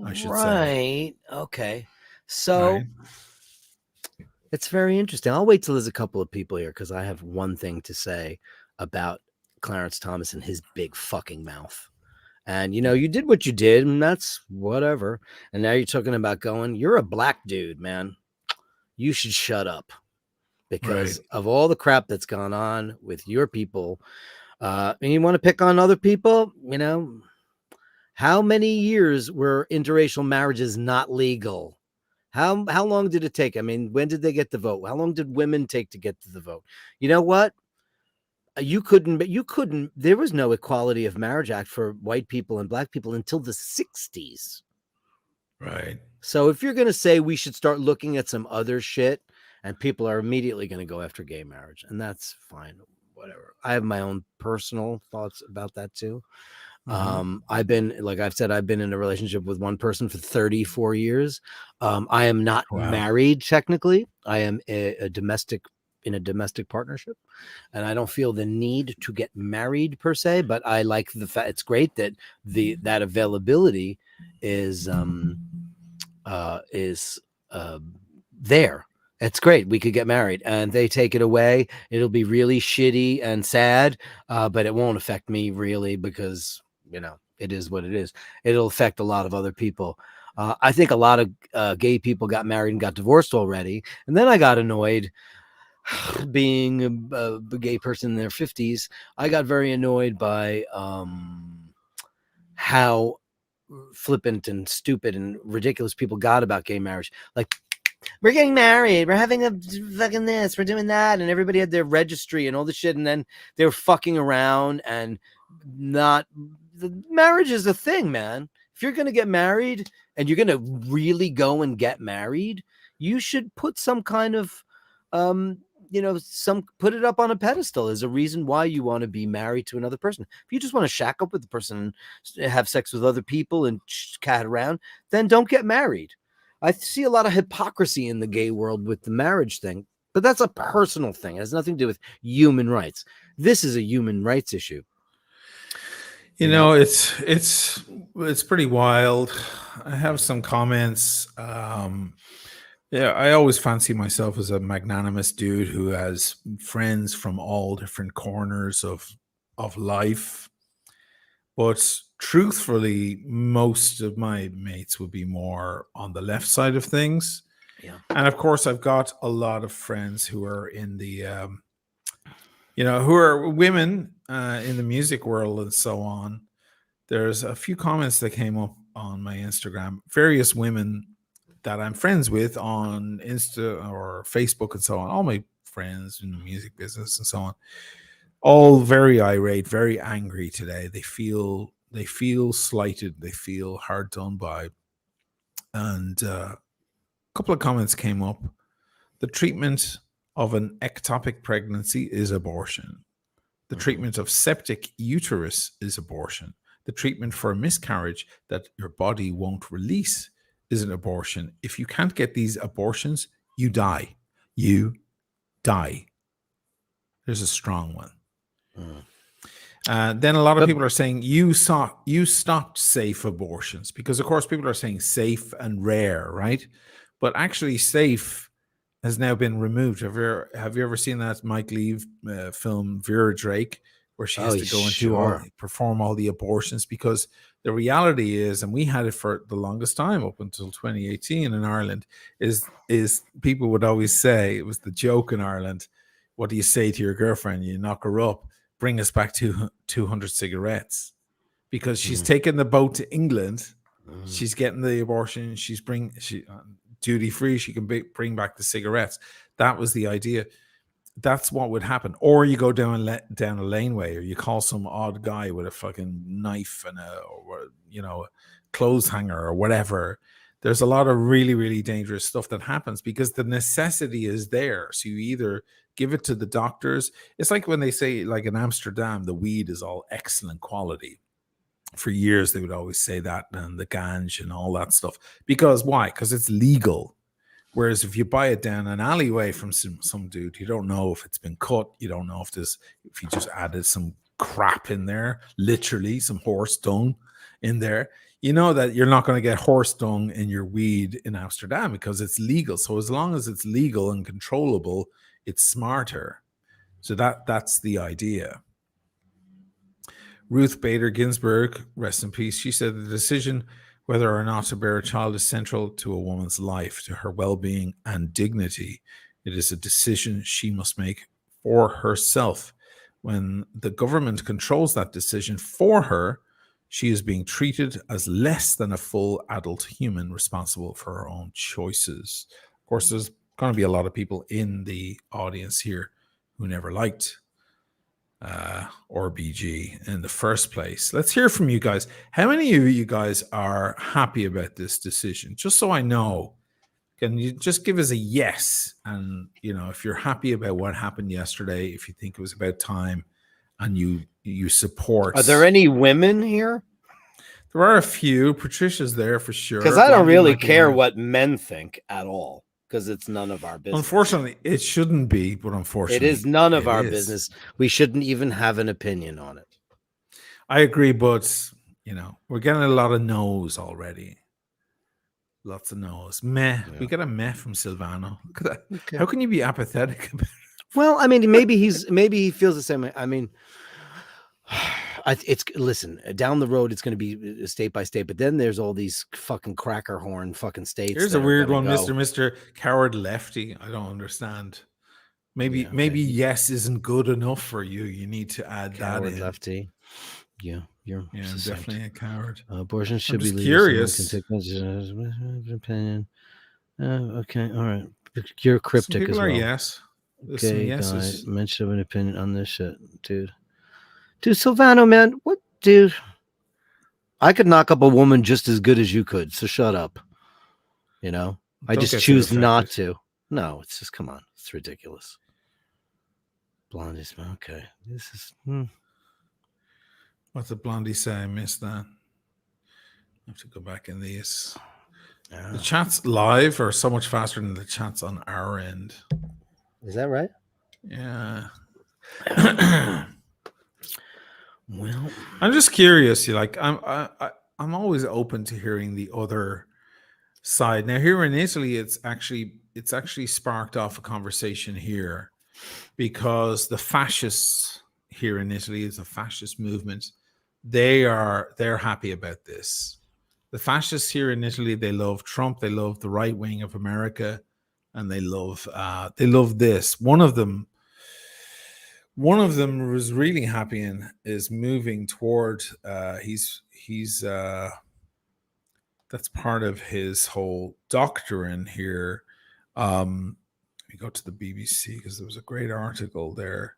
I should say. Right. Okay. So Right. it's very interesting. I'll wait till there's a couple of people here because I have one thing to say about Clarence Thomas and his big fucking mouth. And you did what you did, and that's whatever. And now you're talking about you're a black dude, man. You should shut up Right. because of all the crap that's gone on with your people. And you want to pick on other people, how many years were interracial marriages not legal? How long did it take? I mean, when did they get the vote? How long did women take to get to the vote? You know what? You couldn't. There was no Equality of Marriage Act for white people and black people until the 60s. Right. So if you're going to say we should start looking at some other shit, and people are immediately going to go after gay marriage, and that's fine. Whatever. I have my own personal thoughts about that too. I've been, like I've said, I've been in a relationship with one person for 34 years. I am not Wow. married technically. I am a domestic in a domestic partnership, and I don't feel the need to get married per se. But I like the fact it's great that that availability is there. It's great. We could get married, and they take it away. It'll be really shitty and sad, but it won't affect me really because it is what it is. It'll affect a lot of other people. I think a lot of gay people got married and got divorced already, and then I got annoyed. Being a gay person in their 50s, I got very annoyed by how flippant and stupid and ridiculous people got about gay marriage. Like, we're getting married, we're having a fucking this, we're doing that, and everybody had their registry and all the shit, and then they were fucking around and not. The marriage is a thing, man. If you're gonna get married and you're gonna really go and get married, you should put some kind of put it up on a pedestal as a reason why you want to be married to another person. If you just want to shack up with the person and have sex with other people and cat around, then don't get married. I see a lot of hypocrisy in the gay world with the marriage thing, but that's a personal thing. It has nothing to do with human rights. This is a human rights issue. It's pretty wild. I have some comments. Yeah, I always fancy myself as a magnanimous dude who has friends from all different corners of life. But truthfully, most of my mates would be more on the left side of things. Yeah. And of course, I've got a lot of friends who are in the, who are women in the music world and so on. There's a few comments that came up on my Instagram. Various women that I'm friends with on Insta or Facebook and so on, all my friends in the music business and so on, all very irate, very angry today. They feel slighted, they feel hard done by. And a couple of comments came up. The treatment of an ectopic pregnancy is abortion. The treatment of septic uterus is abortion. The treatment for a miscarriage that your body won't release is an abortion. If you can't get these abortions, you die. You die. There's a strong one. Then a lot of people are saying you stopped safe abortions because, of course, people are saying safe and rare, right? But actually, safe has now been removed. Have you ever seen that Mike Leave film Vera Drake, where she has to go and perform all the abortions? Because the reality is, and we had it for the longest time up until 2018 in Ireland, is people would always say, it was the joke in Ireland, what do you say to your girlfriend? You knock her up, bring us back to 200 cigarettes, because she's taken the boat to England. She's getting the abortion. She's duty free. She can bring back the cigarettes. That was the idea. That's what would happen. Or you go down a laneway, or you call some odd guy with a fucking knife and a clothes hanger or whatever. There's a lot of really, really dangerous stuff that happens because the necessity is there. So you either give it to the doctors. It's like when they say, like in Amsterdam, the weed is all excellent quality. For years, they would always say that, and the ganj and all that stuff. Because why? Because it's legal. Whereas if you buy it down an alleyway from some dude, you don't know if it's been cut. You don't know if you just added some crap in there, literally some horse dung in there. you know that you're not going to get horse dung in your weed in Amsterdam because it's legal. So as long as it's legal and controllable, it's smarter. So that's the idea. Ruth Bader Ginsburg, rest in peace, she said the decision whether or not to bear a child is central to a woman's life, to her well-being and dignity. It is a decision she must make for herself. When the government controls that decision for her, she is being treated as less than a full adult human responsible for her own choices. Of course, there's going to be a lot of people in the audience here who never liked RBG in the first place. Let's hear from you guys. How many of you guys are happy about this decision? Just so I know, can you just give us a yes? And if you're happy about what happened yesterday, if you think it was about time, and you support. Are there any women here? There are a few. Patricia's there for sure. Because I don't really care what men think at all. Because it's none of our business. Unfortunately, it shouldn't be, but unfortunately, it is none of our business. We shouldn't even have an opinion on it. I agree, but we're getting a lot of no's already. Lots of no's. Meh. Yeah. We got a meh from Silvano. Look at that. Okay. How can you be apathetic about it? Well, I mean, maybe he feels the same way. I mean, listen, down the road it's going to be state by state, but then there's all these fucking cracker horn fucking states. Here's a weird one, Mr. Coward Lefty. I don't understand. Maybe yes isn't good enough for you. You need to add coward that in. Lefty. Yeah, I'm definitely a coward. Abortion should be legal. Curious. Opinion. Okay, all right. You're cryptic. Some people as well. Are yes. Okay, guy, mention an opinion on this shit, dude. Dude, Silvano, man, what, dude? I could knock up a woman just as good as you could, so shut up. I just choose not to. No, it's just, come on. It's ridiculous. Blondie's, okay. This is... What's the Blondie say? I missed that. I have to go back in these. Yeah. The chats live are so much faster than the chats on our end. Is that right? Yeah. Well, I'm just curious. I'm always open to hearing the other side. Now, here in Italy, it's actually sparked off a conversation here because the fascists here in Italy is a fascist movement. They're happy about this. The fascists here in Italy, they love Trump. They love the right wing of America, and they love this. One of them was really happy and is moving toward he's that's part of his whole doctrine here. Let me go to the BBC because there was a great article there.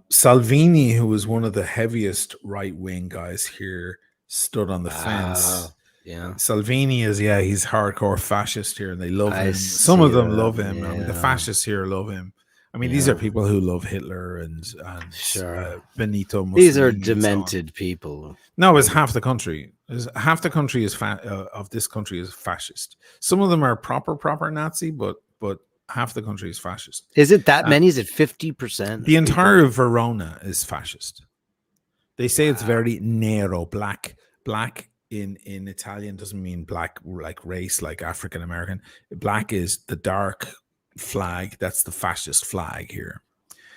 Salvini, who was one of the heaviest right-wing guys here, stood on the fence. Yeah, Salvini he's hardcore fascist here, and they love him. Some of them love him. Yeah. I mean, the fascists here love him. I mean, these are people who love Hitler and sure. Benito Mussolini. These are demented people. No, it's half the country. Half the country is of this country is fascist. Some of them are proper Nazi, but half the country is fascist. Is it that many? Is it 50%? The entire Verona is fascist. They say it's very nero, black. Black in Italian doesn't mean black like race, like African American. Black is the dark flag. That's the fascist flag here.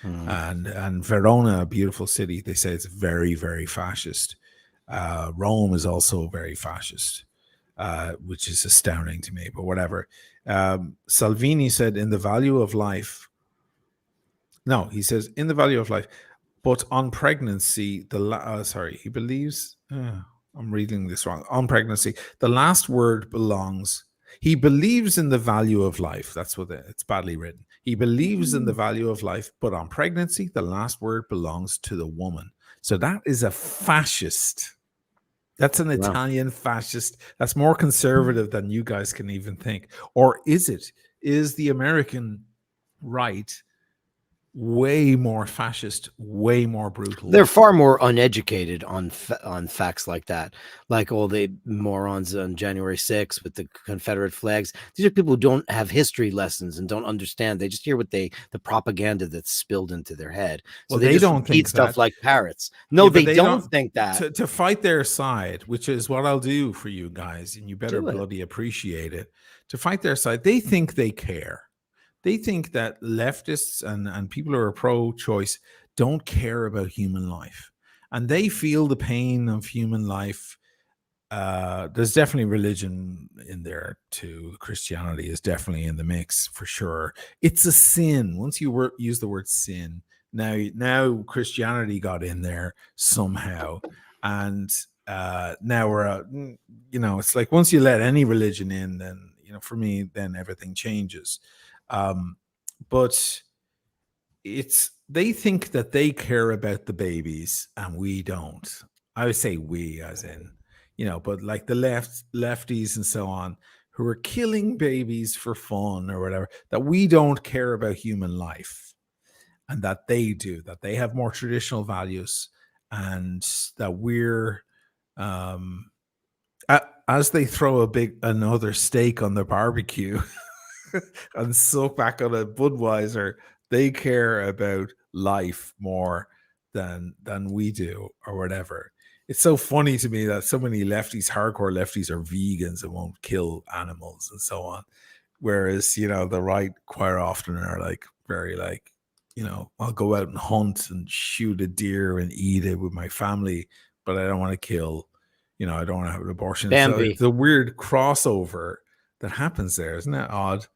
And Verona, a beautiful city, they say it's very, very fascist. Rome is also very fascist, which is astounding to me, but whatever. Salvini said in the value of life. No, he says in the value of life, but on pregnancy, he believes, I'm reading this wrong. On pregnancy, the last word belongs. He believes in the value of life. That's what it's badly written. He believes in the value of life, but on pregnancy, the last word belongs to the woman. So that is a fascist. That's an Italian fascist. That's more conservative than you guys can even think. Or is it? Is the American right way more fascist, way more brutal. They're far more uneducated on on facts like that, like all the morons on January 6th with the Confederate flags. These are people who don't have history lessons and don't understand. They just hear what the propaganda that's spilled into their head. So Well, they they just don't repeat think stuff that. like parrots. No, Yeah, but they they don't don't. think that. To fight their side, which is what I'll do for you guys, and you better Do it. bloody appreciate it. To fight their side, they think they care. They think that leftists and people who are pro-choice don't care about human life, and they feel the pain of human life. There's definitely religion in there too. Christianity is definitely in the mix for sure. It's a sin. Once you use the word sin, now Christianity got in there somehow, and now we're it's like once you let any religion in, then for me, then everything changes. But they think that they care about the babies and we don't. I would say we, as in, but like the lefties and so on, who are killing babies for fun or whatever, that we don't care about human life, and that they do, that they have more traditional values, and that we're as they throw another steak on the barbecue and soak back on a Budweiser, they care about life more than we do, or whatever. It's so funny to me that so many lefties, hardcore lefties, are vegans and won't kill animals and so on. Whereas, the right quite often are like very like, I'll go out and hunt and shoot a deer and eat it with my family, but I don't want to kill, I don't want to have an abortion. So Bambi. it's a weird crossover that happens there. Isn't that odd?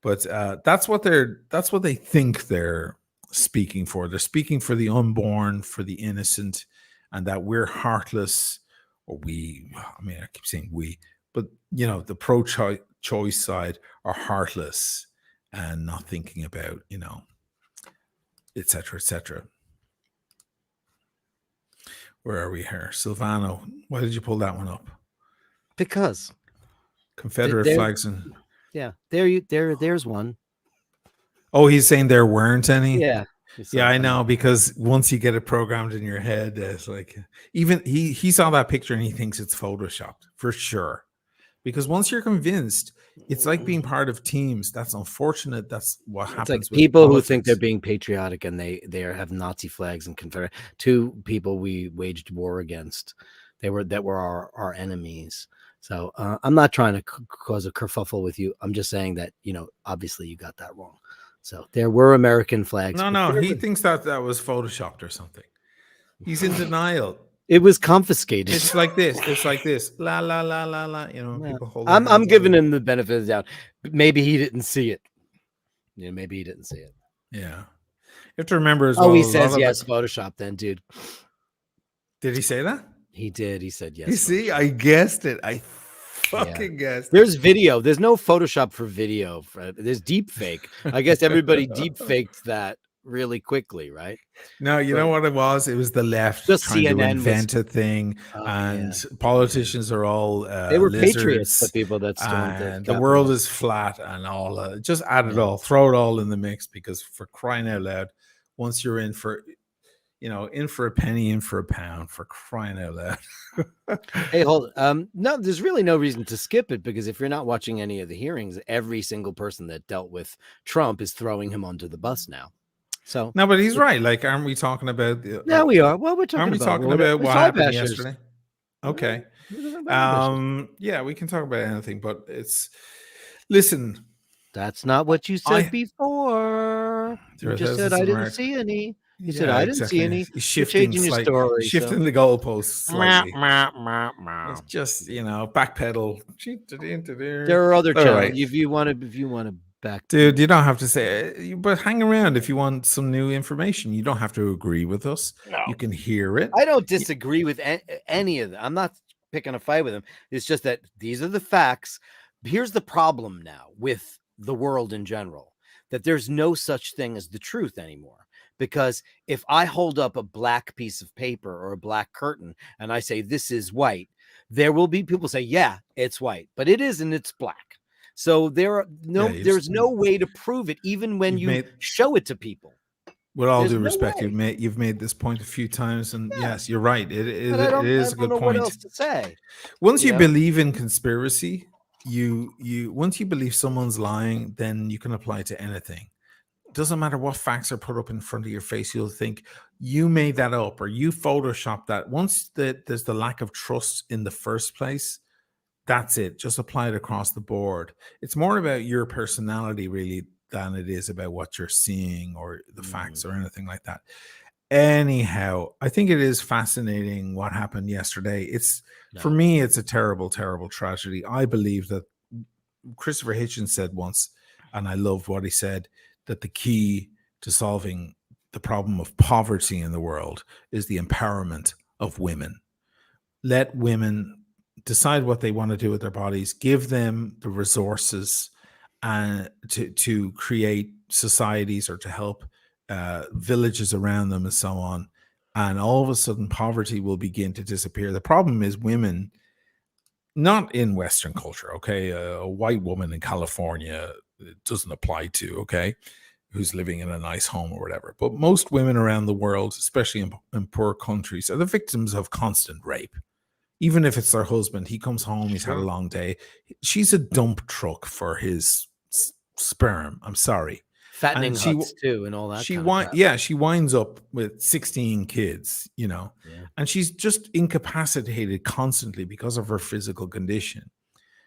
But that's what they think they're speaking for. They're speaking for the unborn, for the innocent, and that we're heartless, or we. I mean, I keep saying we, but the pro-choice side are heartless and not thinking about et cetera, et cetera. Where are we here, Silvano? Why did you pull that one up? Because Confederate flags and there's one. Oh, he's saying there weren't any. Yeah. Yeah, I know, because once you get it programmed in your head, it's like, even he saw that picture and he thinks it's photoshopped for sure. Because once you're convinced, it's like being part of teams. That's unfortunate. That's what happens. It's like with people politics. who think they're being patriotic and they have Nazi flags and Confederate. Two people we waged war against. That were our enemies. So I'm not trying to cause a kerfuffle with you. I'm just saying that obviously you got that wrong. So there were American flags. No, he thinks that was photoshopped or something. He's in denial. It was confiscated. It's like this. It's like this. La la la la la. Yeah. People hold. I'm giving him the benefit of the doubt. Maybe he didn't see it. Maybe he didn't see it. Yeah. You have to remember as well. Oh, he says yes, Photoshop then, dude. Did he say that? He did. He said yes. You see, I guessed it. I fucking guessed. There's video. There's no Photoshop for video. There's deep fake. I guess everybody deep faked that really quickly, right? No, you know what it was? It was the left just trying CNN to invent a thing, and politicians are all they were lizards, patriots, the people that stormed and the world is flat, and all just add it all, throw it all in the mix, because for crying out loud, once you're in for a penny, in for a pound, for crying out loud. Hey, hold no, there's really no reason to skip it, because if you're not watching any of the hearings, every single person that dealt with Trump is throwing him under the bus now. So no, but he's right. Like, aren't we talking about the? Yeah, we are. Well, we're talking. Aren't we about talking about what happened yesterday? Okay. Yeah, we can talk about anything, but listen. That's not what you said before. You just said I didn't see any. You said I didn't see any. Shifting your story, shifting the goalposts slightly. It's just backpedal. There are other channels. If you want to back, dude, you don't have to say it, but hang around if you want some new information. You don't have to agree with us. No. You can hear it. I don't disagree with any of them. I'm not picking a fight with them. It's just that these are the facts. Here's the problem now with the world in general, that there's no such thing as the truth anymore. Because if I hold up a black piece of paper or a black curtain and I say this is white, there will be people say, yeah, it's white, but it isn't, it's black. So there's no way to prove it, even when you show it to people. With all There's due no respect, way. you've made this point a few times, and Yeah. yes, you're right. And It I is a don't good know what point. else to say. Once You you know? believe in conspiracy, you once you believe someone's lying, then you can apply it to anything. Doesn't matter what facts are put up in front of your face, you'll think you made that up or you photoshopped that. Once there's the lack of trust in the first place, that's it. Just apply it across the board. It's more about your personality, really, than it is about what you're seeing or the facts or anything like that. Anyhow, I think it is fascinating what happened yesterday. For No. me, it's a terrible, terrible tragedy. I believe that Christopher Hitchens said once, and I loved what he said, that the key to solving the problem of poverty in the world is the empowerment of women. Let women decide what they want to do with their bodies, give them the resources to create societies or to help villages around them and so on. And all of a sudden, poverty will begin to disappear. The problem is women, not in Western culture, okay? A white woman in California, it doesn't apply to, okay? Who's living in a nice home or whatever. But most women around the world, especially in poor countries, are the victims of constant rape. Even if it's their husband, he comes home, he's had a Sure. long day. She's a dump truck for his sperm. I'm sorry. Fattening And she huts too, and all that kind of crap. she winds up with 16 kids, Yeah. and she's just incapacitated constantly because of her physical condition.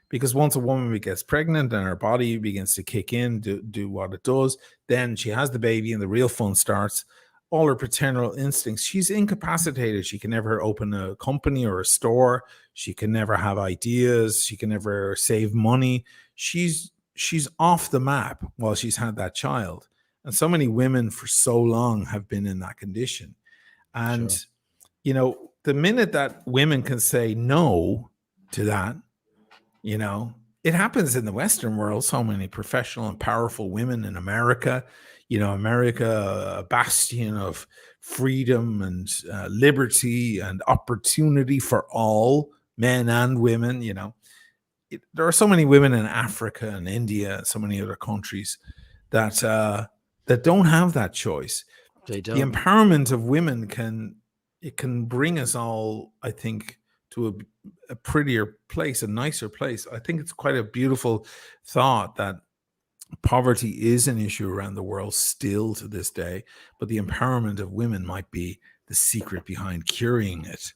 Because once a woman gets pregnant and her body begins to kick in, do what it does, then she has the baby and the real fun starts. All her paternal instincts, she's incapacitated. She can never open a company or a store. She can never have ideas. She can never save money. She's off the map while she's had that child. And so many women for so long have been in that condition. And, Sure. the minute that women can say no to that, it happens in the Western world. So many professional and powerful women in America, America, a bastion of freedom and liberty and opportunity for all men and women. There are so many women in Africa and India and so many other countries that don't have that choice. They The don't. empowerment of women can bring us all, I think, to a prettier place, a nicer place. I think it's quite a beautiful thought that poverty is an issue around the world still to this day, but the empowerment of women might be the secret behind curing it.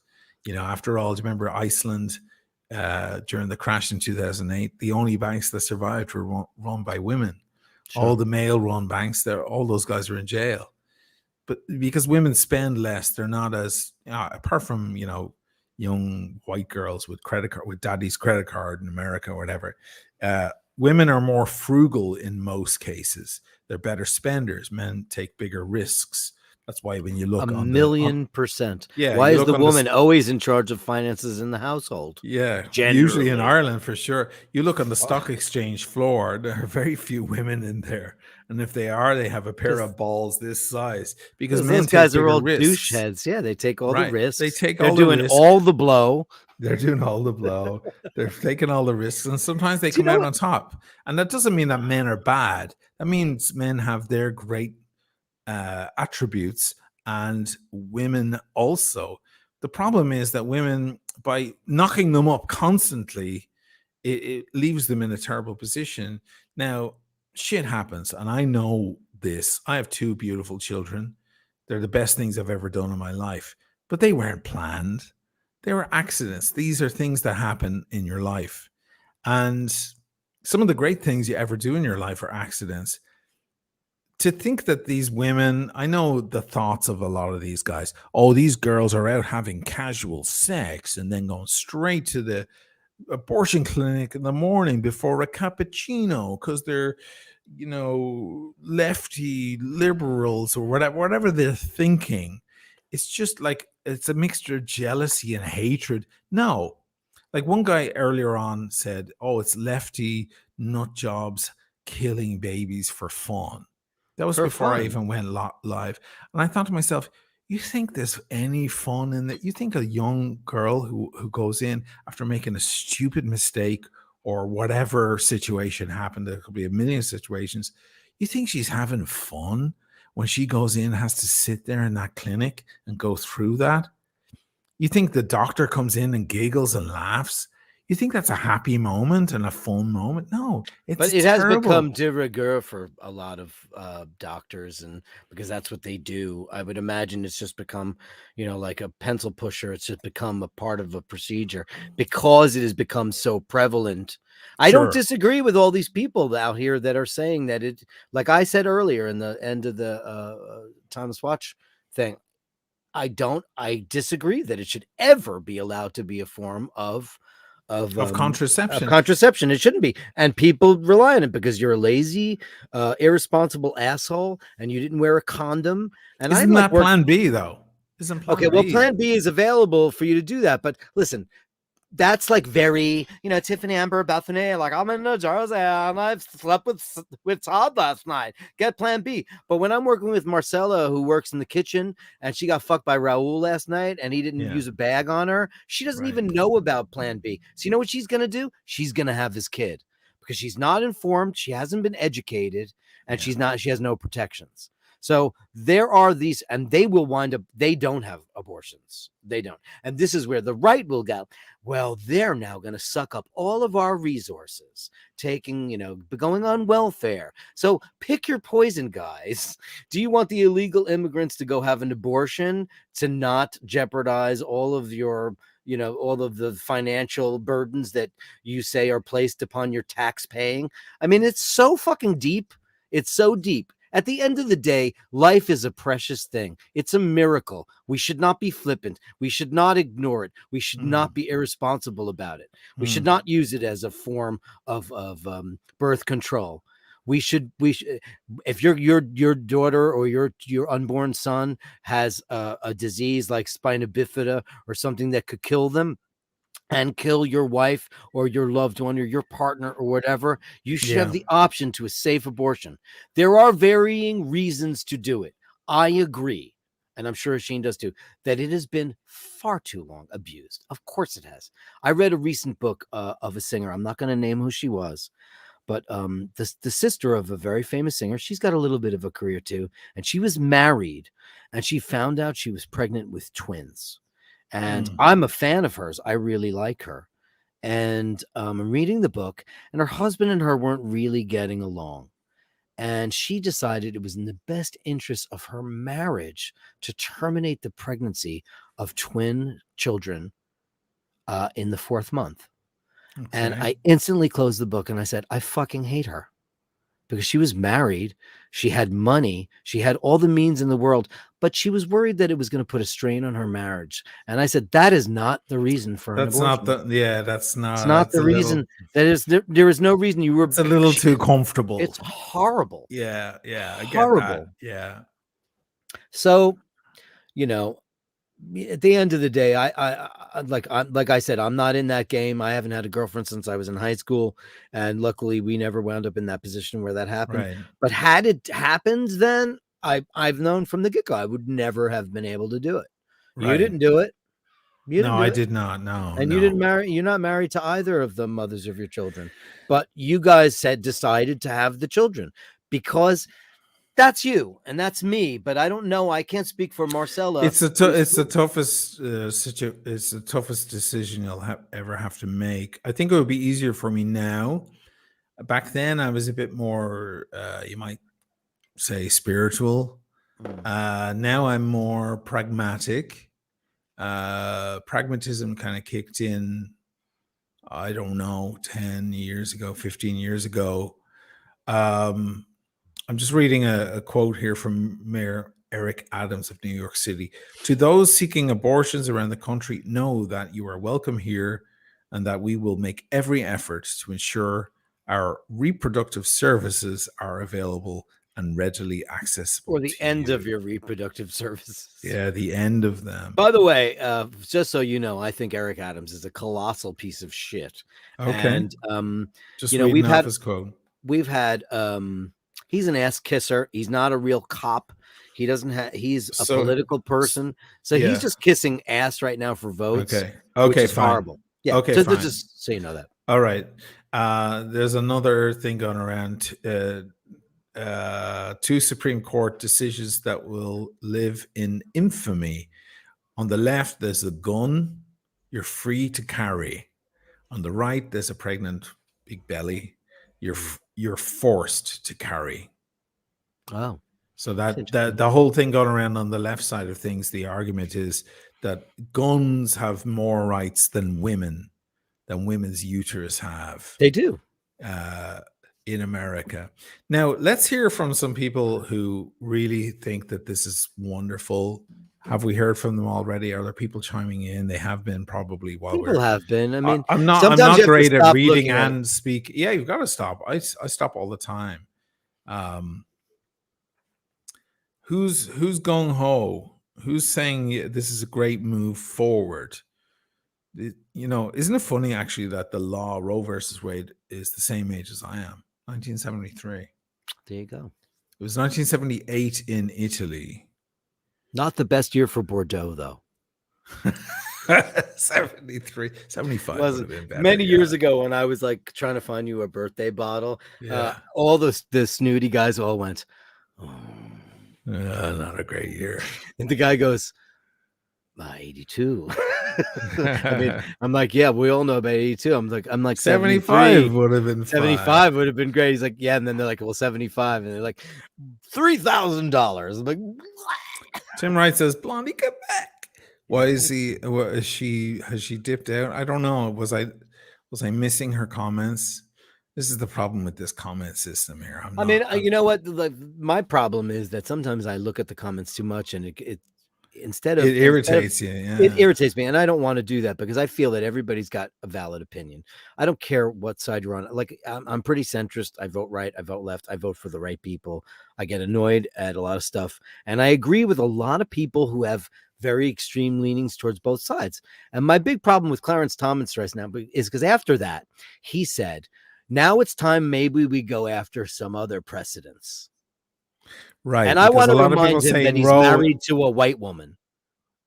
After all, do you remember Iceland during the crash in 2008? The only banks that survived were run by women. Sure. All the male-run banks, all those guys are in jail. But because women spend less, they're not as apart from young white girls with credit card with daddy's credit card in America or whatever. Women are more frugal in most cases. They're better spenders. Men take bigger risks. That's why when you look A on million percent. yeah, Why you is look the on woman always in charge of finances in the household? yeah, usually in Generally. Ireland for sure. You look on the stock exchange floor, there are very few women in there. And if they are, they have a pair of balls this size because men Those take guys are bigger all risks. douche heads. Yeah, they take all the Right. They risks. take They're all the doing risk. all the blow. They're doing all the blow. They're taking all the risks, and sometimes they Do you come know out what? on top. And that doesn't mean that men are bad. That means men have their great attributes, and women also. The problem is that women, by knocking them up constantly, it leaves them in a terrible position. Now, shit happens, and I know this. I have two beautiful children. They're the best things I've ever done in my life, but they weren't planned. They were accidents. These are things that happen in your life. And some of the great things you ever do in your life are accidents. To think that these women, I know the thoughts of a lot of these guys. Oh, these girls are out having casual sex and then going straight to the abortion clinic in the morning before a cappuccino because they're lefty liberals or whatever they're thinking. It's just like it's a mixture of jealousy and hatred. No, like one guy earlier on said, oh, it's lefty nut jobs killing babies for fun. That was For before I fun. even went live. And I thought to myself, you think there's any fun in that? You think a young girl who goes in after making a stupid mistake or whatever situation happened, there could be a million situations, you think she's having fun when she goes in, has to sit there in that clinic and go through that. You think the doctor comes in and giggles and laughs? You think that's a happy moment and a fun moment? No, But it's it has terrible. become de rigueur for a lot of doctors, and because that's what they do. I would imagine it's just become, like a pencil pusher. It's just become a part of a procedure because it has become so prevalent. I don't Sure. disagree with all these people out here that are saying that it, like I said earlier in the end of the Thomas Watch thing, I disagree that it should ever be allowed to be a form of Contraception. contraception. It shouldn't be, and people rely on it because you're a lazy, irresponsible asshole, and you didn't wear a condom. And I Isn't like that work. plan B though? Isn't Okay, plan well, B? Plan B is available for you to do that, but listen, that's like very, Tiffany Amber Bethany, like, I'm in New Jersey and I've slept with Todd last night. Get Plan B. But when I'm working with Marcella, who works in the kitchen, and she got fucked by Raul last night and he didn't Yeah. use a bag on her, she doesn't Right. even know about Plan B. So you know what she's going to do? She's going to have this kid because she's not informed. She hasn't been educated, and Yeah. she has no protections. So there are these, and they will wind up, they don't have abortions. They don't. And this is where the right will go, well, they're now going to suck up all of our resources, taking, going on welfare. So pick your poison, guys. Do you want the illegal immigrants to go have an abortion to not jeopardize all of your, all of the financial burdens that you say are placed upon your tax paying? I mean, it's so fucking deep. It's so deep. At the end of the day, life is a precious thing. It's a miracle. We should not be flippant. We should not ignore it. We should not be irresponsible about it. We should not use it as a form of birth control. We should if your daughter or your unborn son has a disease like spina bifida or something that could kill them and kill your wife or your loved one or your partner or whatever, you should have the option to a safe abortion. There are varying reasons to do it. I agree, and I'm sure Sheen does too, that it has been far too long abused. Of course it has. I read a recent book of a singer. I'm not going to name who she was, but the sister of a very famous singer. She's got a little bit of a career too, and she was married, and she found out she was pregnant with twins. And I'm a fan of hers. I really like her. And I'm reading the book, and her husband and her weren't really getting along. And she decided it was in the best interest of her marriage to terminate the pregnancy of twin children in the 4th month. Okay. And I instantly closed the book and I said, I fucking hate her. Because she was married, she had money, she had all the means in the world, but she was worried that it was going to put a strain on her marriage. And I said, that is not the reason for an abortion. That's not. It's not the reason. That is, there is no reason you were. It's a little too comfortable. It's horrible. Yeah, I Horrible. get that. Yeah. So, at the end of the day, like I said, I'm not in that game. I haven't had a girlfriend since I was in high school, and luckily we never wound up in that position where that happened. Right. But had it happened, then I've known from the get-go I would never have been able to do it. Right. You didn't do it. I did not. No, and no. you didn't marry. You're not married to either of the mothers of your children, but you guys decided to have the children because. That's you and that's me, but I don't know. I can't speak for Marcella. It's the toughest decision you'll ever have to make. I think it would be easier for me now. Back then, I was a bit more, you might say, spiritual. Now I'm more pragmatic. Pragmatism kind of kicked in, I don't know, 10 years ago, 15 years ago. I'm just reading a quote here from Mayor Eric Adams of New York City. To those seeking abortions around the country, know that you are welcome here and that we will make every effort to ensure our reproductive services are available and readily accessible. Or the end of your reproductive services. Yeah, the end of them. By the way, just so you know, I think Eric Adams is a colossal piece of shit. Okay. And just we've had his quote. We've had he's an ass kisser. He's not a real cop. He doesn't have. He's a political person. So he's just kissing ass right now for votes. Okay. Which is fine. horrible. Yeah. Okay. So fine. Just so you know that. All right. There's another thing going around. two Supreme Court decisions that will live in infamy. On the left, there's a gun you're free to carry. On the right, there's a pregnant big belly you're forced to carry. Oh, So that the whole thing going around on the left side of things, the argument is that guns have more rights than women's uterus have. They do. In America. Now, let's hear from some people who really think that this is wonderful. Have we heard from them already? Are there people chiming in? They have been probably while People have been. I mean, I'm not great at reading and speak. Yeah, you've got to stop. I stop all the time. Who's gung ho? Who's saying this is a great move forward? You know, isn't it funny actually that the law Roe versus Wade is the same age as I am? 1973. There you go. It was 1978 in Italy. Not the best year for Bordeaux, though. 73, 75 would have been better. Many years ago when I was like trying to find you a birthday bottle, all the snooty guys all went, not a great year. And the guy goes, 82. I mean, I'm like, yeah, we all know about 82. I'm like 75 would have been 75 would have been great. He's like, yeah, and then they're like, well, 75, and they're like, $3,000. I'm like, what? Tim Wright says, Blondie, come back. Why is he? What is she? Has she dipped out? I don't know. Was I missing her comments? This is the problem with this comment system here. You know what? Like, my problem is that sometimes I look at the comments too much, and it irritates you. Yeah. It irritates me, and I don't want to do that because I feel that everybody's got a valid opinion. I don't care what side you're on. Like, I'm pretty centrist. I vote right. I vote left. I vote for the right people. I get annoyed at a lot of stuff, and I agree with a lot of people who have very extreme leanings towards both sides. And my big problem with Clarence Thomas right now is because after that, he said, now it's time maybe we go after some other precedents. Right. And I want to remind him that he's married to a white woman.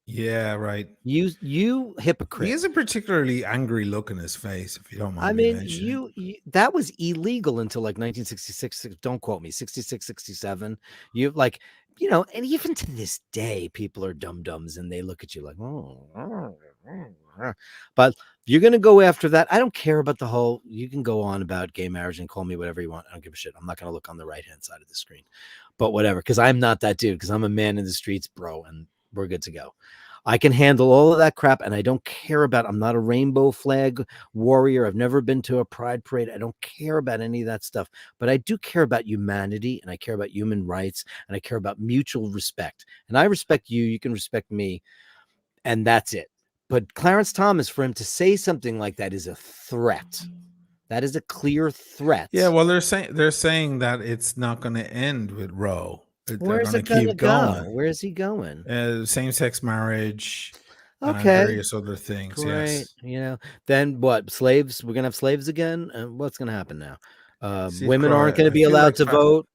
Yeah, right. You hypocrite. He has a particularly angry look in his face, if you don't mind. I mean, you that was illegal until like 1966. Don't quote me, 66, 67. You like, you know, and even to this day, people are dum-dums and they look at you like, oh. But you're going to go after that. I don't care about the whole, you can go on about gay marriage and call me whatever you want. I don't give a shit. I'm not going to look on the right-hand side of the screen, but whatever, because I'm not that dude, because I'm a man in the streets, bro, and we're good to go. I can handle all of that crap, and I don't care about, I'm not a rainbow flag warrior. I've never been to a pride parade. I don't care about any of that stuff, but I do care about humanity, and I care about human rights, and I care about mutual respect. And I respect you, you can respect me, and that's it. But Clarence Thomas, for him to say something like that is a threat. That is a clear threat. Yeah, well, they're saying that it's not going to end with Roe. Where's it going to go? Where's he going? Same-sex marriage. Okay. And various other things. Great. Yes. You know, then what? Slaves? We're going to have slaves again? What's going to happen now? Women aren't going to be allowed to vote.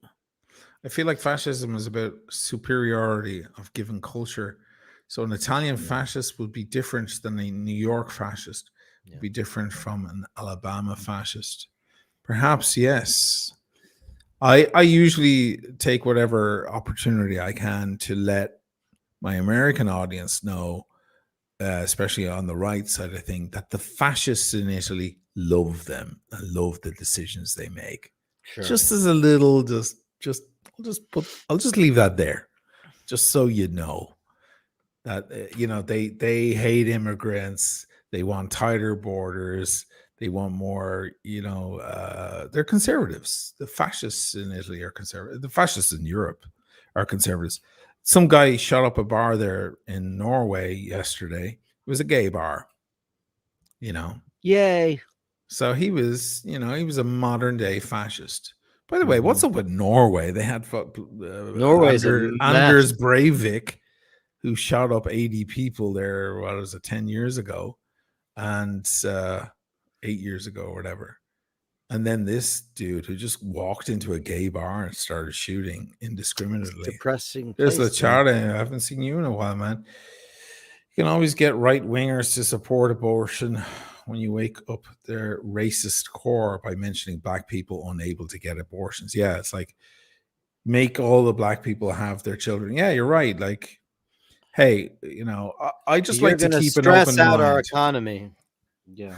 I feel like fascism is about superiority of given culture. So an Italian fascist would be different than a New York fascist. Would be different from an Alabama fascist. Perhaps, yes. I usually take whatever opportunity I can to let my American audience know, especially on the right side of things, that the fascists in Italy love them and love the decisions they make. Sure. Just as a little, I'll just leave that there, just so you know that you know they hate immigrants, they want tighter borders. They want more, you know, they're conservatives. The fascists in Italy are conservative. The fascists in Europe are conservatives. Some guy shot up a bar there in Norway yesterday. It was a gay bar, you know. Yay. So he was, you know, he was a modern day fascist. By the way, what's up with Norway? They had Norway's Anders Breivik, who shot up 80 people there, what was it, 10 years ago? And 8 years ago or whatever. And then this dude who just walked into a gay bar and started shooting indiscriminately. It's depressing. There's Lachada. I haven't seen you in a while, man. You can always get right wingers to support abortion when you wake up their racist core by mentioning black people unable to get abortions. Yeah, it's like make all the black people have their children. Yeah, you're right. Like, hey, I just You're like to going to keep an stress open out our mind. economy. Yeah.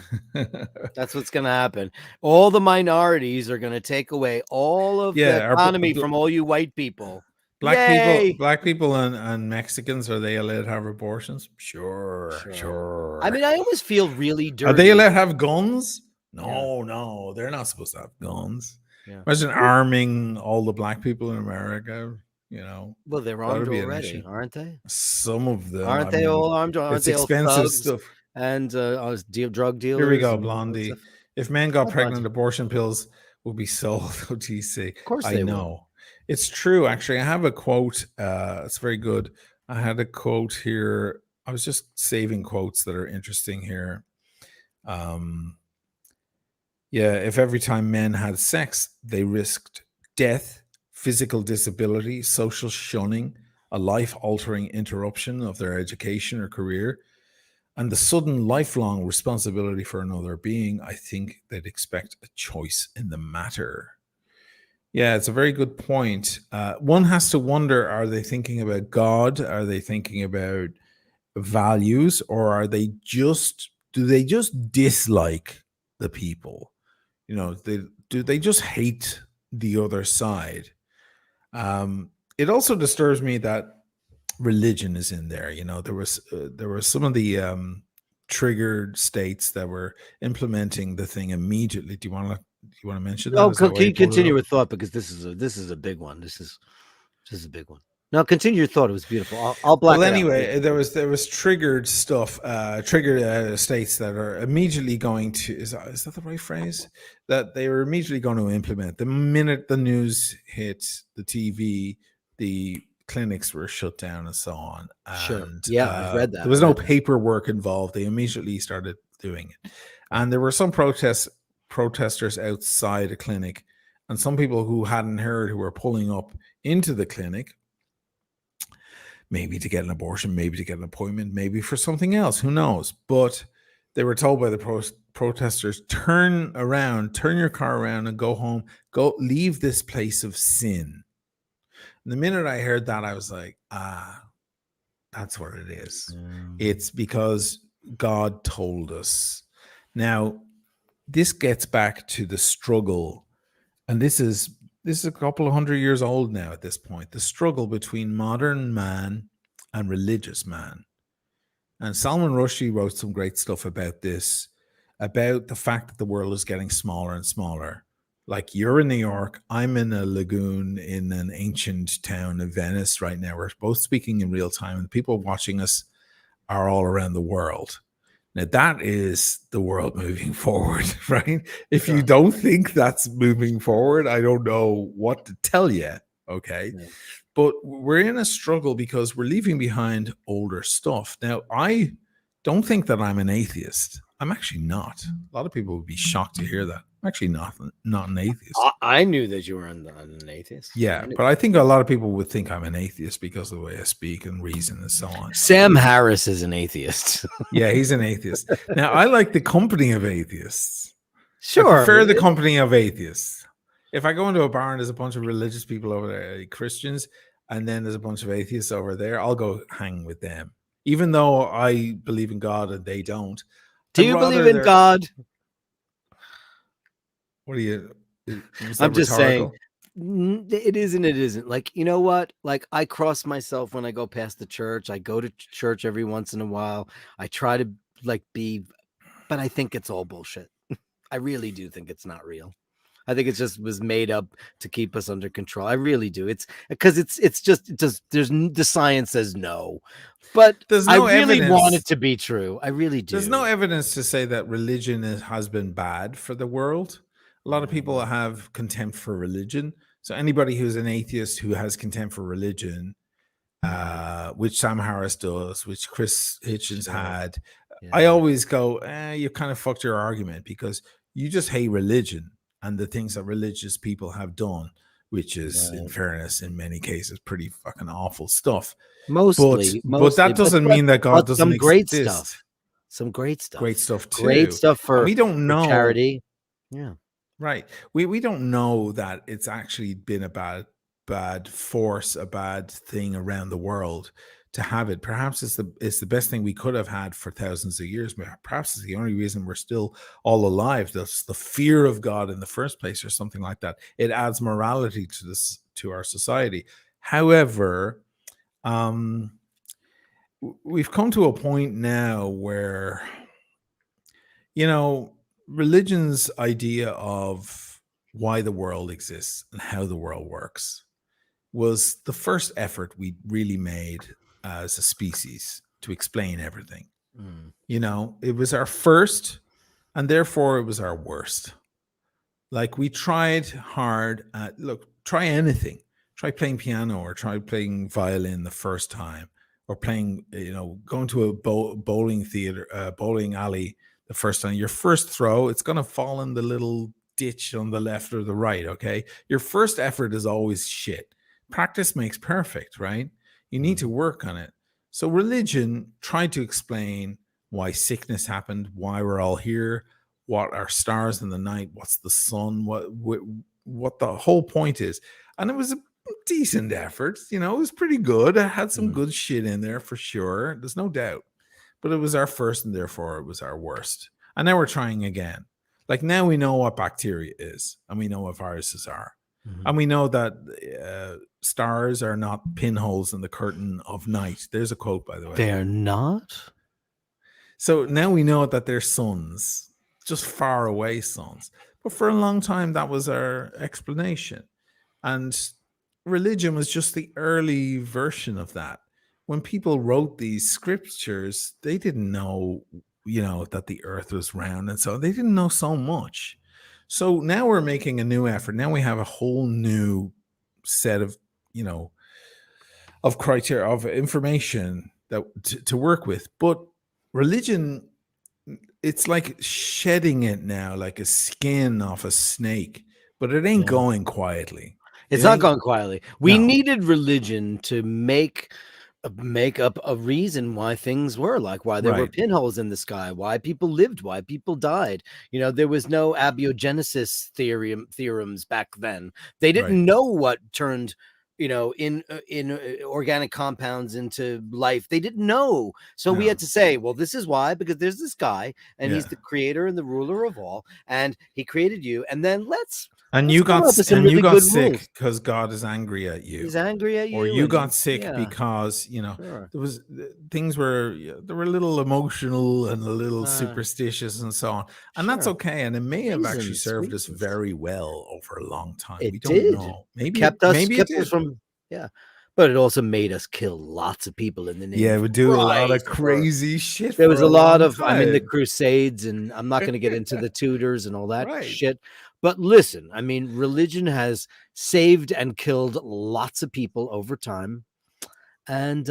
That's what's going to happen. All the minorities are going to take away all of the Yeah, economy from all you white people. Yay! black people and Mexicans, are they allowed to have abortions? Sure, Sure. sure. I mean, I always feel really dirty. Are they allowed to have guns? Yeah. No, they're not supposed to have guns. Yeah. Imagine arming all the black people in America. Well, they're armed already, aren't they? Some of them, Aren't they all armed? Aren't it's they all expensive thugs stuff. and drug dealers? Here we go, and all that Blondie. stuff? If men got Hi, pregnant, Blondie. abortion pills will be sold. OTC. Of course I they know. will. It's true. Actually, I have a quote. It's very good. I had a quote here. I was just saving quotes that are interesting here. Yeah, if every time men had sex, they risked death, physical disability, social shunning, a life-altering interruption of their education or career, and the sudden lifelong responsibility for another being, I think they'd expect a choice in the matter. Yeah, it's a very good point. One has to wonder, are they thinking about God? Are they thinking about values? Or do they just dislike the people? Do they just hate the other side? It also disturbs me that religion is in there. There were some of the triggered states that were implementing the thing immediately. Do you want to mention that? Oh, Is that why can you you pulled it continue up? with thought, because this is a big one. This is a big one. No, continue your thought. It was beautiful. I'll black Well, it out. anyway, there was triggered stuff, triggered states that are immediately going to, is that the right phrase? That they were immediately going to implement. The minute the news hit the TV, the clinics were shut down and so on. Sure. And Yeah, I've read that. there was no paperwork involved. They immediately started doing it. And there were some protesters outside a clinic, and some people who hadn't heard who were pulling up into the clinic, maybe to get an abortion, maybe to get an appointment, maybe for something else, who knows? But they were told by the protesters, turn around, turn your car around and go home, leave this place of sin. And the minute I heard that, I was like, that's what it is. It's because God told us. Now, this gets back to the struggle, and this is a couple of 100 years old now at this point, the struggle between modern man and religious man. And Salman Rushdie wrote some great stuff about this, about the fact that the world is getting smaller and smaller. Like, you're in New York, I'm in a lagoon in an ancient town of Venice right now. We're both speaking in real time, and the people watching us are all around the world. Now, that is the world moving forward, right? If you don't think that's moving forward, I don't know what to tell you, okay? Yeah. But we're in a struggle because we're leaving behind older stuff. Now, I don't think that I'm an atheist. I'm actually not. A lot of people would be shocked to hear that. I'm actually not an atheist. I knew that you were an atheist. Yeah, but I think a lot of people would think I'm an atheist because of the way I speak and reason and so on. Sam Harris is an atheist. Yeah, he's an atheist. Now, I like the company of atheists. Sure. I prefer the company of atheists. If I go into a bar and there's a bunch of religious people over there, Christians, and then there's a bunch of atheists over there, I'll go hang with them. Even though I believe in God and they don't. Do you believe in God? What are you? I'm just saying, it isn't. Like, you know what? Like, I cross myself when I go past the church. I go to church every once in a while. I try to but I think it's all bullshit. I really do think it's not real. I think it just was made up to keep us under control. I really do. It's because the science says no, but there's no I really evidence. Want it to be true. I really do. There's no evidence to say that religion has been bad for the world. A lot of people have contempt for religion. So anybody who's an atheist who has contempt for religion, which Sam Harris does, which Chris Hitchens had, I always go, you kind of fucked your argument, because you just hate religion and the things that religious people have done, which is, in fairness, in many cases, pretty fucking awful stuff. Mostly, but that doesn't mean that God doesn't some great exist. Stuff. Some great stuff. Great stuff too. Great stuff for we don't know charity. Yeah. Right. We don't know that it's actually been a bad bad force, a bad thing around the world to have it. Perhaps it's the best thing we could have had for thousands of years. Perhaps it's the only reason we're still all alive. That's the fear of God in the first place, or something like that. It adds morality to this, to our society. However, we've come to a point now where, you know, religion's idea of why the world exists and how the world works was the first effort we really made as a species to explain everything. Mm. You know, it was our first, and therefore it was our worst. Like, we tried hard at, look, try anything. Try playing piano, or try playing violin the first time, or playing, you know, going to a bowling theater, bowling alley the first time. Your first throw, it's going to fall in the little ditch on the left or the right, okay? Your first effort is always shit. Practice makes perfect, right? You need to work on it. So religion tried to explain why sickness happened, why we're all here, what are stars in the night, what's the sun, what the whole point is. And it was a decent effort, you know, it was pretty good. It had some good shit in there for sure, there's no doubt. But it was our first, and therefore it was our worst. And now we're trying again. Like, now we know what bacteria is, and we know what viruses are. And we know that stars are not pinholes in the curtain of night. There's a quote, by the way. They're not? So now we know that they're suns, just far away suns. But for a long time, that was our explanation. And religion was just the early version of that. When people wrote these scriptures, they didn't know, you know, that the earth was round. And so they didn't know so much. So now we're making a new effort. Now we have a whole new set of, you know, of criteria, of information that to work with. But religion, it's like shedding it now, like a skin off a snake, but it ain't going quietly. It's not going quietly. We No. needed religion to make up a reason why things were like, why there were Right. pinholes in the sky, why people lived, why people died. You know, there was no abiogenesis theorems back then. They didn't Right. know what turned, you know, in organic compounds into life. They didn't know. So we No. had to say, well, this is why, because there's this guy, and he's Yeah. the creator and the ruler of all, and he created you. And then let's you come got up with some and really you got good sick rules. because God is angry at you. He's angry at you, Or you and got sick yeah, because, you know, sure. there was things were, they were a little emotional and a little superstitious and so on. And that's sure. okay. And it may have actually Reasons, served us reasons. very well over a long time. We It don't did. know. It Maybe kept us it did. from but it also made us kill lots of people in the name Yeah, of we do a lot of Christ. crazy shit. There was for a lot long of, I mean, the time. Crusades, and I'm not going to get into the Tudors and all that Right. shit. But listen, I mean, religion has saved and killed lots of people over time. And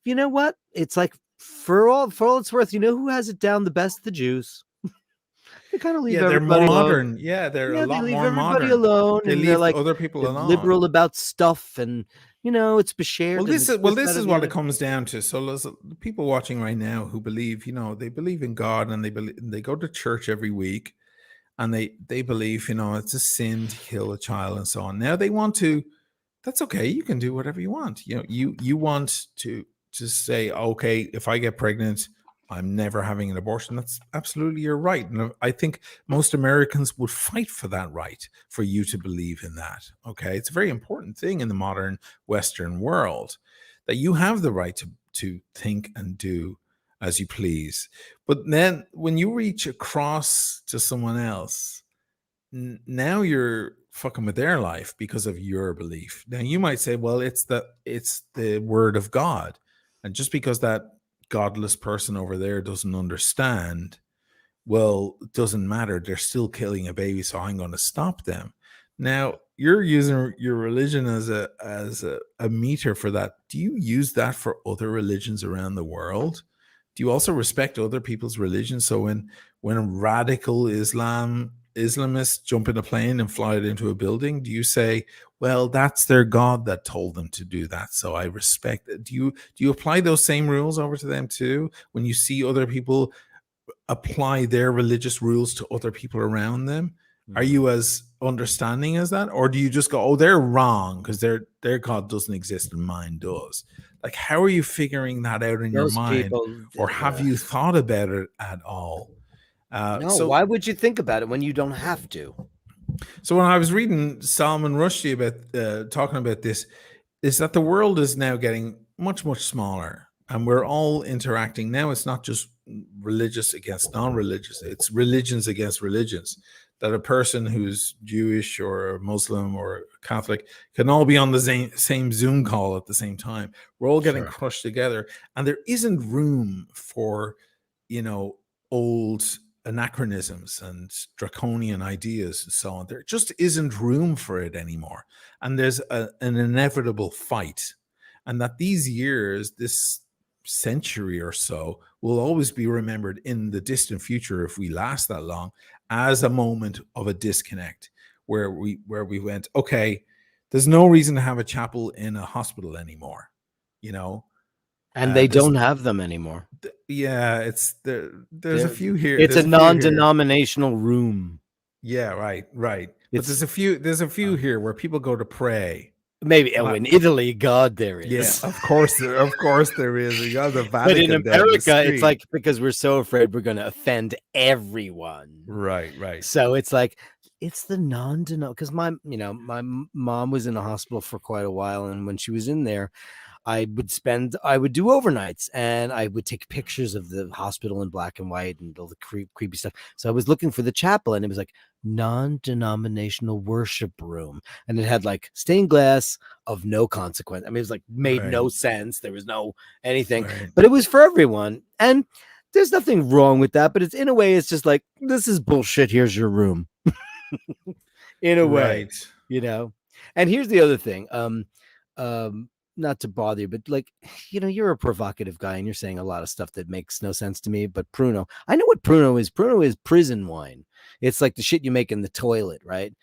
you know what? It's like, for all it's worth, you know who has it down the best? The Jews. They kind of leave Yeah, they're everybody modern. alone. Yeah, they're a Yeah, they lot leave more everybody modern. alone, They and they're leave like, other people they're alone. liberal about stuff, and you know, it's beshared. Well, this that, is and the what other. it comes down to. So there's people watching right now who believe, you know, they believe in God, and they go to church every week, and they believe, you know, it's a sin to kill a child and so on. Now they want to. That's okay. You can do whatever you want. You know, you want to say, okay, if I get pregnant, I'm never having an abortion. That's absolutely your right. And I think most Americans would fight for that right, for you to believe in that. Okay. It's a very important thing in the modern Western world that you have the right to think and do as you please. But then when you reach across to someone else, now you're fucking with their life because of your belief. Now you might say, well, it's the word of God. And just because that godless person over there doesn't understand, well, it doesn't matter. They're still killing a baby, so I'm going to stop them. Now you're using your religion as a meter for that. Do you use that for other religions around the world? Do you also respect other people's religions? So when a radical Islamists jump in a plane and fly it into a building, do you say, well, that's their God that told them to do that, so I respect it? Do you apply those same rules over to them too? When you see other people apply their religious rules to other people around them, Are you as understanding as that, or do you just go, "Oh, they're wrong because their God doesn't exist and mine does"? Like, how are you figuring that out in your Most mind, people, or have you thought about it at all? no. So, Why would you think about it when you don't have to? so when I was reading Salman Rushdie about talking about this, is that the world is now getting much, much smaller, and we're all interacting now. It's not just religious against non-religious; it's religions against religions. That a person who's Jewish or Muslim or Catholic can all be on the same Zoom call at the same time. We're all getting Sure. crushed together, and there isn't room for, you know, old anachronisms and draconian ideas and so on. There just isn't room for it anymore. And there's an inevitable fight. And that these years, this century or so, will always be remembered in the distant future, if we last that long, as a moment of a disconnect where we went, okay, there's no reason to have a chapel in a hospital anymore. You know, And they there's don't have them anymore. yeah, it's there. There's a They're, few here. it's a There's a few here. non-denominational room. Yeah, right, right. But It's there's a few here where people go to pray. maybe, And oh, in Italy, God, there yeah, is. of course there is. You got the But in Vatican down the America, it's street. like because we're so afraid we're going to offend everyone. Right, right. So it's like it's the non-denominational because my mom was in the hospital for quite a while, and when she was in there, I would do overnights, and I would take pictures of the hospital in black and white and all the creepy stuff. So I was looking for the chapel, and it was like non-denominational worship room, and it had like stained glass of no consequence. I mean, it was like made no sense. There was no anything, but it was for everyone, and there's nothing wrong with that. But it's in a way, it's just like this is bullshit. Here's your room, in a way, And here's the other thing. Not to bother you, but like, you're a provocative guy and you're saying a lot of stuff that makes no sense to me. But Pruno, I know what Pruno is. Pruno is prison wine. It's like the shit you make in the toilet, right?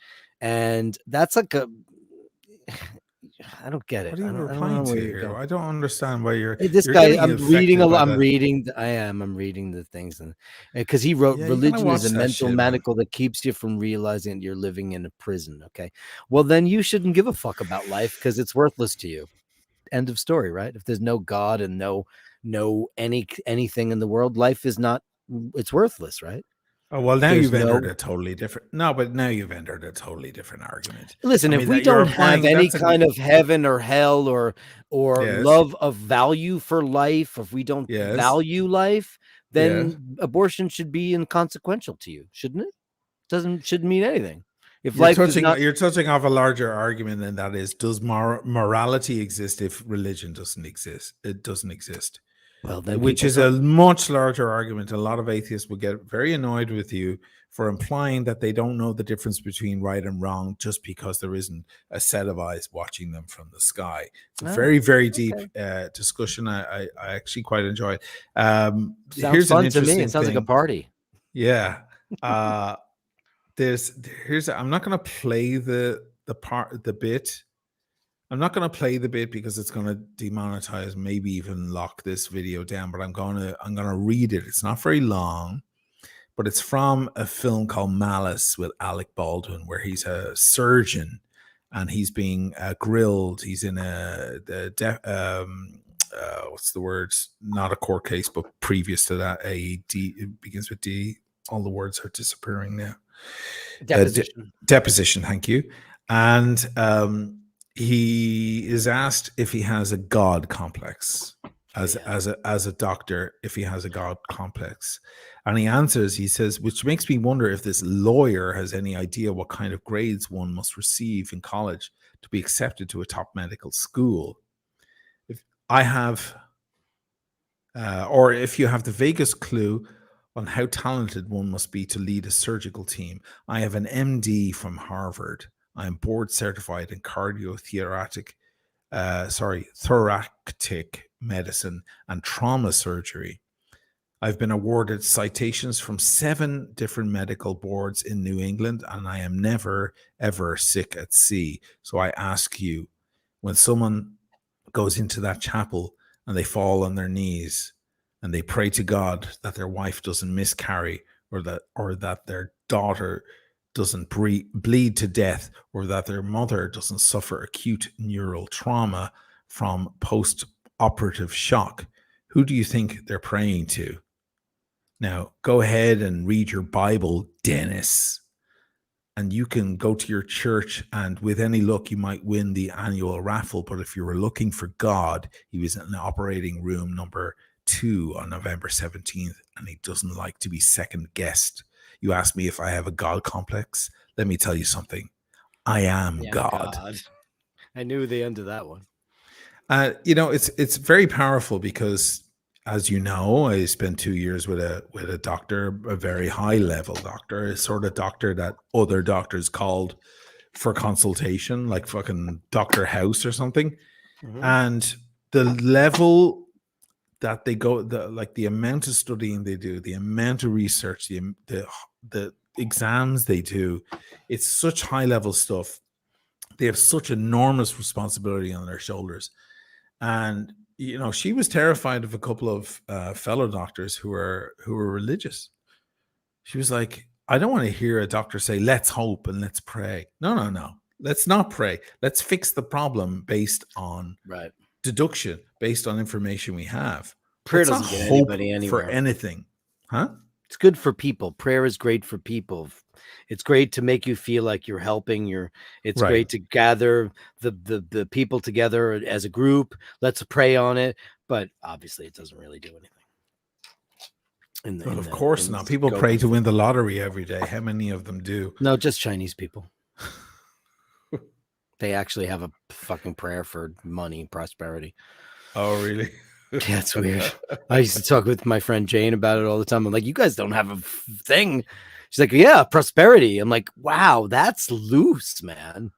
And that's like I don't get it. What are you I replying don't know to where you're here? going. I don't understand why you're. This You're guy, getting I'm reading a affected by lot. that. I'm reading the things, and because he wrote, Yeah, you gotta religion is watch a that mental shit, man. manacle that keeps you from realizing that you're living in a prison. Okay, well then you shouldn't give a fuck about life because it's worthless to you. End of story, right? If there's no God and no anything in the world, life is not. It's worthless, right? Oh well, now There's you've entered no. a totally different. No, but now you've entered a totally different argument. Listen, I if mean, we that you're don't have applying. any That's kind an of heaven or hell or yes, love of value for life, if we don't yes, value life, yes. then abortion should be inconsequential to you, shouldn't it? Shouldn't mean anything. If life is not, You're touching off a larger argument, and that is, does morality exist if religion doesn't exist? It doesn't exist, well, then which people is a much larger argument. A lot of atheists will get very annoyed with you for implying that they don't know the difference between right and wrong just because there isn't a set of eyes watching them from the sky. It's a very, very deep discussion. I actually quite enjoy it. sounds Here's fun an to me. interesting It sounds like a thing. party. Yeah. I'm not going to play the bit. I'm not going to play the bit because it's going to demonetize, maybe even lock this video down, but I'm going to read it. It's not very long, but it's from a film called Malice with Alec Baldwin, where he's a surgeon and he's being grilled. He's in what's the words? Not a court case, but previous to that, it begins with D. All the words are disappearing now. Deposition, thank you. And he is asked if he has a God complex as a doctor, if he has a God complex. And he answers, he says, which makes me wonder if this lawyer has any idea what kind of grades one must receive in college to be accepted to a top medical school. If I have, or if you have the vaguest clue on how talented one must be to lead a surgical team. I have an MD from Harvard. I am board certified in thoracic medicine and trauma surgery. I've been awarded citations from 7 different medical boards in New England, and I am never, ever sick at sea. So I ask you, when someone goes into that chapel and they fall on their knees and they pray to God that their wife doesn't miscarry or that their daughter doesn't bleed to death, or that their mother doesn't suffer acute neural trauma from post-operative shock, who do you think they're praying to? Now, go ahead and read your Bible, Dennis, and you can go to your church, and with any luck, you might win the annual raffle. But if you were looking for God, he was in operating room number 2 on November 17th, and he doesn't like to be second guessed. You ask me if I have a God complex. Let me tell you something. I am God. I knew the end of that one. It's very powerful because, as you know, I spent 2 years with a doctor, a very high level doctor, a sort of doctor that other doctors called for consultation, like fucking Dr. House or something. Mhm. And the level that they go, the amount of studying they do, the amount of research, the exams they do, it's such high level stuff. They have such enormous responsibility on their shoulders. And she was terrified of a couple of fellow doctors who were religious. She was like, I don't want to hear a doctor say, let's hope and let's pray. No. Let's not pray. Let's fix the problem based on deduction, based on information we have. Prayer Let's doesn't not get hope anybody for anywhere. anything. Huh? It's good for people. Prayer is great for people. It's great to make you feel like you're helping. It's Right. great to gather the people together as a group. Let's pray on it. But obviously, it doesn't really do anything. Well, of course not. People pray to win the lottery every day. How many of them do? No, just Chinese people. They actually have a fucking prayer for money and prosperity. Oh, really? Yeah, it's weird. I used to talk with my friend Jane about it all the time. I'm like, you guys don't have a thing. She's like, yeah, prosperity. I'm like, wow, that's loose, man.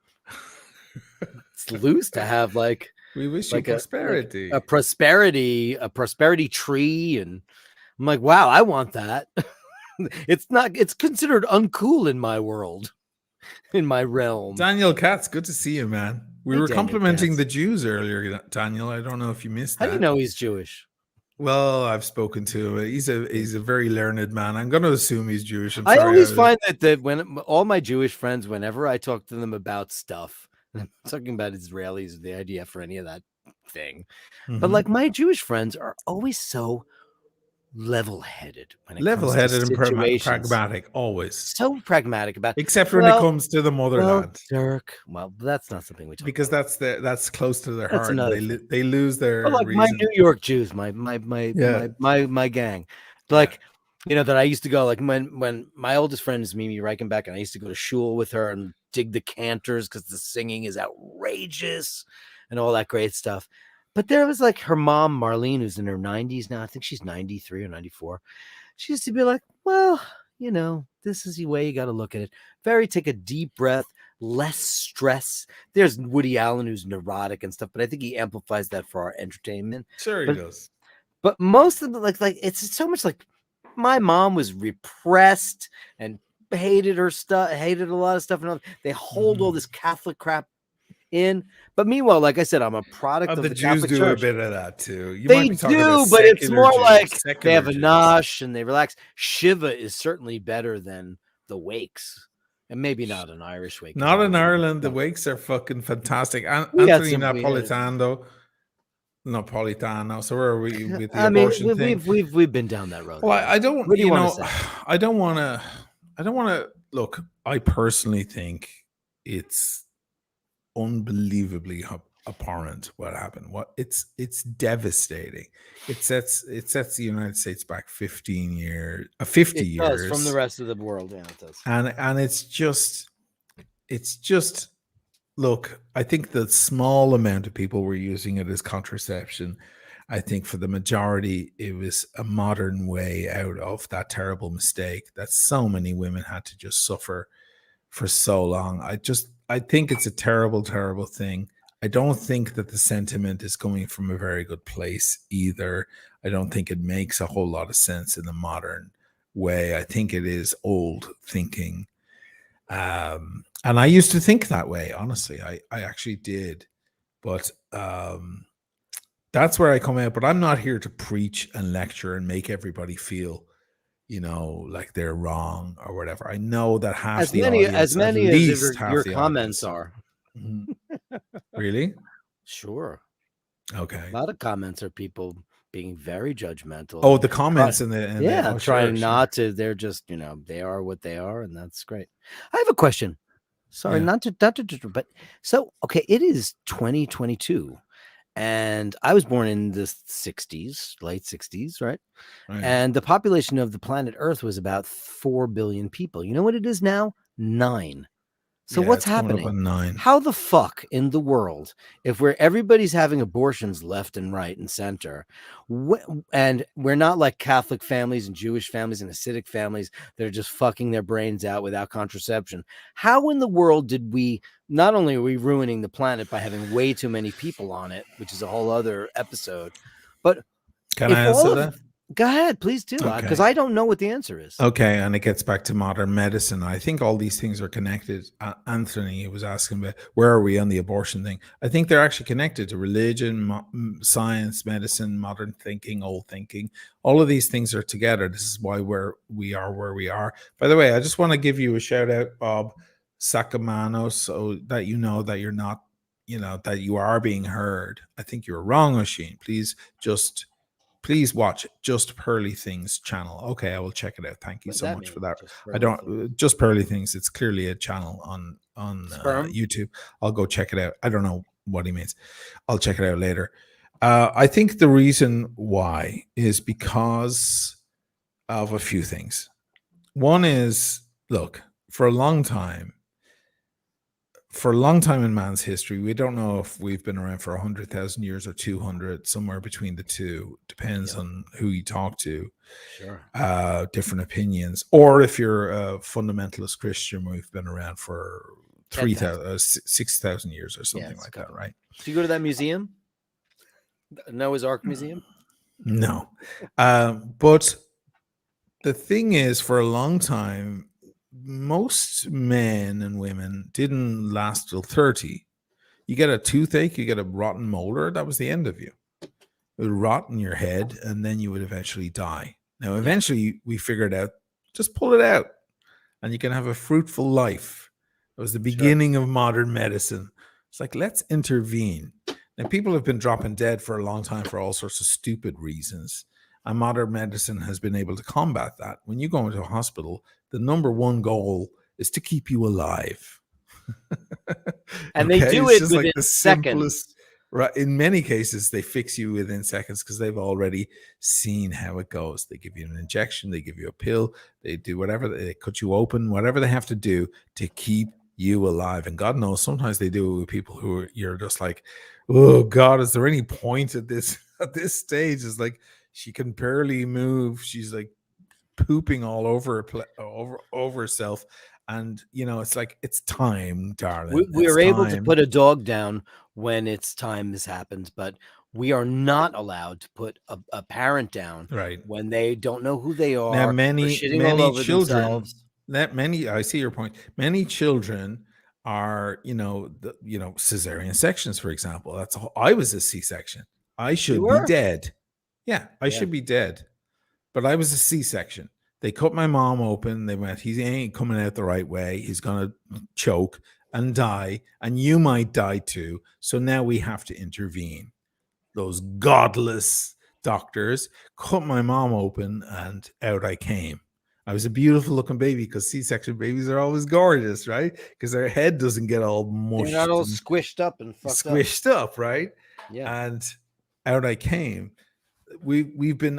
It's loose to have like we wish you prosperity. a prosperity tree. And I'm like, wow, I want that. It's considered uncool in my world, in my realm. Daniel Katz, good to see you, man. We were complimenting the Jews earlier, Daniel. I don't know if you missed that. How do you know he's Jewish? Well, I've spoken to him. He's a very learned man. I'm going to assume he's Jewish. I always find that when all my Jewish friends, whenever I talk to them about stuff, and I'm talking about Israelis, the idea for any of that thing, but like my Jewish friends are always so level-headed when it comes to situations. And pragmatic, always so pragmatic about, except when it comes to the motherland. Dirk, well, that's not something we talk because about. that's close to their heart. They lose their like reason. My New York Jews, my gang, like that I used to go, like when my oldest friend is Mimi Reichenbach, and I used to go to shul with her and dig the cantors because the singing is outrageous and all that great stuff. But there was like her mom, Marlene, who's in her 90s now. I think she's 93 or 94. She used to be like, well, this is the way you got to look at it. Take a deep breath, less stress. There's Woody Allen, who's neurotic and stuff, but I think he amplifies that for our entertainment. Sure, he does. But most of the like it's so much like my mom was repressed and hated her stuff, hated a lot of stuff, and they hold all this Catholic crap in. But meanwhile, like I said, I'm a product of the Jews Catholic do Church. a bit of that too. They do, but it's more like they have a nosh and they relax. Shiva is certainly better than the wakes, and maybe not an Irish wake. Not in Ireland. The wakes are fucking fantastic. Anthony Napolitano. So where are we with the abortion thing? We've been down that road. Well, I don't. What do you want to say? I don't want to. Look, I personally think it's unbelievably abhorrent what happened. It's devastating. It sets the United States back 50 years from the rest of the world. Yeah, it does. And it's just look, I think the small amount of people were using it as contraception. I think for the majority, it was a modern way out of that terrible mistake that so many women had to just suffer for so long. I think it's a terrible, terrible thing. I don't think that the sentiment is coming from a very good place either. I don't think it makes a whole lot of sense in the modern way. I think it is old thinking. And I used to think that way, honestly. I actually did. But that's where I come out. But I'm not here to preach and lecture and make everybody feel, like they're wrong or whatever. I know that half As the many audience, at as least half your the comments audience. are. Mhm. Really? Sure. Okay. A lot of comments are people being very judgmental. Oh, And the comments and the oh, sure, trying sure. not to. They're just, they are what they are, and that's great. I have a question. Sorry, Yeah. but so okay, it is 2022, and I was born in the 60s, late 60s, right? Right. And the population of the planet Earth was about 4 billion people. You know what it is now? 9. So Yeah, what's it's coming up happening? on 9. How the fuck in the world, if everybody's having abortions left and right and center, and we're not like Catholic families and Jewish families and Hasidic families that are just fucking their brains out without contraception? How in the world did we? Not only are we ruining the planet by having way too many people on it, which is a whole other episode, but Can I if answer all that? of go ahead, please do, because Okay. I don't know what the answer is. Okay, and it gets back to modern medicine. I think all these things are connected. Anthony was asking about where are we on the abortion thing. I think they're actually connected to religion, science, medicine, modern thinking, old thinking. All of these things are together. This is why we are where we are. By the way, I just want to give you a shout out, Bob Sacamano, so that you know that you're not, that you are being heard. I think you're wrong, Oisin. Please watch Just Pearly Things channel. Okay, I will check it out. Thank you What does so that much for mean? that. Just I pearly things. don't Just Pearly Things. It's clearly a channel on Sperm. YouTube. I'll go check it out. I don't know what he means. I'll check it out later. I think the reason why is because of a few things. One is, look, for a long time in man's history, we don't know if we've been around for 100,000 years or 200, somewhere between the two. Depends on who you talk to. Sure. Different opinions. Or if you're a fundamentalist Christian, we've been around for 6,000 years or something like that, right? Do you go to that museum? Noah's Ark Museum? No. But the thing is, for a long time, most men and women didn't last till 30. You get a toothache, you get a rotten molar, that was the end of you. It would rot in your head, and then you would eventually die. Now, eventually, we figured out, just pull it out, and you can have a fruitful life. It was the beginning of modern medicine. It's like, let's intervene. Now, people have been dropping dead for a long time for all sorts of stupid reasons. And modern medicine has been able to combat that. When you go into a hospital, the number one goal is to keep you alive. And they do it within the seconds. Right. In many cases, they fix you within seconds because they've already seen how it goes. They give you an injection, they give you a pill, they do whatever, they cut you open, whatever they have to do to keep you alive. And God knows, sometimes they do it with people who you're just like, oh God, is there any point at this stage? It's like she can barely move. She's like pooping all over herself. And it's like, it's time, darling. We're able to put a dog down when its time has happened, but we are not allowed to put a parent down when they don't know who they are. Now, many children, themselves. I see your point. Many children are, cesarean sections, for example. That's all. I was a C-section. I should be dead. Yeah, I should be dead. But I was a C-section. They cut my mom open. They went, he ain't coming out the right way. He's going to choke and die. And you might die too. So now we have to intervene. Those godless doctors cut my mom open and out I came. I was a beautiful looking baby because C-section babies are always gorgeous, right? Because their head doesn't get all mushed. They're not all squished up and fucked up, right? Yeah. And out I came. We've been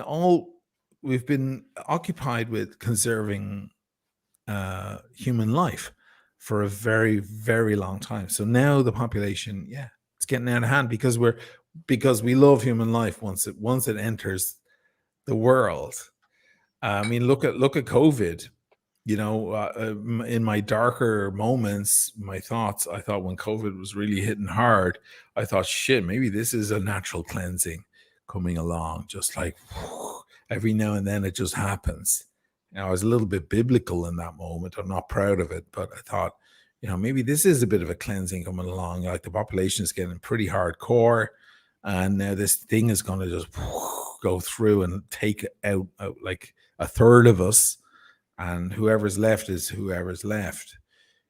occupied with conserving human life for a very, very long time. So now the population, it's getting out of hand because we love human life once it enters the world. I mean, look at COVID. In my darker moments, my thoughts, I thought when COVID was really hitting hard, I thought, shit, maybe this is a natural cleansing coming along, just like every now and then it just happens. I was a little bit biblical in that moment. I'm not proud of it, but I thought, maybe this is a bit of a cleansing coming along. Like the population is getting pretty hardcore, and now this thing is going to just go through and take out like a third of us, and whoever's left is whoever's left.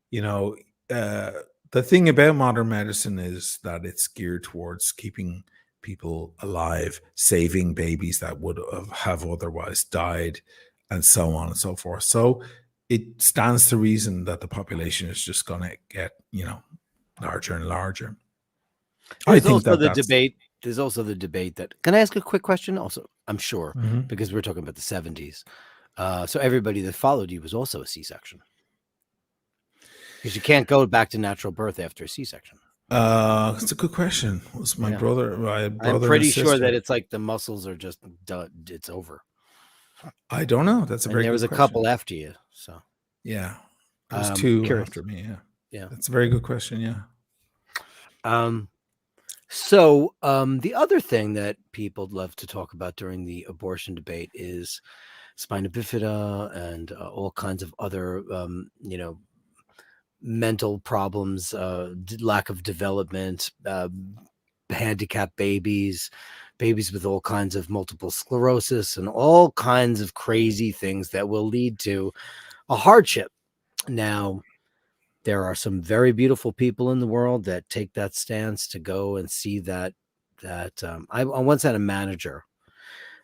You know, the thing about modern medicine is that it's geared towards keeping people alive, saving babies that would have otherwise died, and so on and so forth. So it stands to reason that the population is just going to get, larger and larger. I There's think also that the that's debate. There's also the debate that. Can I ask a quick question? Also, I'm sure Mhm. because we're talking about the 70s. So everybody that followed you was also a C-section because you can't go back to natural birth after a C-section. That's a good question. Was my Yeah. brother I'm and pretty sure sister? that it's like the muscles are just done. It's over. I don't know. That's a And very there good was a question. couple after you. So Yeah, there was two curious. after me. Yeah, Yeah. that's a very good question. Yeah. So the other thing that people love to talk about during the abortion debate is spina bifida and all kinds of other, mental problems, lack of development, handicapped babies, babies with all kinds of multiple sclerosis, and all kinds of crazy things that will lead to a hardship. Now, there are some very beautiful people in the world that take that stance to go and see that. I once had a manager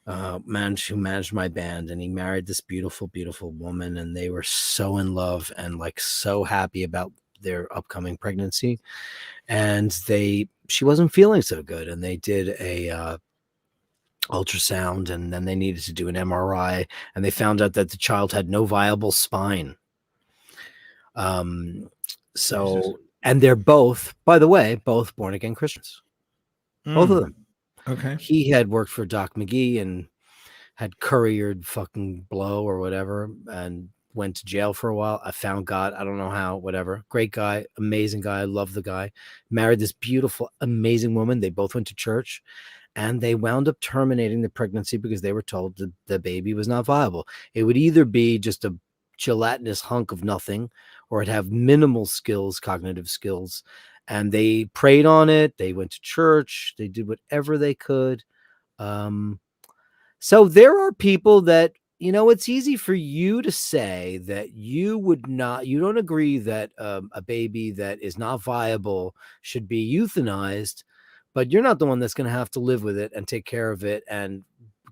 who managed my band, and he married this beautiful, beautiful woman, and they were so in love and like so happy about their upcoming pregnancy. And she wasn't feeling so good, and they did a ultrasound, and then they needed to do an MRI, and they found out that the child had no viable spine. So, and they're both, by the way, both born again Christians. Both of them. Okay. He had worked for Doc McGee and had couriered fucking blow or whatever, and went to jail for a while. I found God. I don't know how, whatever. Great guy, amazing guy. I love the guy. Married this beautiful, amazing woman. They both went to church, and they wound up terminating the pregnancy because they were told the baby was not viable. It would either be just a gelatinous hunk of nothing, or it'd have minimal skills, cognitive skills. And they prayed on it. They went to church. They did whatever they could. So there are people that, it's easy for you to say that you don't agree that a baby that is not viable should be euthanized, but you're not the one that's going to have to live with it and take care of it and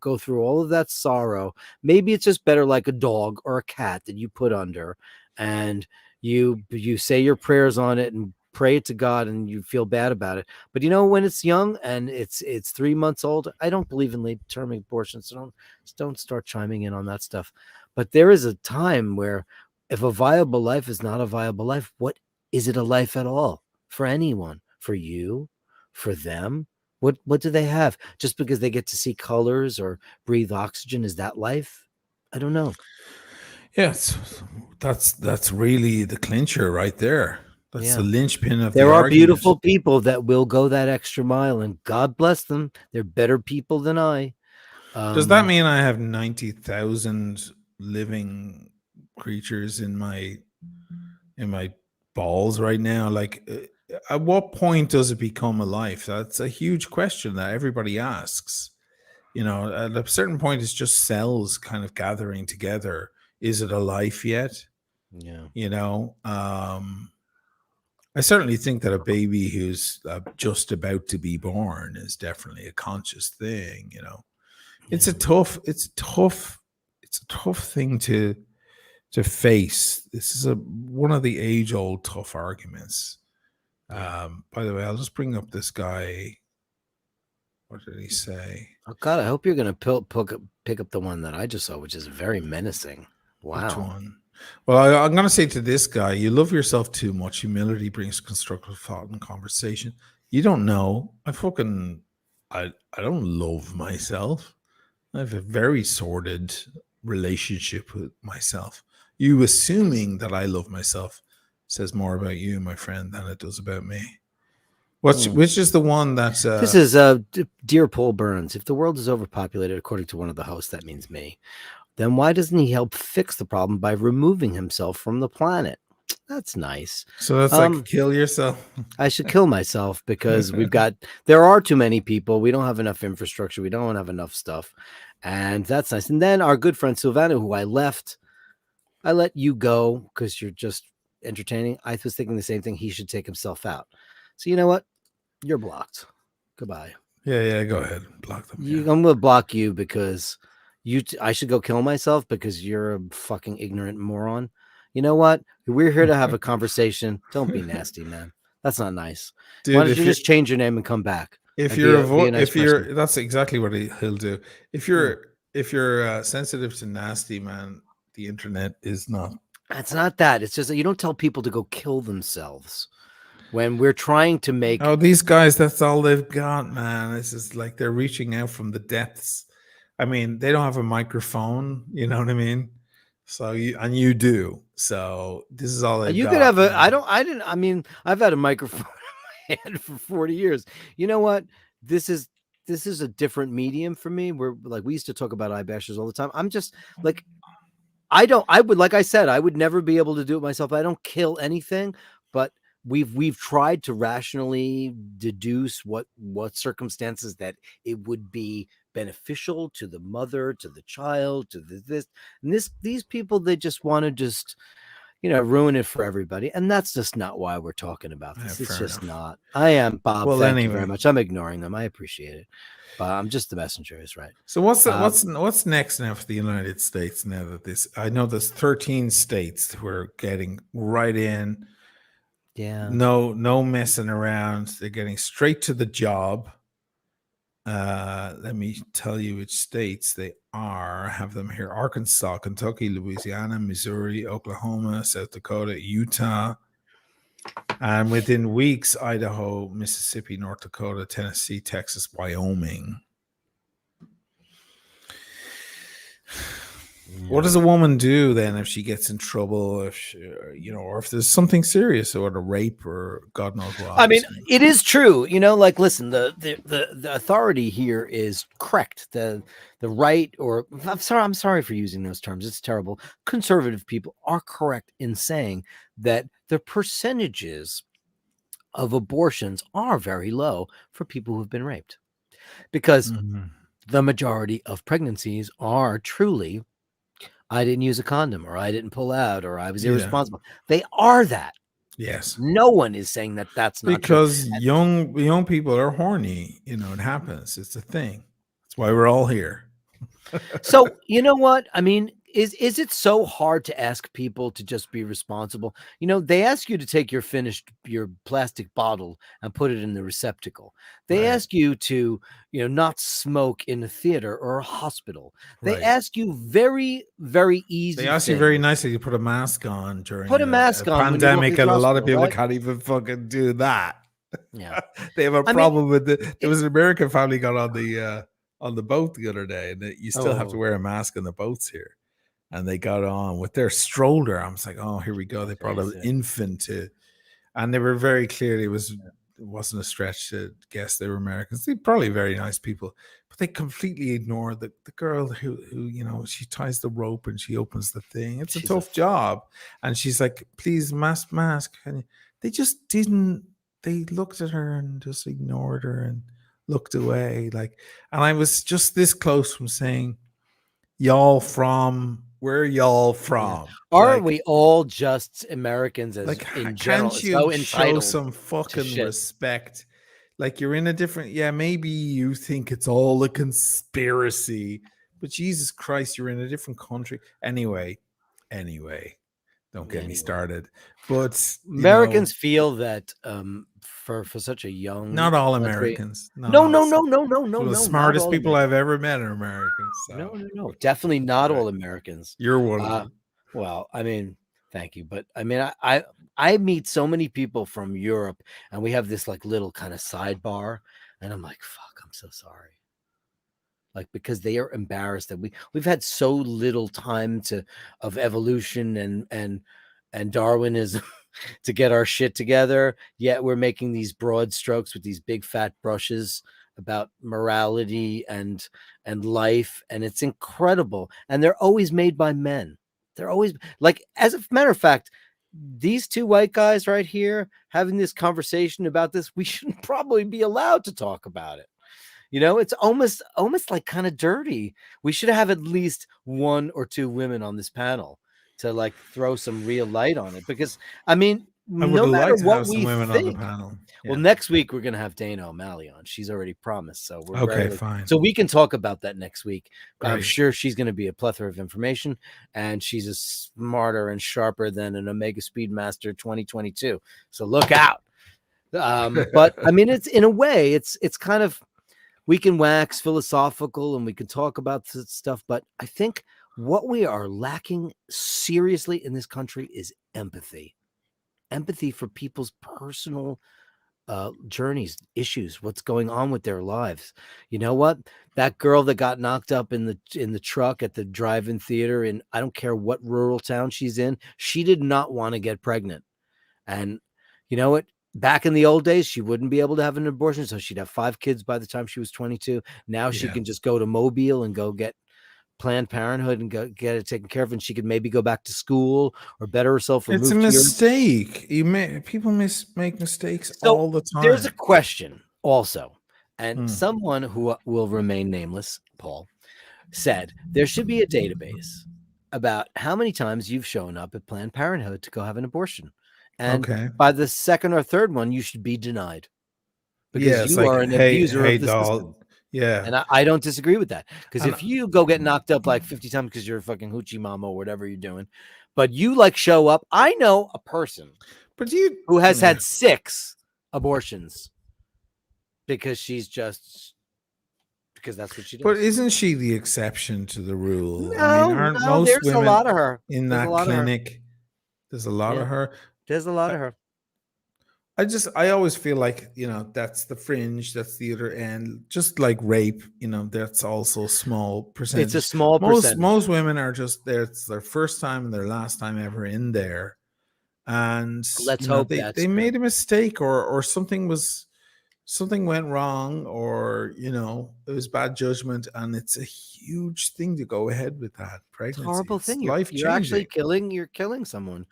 go through all of that sorrow. Maybe it's just better like a dog or a cat that you put under, and you say your prayers on it and pray it to God, and you feel bad about it. But when it's young and it's 3 months old, I don't believe in late term abortions. So don't start chiming in on that stuff. But there is a time where if a viable life is not a viable life, what is it a life at all for anyone? For you, for them? What do they have? Just because they get to see colors or breathe oxygen, is that life? I don't know. Yes, that's really the clincher right there. That's Yeah. the linchpin of There the are argument. beautiful people that will go that extra mile, and God bless them. They're better people than I. Does that mean I have 90,000 living creatures in my balls right now? Like, at what point does it become a life? That's a huge question that everybody asks. At a certain point, it's just cells kind of gathering together. Is it a life yet? Yeah. I certainly think that a baby who's just about to be born is definitely a conscious thing. It's a tough thing to face. This is one of the age-old tough arguments. Yeah. By the way, I'll just bring up this guy. What did he say? Oh God, I hope you're going to pick up the one that I just saw, which is very menacing. Wow. Which one? Well, I'm going to say to this guy, you love yourself too much. Humility brings constructive thought and conversation. You don't know. I don't love myself. I have a very sordid relationship with myself. You assuming that I love myself says more about you, my friend, than it does about me. Which is the one that's... this is Dear Paul Burns. If the world is overpopulated, according to one of the hosts, that means me, then why doesn't he help fix the problem by removing himself from the planet? That's nice. So that's like kill yourself. I should kill myself because there are too many people. We don't have enough infrastructure. We don't have enough stuff. And that's nice. And then our good friend Silvana, who I let you go because you're just entertaining. I was thinking the same thing. He should take himself out. So you know what? You're blocked. Goodbye. Yeah, go ahead. Block them. I'm gonna block you because I should go kill myself because you're a fucking ignorant moron. You know what? We're here to have a conversation. Don't be nasty, man. That's not nice. Dude, Why don't you just change your name and come back? If and you're be a nice if you're person? that's exactly what he'll do. If you're sensitive to nasty, man, the internet is not. It's not that. It's just that you don't tell people to go kill themselves when we're trying to make. Oh, these guys, that's all they've got, man. It's just like they're reaching out from the depths. I mean, they don't have a microphone, you know what I mean? So you do. So this is all they've You got. could have a. Man. I mean, I've had a microphone in my hand for 40 years. You know what? This is a different medium for me. We're like, we used to talk about eye bashers all the time. I'm just like, I would, like I said, I would never be able to do it myself. I don't kill anything, but we've tried to rationally deduce what circumstances that it would be beneficial to the mother, to the child, to this and this. These people, they just want to just, ruin it for everybody, and that's just not why we're talking about this. It's just not. I am Bob. Well, thank you very much. I'm ignoring them. I appreciate it, but I'm just the messenger, is right. So what's next now for the United States? Now that I know there's 13 states who are getting right in. Yeah. No messing around. They're getting straight to the job. Let me tell you which states they are. I have them here: Arkansas, Kentucky, Louisiana, Missouri, Oklahoma, South Dakota, Utah, and within weeks, Idaho, Mississippi, North Dakota, Tennessee, Texas, Wyoming. What does a woman do then if she gets in trouble, if she, or if there's something serious, or a rape, or God knows what? I mean, it is true. Like, listen, the authority here is correct. The right, or I'm sorry for using those terms. It's terrible. Conservative people are correct in saying that the percentages of abortions are very low for people who've been raped, because the majority of pregnancies are truly, I didn't use a condom, or I didn't pull out, or I was irresponsible. They are that. Yes. No one is saying that that's not because true. young people are horny. It happens. It's a thing. That's why we're all here. So you know what? I mean, is it so hard to ask people to just be responsible? They ask you to take your plastic bottle and put it in the receptacle. They ask you to, not smoke in a theater or a hospital. They ask you very, very easy. They ask you very nicely to put a mask on during a pandemic, and a lot of people right? can't even fucking do that. Yeah, they have a problem with it. There was an American family got on the boat the other day, and you still have to wear a mask on the boats here. And they got on with their stroller. I was like, oh, here we go. They brought an infant and they were very clearly, it wasn't a stretch to guess they were Americans. They're probably very nice people, but they completely ignored the girl who she ties the rope and she opens the thing. It's a tough job. And she's like, please, mask. And they just didn't. They looked at her and just ignored her and looked away. And I was just this close from saying, where are y'all from? Aren't we all just Americans as in general? Can't you show some fucking respect? You're in a different, maybe you think it's all a conspiracy, but Jesus Christ, you're in a different country. Anyway, don't get me started. But Americans feel that for such a young, not all Americans. No. The smartest people I've ever met are Americans. So. No, definitely not all Americans. You're one of them. Well, I mean, thank you, but I mean, I meet so many people from Europe, and we have this little kind of sidebar, and I'm like, fuck, I'm so sorry. Because they are embarrassed that we've had so little time of evolution and Darwinism to get our shit together, yet we're making these broad strokes with these big fat brushes about morality and life, and it's incredible. And they're always made by men. They're always as a matter of fact, these two white guys right here having this conversation about this, we shouldn't probably be allowed to talk about it. You know, it's almost like kind of dirty. We should have at least 1 or 2 women on this panel to like throw some real light on it, because I mean, I would no matter like to what have some we women on the think. panel. Well, Yeah. next week we're gonna have Dana O'Malley on. She's already promised, so we're Okay, very fine. so we can talk about that next week. I'm Great. sure she's going to be a plethora of information, and she's as smarter and sharper than an Omega Speedmaster 2022. So look out. But I mean, it's in a way, it's kind of, we can wax philosophical and we can talk about stuff, but I think what we are lacking seriously in this country is empathy. Empathy for people's personal journeys, issues, what's going on with their lives. You know what? That girl that got knocked up in the truck at the drive-in theater, in I don't care what rural town she's in, she did not want to get pregnant. And you know what? Back in the old days, she wouldn't be able to have an abortion, so she'd have 5 kids by the time she was 22. Now she can just go to Mobile and go get Planned Parenthood and go get it taken care of, and she could maybe go back to school or better herself or It's a move to Europe. mistake. People make mistakes So all the time. there's a question also, and someone who will remain nameless, Paul, said there should be a database about how many times you've shown up at Planned Parenthood to go have an abortion, and by the second or third one, you should be denied because you are an abuser of the system. Yeah. And I don't disagree with that, because if you go get knocked up like 50 times because you're a fucking hoochie mama or whatever you're doing, but you like show up. I know a person who has had 6 abortions because that's what she does. But isn't she the exception to the rule? No, I mean, aren't most there's women a lot of her in that clinic? There's a lot of her. There's a lot of her. I always feel like, that's the fringe, that's the other end. Just like rape, that's also small percentage. It's a small percentage. Most women are just there. It's their first time and their last time ever in there. And let's hope they made a mistake or something went wrong, or it was bad judgment, and it's a huge thing to go ahead with that pregnancy. It's a horrible thing. Life-changing. You're killing someone.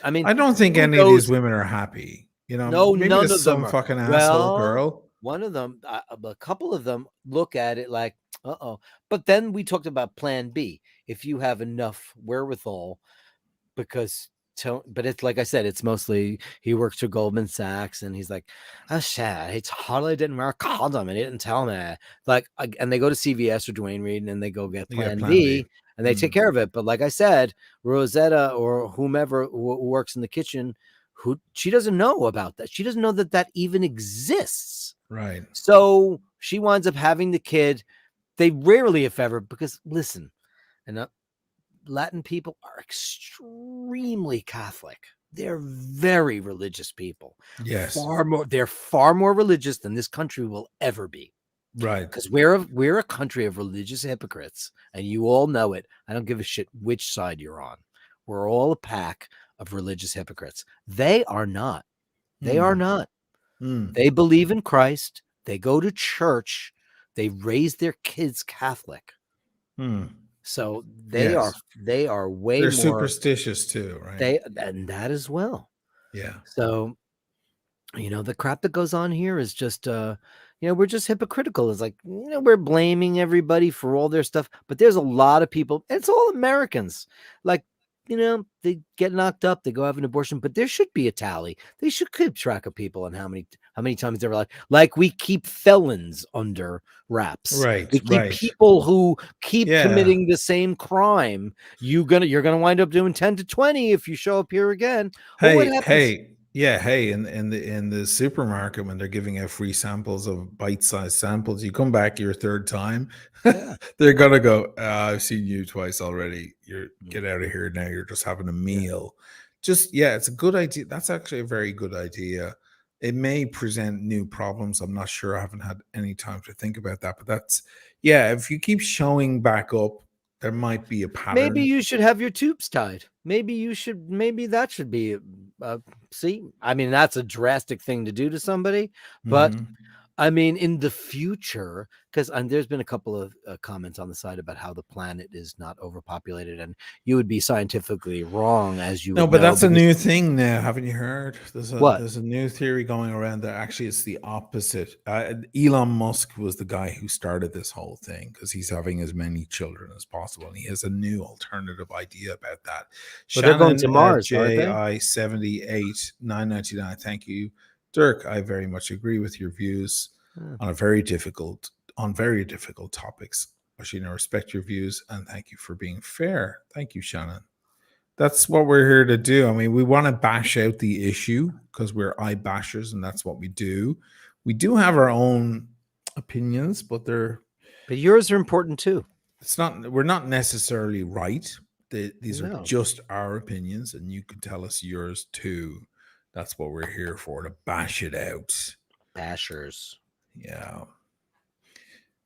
I don't think any of these women are happy. No, maybe none there's of them some are. fucking asshole girl. One of them, a couple of them look at it like, But then we talked about Plan B. If you have enough wherewithal, but it's like I said, it's mostly he works for Goldman Sachs, and he's like, oh shit, it's hardly didn't wear a condom and he didn't tell me. Like, and they go to CVS or Dwayne Reed and they go get Plan B. And they take care of it. But like I said, Rosetta or whomever who works in the kitchen, she doesn't know about that. She doesn't know that even exists. Right. So she winds up having the kid. They rarely, if ever, because listen, and Latin people are extremely Catholic. They're very religious people. Yes. They're far more religious than this country will ever be. Right. Because we're a country of religious hypocrites, and you all know it. I don't give a shit which side you're on. We're all a pack of religious hypocrites. They are not. They are not. They believe in Christ. They go to church. They raise their kids Catholic. So they are way They're more superstitious too, right? And that as well. Yeah. So, the crap that goes on here is just, we're just hypocritical. It's like, we're blaming everybody for all their stuff, but there's a lot of people. It's all Americans. Like, they get knocked up, they go have an abortion, but there should be a tally. They should keep track of people and how many times they're like we keep felons under wraps. Right. We keep people who keep committing the same crime. You're gonna wind up doing 10 to 20 if you show up here again. Hey, in the supermarket, when they're giving out free samples of bite-sized samples, you come back your third time, they're gonna go, I've seen you twice already. Get out of here now. You're just having a meal. It's a good idea. That's actually a very good idea. It may present new problems. I'm not sure. I haven't had any time to think about that, but if you keep showing back up, there might be a pattern. Maybe you should have your tubes tied. Maybe that should be, see, I mean, that's a drastic thing to do to somebody, but I mean, in the future, because there's been a couple of comments on the side about how the planet is not overpopulated, and you would be scientifically wrong, as you No, would but know, that's a because new thing now. Haven't you heard? what? There's a new theory going around that actually it's the opposite. Elon Musk was the guy who started this whole thing because he's having as many children as possible, and he has a new alternative idea about that. Well, they're going Shannon to Mars, aren't they? JI 78 999. Thank you, Dirk. I very much agree with your views Yeah. on very difficult topics. Ashina, respect your views and thank you for being fair. Thank you, Shannon. That's what we're here to do. I mean, we want to bash out the issue because we're eye bashers and that's what we do. We do have our own opinions, but But yours are important too. we're not necessarily right. These are No. just our opinions and you can tell us yours too. That's what we're here for, to bash it out. Bashers. Yeah.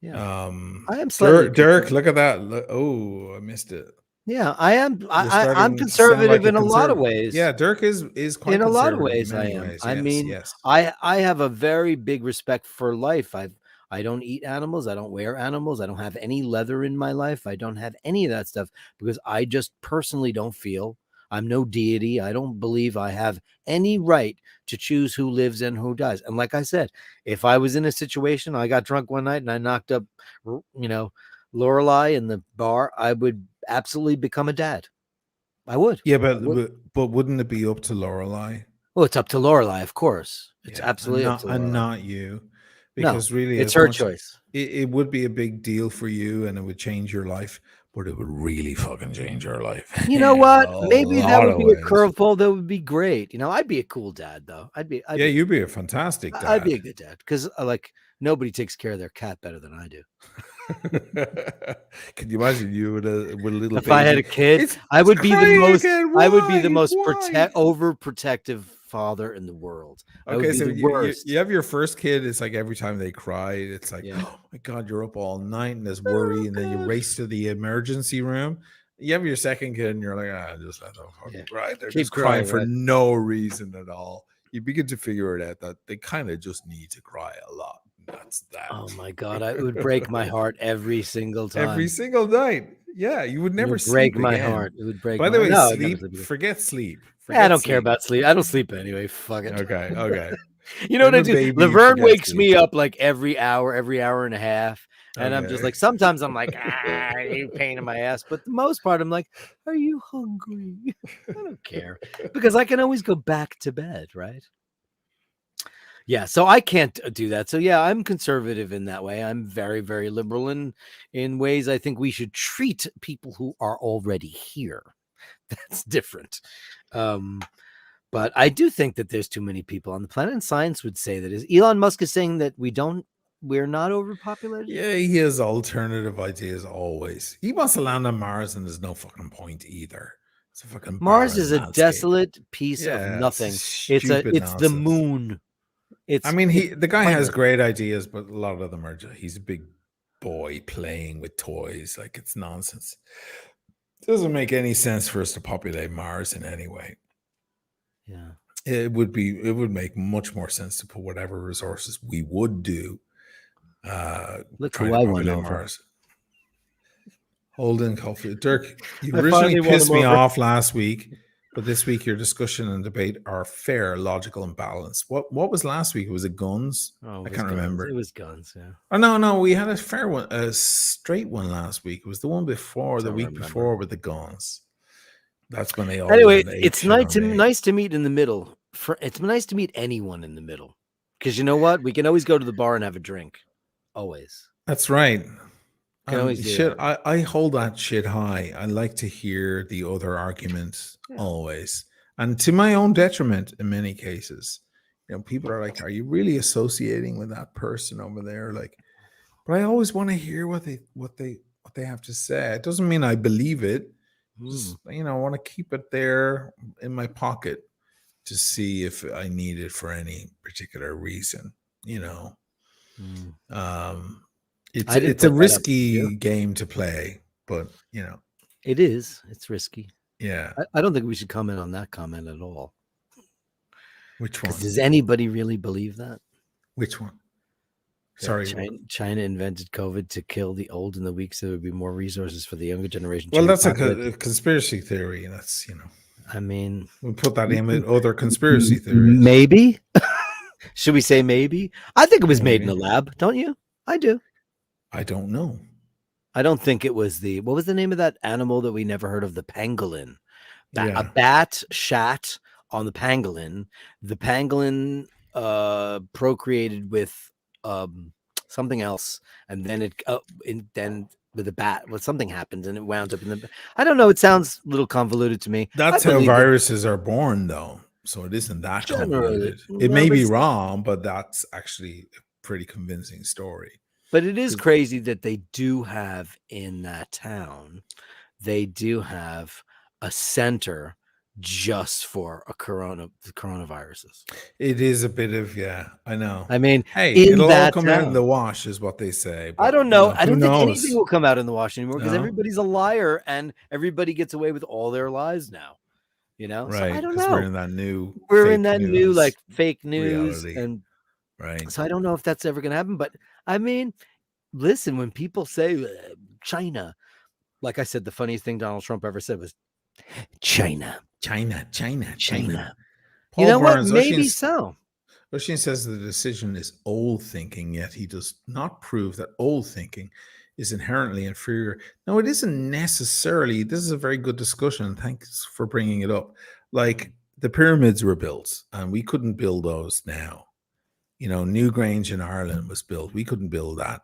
Yeah. I am slightly Dirk, look at that. Oh, I missed it. Yeah, I am. You're I'm starting to sound conservative like a in a lot of conservative. ways. Yeah, Dirk is quite In a lot of conservative ways, in I many am. ways. I Yes, mean, yes. I have a very big respect for life. I don't eat animals. I don't wear animals. I don't have any leather in my life. I don't have any of that stuff because I just personally don't feel I'm no deity. I don't believe I have any right to choose who lives and who dies. And like I said, if I was in a situation, I got drunk one night and I knocked up, Lorelei in the bar, I would absolutely become a dad. I would. Yeah, I would. but wouldn't it be up to Lorelei? Well, it's up to Lorelei, of course. It's Yeah, absolutely up to and Lorelei. not you, No, because really, it's as her much choice. it would be a big deal for you, and it would change your life, but it would really fucking change your life You know in a what? Maybe that lot would of be a ways. curveball. That would be great. I'd be a cool dad, though. Yeah, you'd be a fantastic I'd be a dad. good dad because, like, nobody takes care of their cat better than I do. Can you imagine you with a little If I had baby? a kid, It's I would be the crying most. again. I would be the Why? most Why? overprotective father in the world. I would Okay, be so the worst. you have your first kid. It's like every time they cry, it's like, Yeah. oh my God, you're up all night and there's worry, and then you race to the emergency room. You have your second kid, and you're like, just let them fucking Yeah. cry. They're Keep just crying crying, for right? no reason at all. You begin to figure it out that they kind of just need to cry a lot. That's that. Oh my God, it would break my heart every single Every time. single night. Yeah, you would It never would break sleep my again. heart. It would break By my the way, No, I'd never sleep again. forget sleep. I don't care sleep. about sleep. I don't sleep anyway. Fuck it. Okay. You know what I Have a do? baby, Laverne forget wakes sleep. me up like every hour and a half. And I'm just Okay. like, sometimes I'm like, you pain in my ass. But the most part, I'm like, are you hungry? I don't care because I can always go back to bed, right? Yeah, so I can't do that. So yeah, I'm conservative in that way. I'm very, very liberal in ways I think we should treat people who are already here. That's different. But I do think that there's too many people on the planet, and science would say that. Is Elon Musk is saying that we're not overpopulated? Yeah, he has alternative ideas always. He wants to land on Mars, and there's no fucking point either. It's a fucking Mars barren is a landscape. desolate piece of Yeah, nothing. It's It's the nonsense. moon. I mean, the guy has pointless. great ideas, but a lot of them are just, he's a big boy playing with toys. Like, it's nonsense. It doesn't make any sense for us to populate Mars in any way. Yeah. It would make much more sense to put whatever resources we would do Look trying who to I won populate over. Mars. Holden Caulfield. Dirk, you I originally finally won pissed him me over. off last week, but this week your discussion and debate are fair, logical, and balanced. What was last week? Was it guns? Oh, I can't remember. It was guns, yeah. Oh no, we had a fair one, a straight one last week. It was the one before, the week before with the guns. That's when they all Anyway, went it's apeshit nice to meet in the middle. It's nice to meet anyone in the middle. Because you know what? We can always go to the bar and have a drink. Always. That's right. Can always do Shit, that. I hold that shit high. I like to hear the other arguments always, and to my own detriment in many cases. You know, people are like, "Are you really associating with that person over there?" Like, but I always want to hear what they have to say. It doesn't mean I believe it. Just, I want to keep it there in my pocket to see if I need it for any particular reason. It's a risky game to play, but it is. It's risky. Yeah. I don't think we should comment on that comment at all. Which one? Does anybody really believe that? Which one? Sorry. China invented COVID to kill the old and the weak, so there would be more resources for the younger generation. Well, Change that's a population. conspiracy theory. That's, I mean, we put that in with other conspiracy theories. maybe. Should we say maybe? I think it was made in Maybe. a lab. Don't you? I do. I don't know. I don't think it was what was the name of that animal that we never heard of? The pangolin. Yeah. A bat shat on the pangolin. The pangolin procreated with something else, and then then with the bat, something happened, and it wound up in the. I don't know. It sounds a little convoluted to me. That's how viruses are born, though. So it isn't that convoluted. It may be wrong, but that's actually a pretty convincing story. But it is crazy that they do have in that town, they do have a center just for coronaviruses. It is a bit of, I know. I mean, hey, it'll all come out in the wash, is what they say. But, I don't know. I don't think anything will come out in the wash anymore because everybody's a liar and everybody gets away with all their lies now. Right? So I don't know. We're in that new. New like fake news reality. And right. So I don't know if that's ever going to happen. But I mean, listen, when people say China, like I said, the funniest thing Donald Trump ever said was China. Paul You know what? Maybe so. Oshin says the decision is old thinking, yet he does not prove that old thinking is inherently inferior. No, it isn't necessarily. This is a very good discussion. Thanks for bringing it up. Like the pyramids were built, and we couldn't build those now. Newgrange in Ireland was built. We couldn't build that.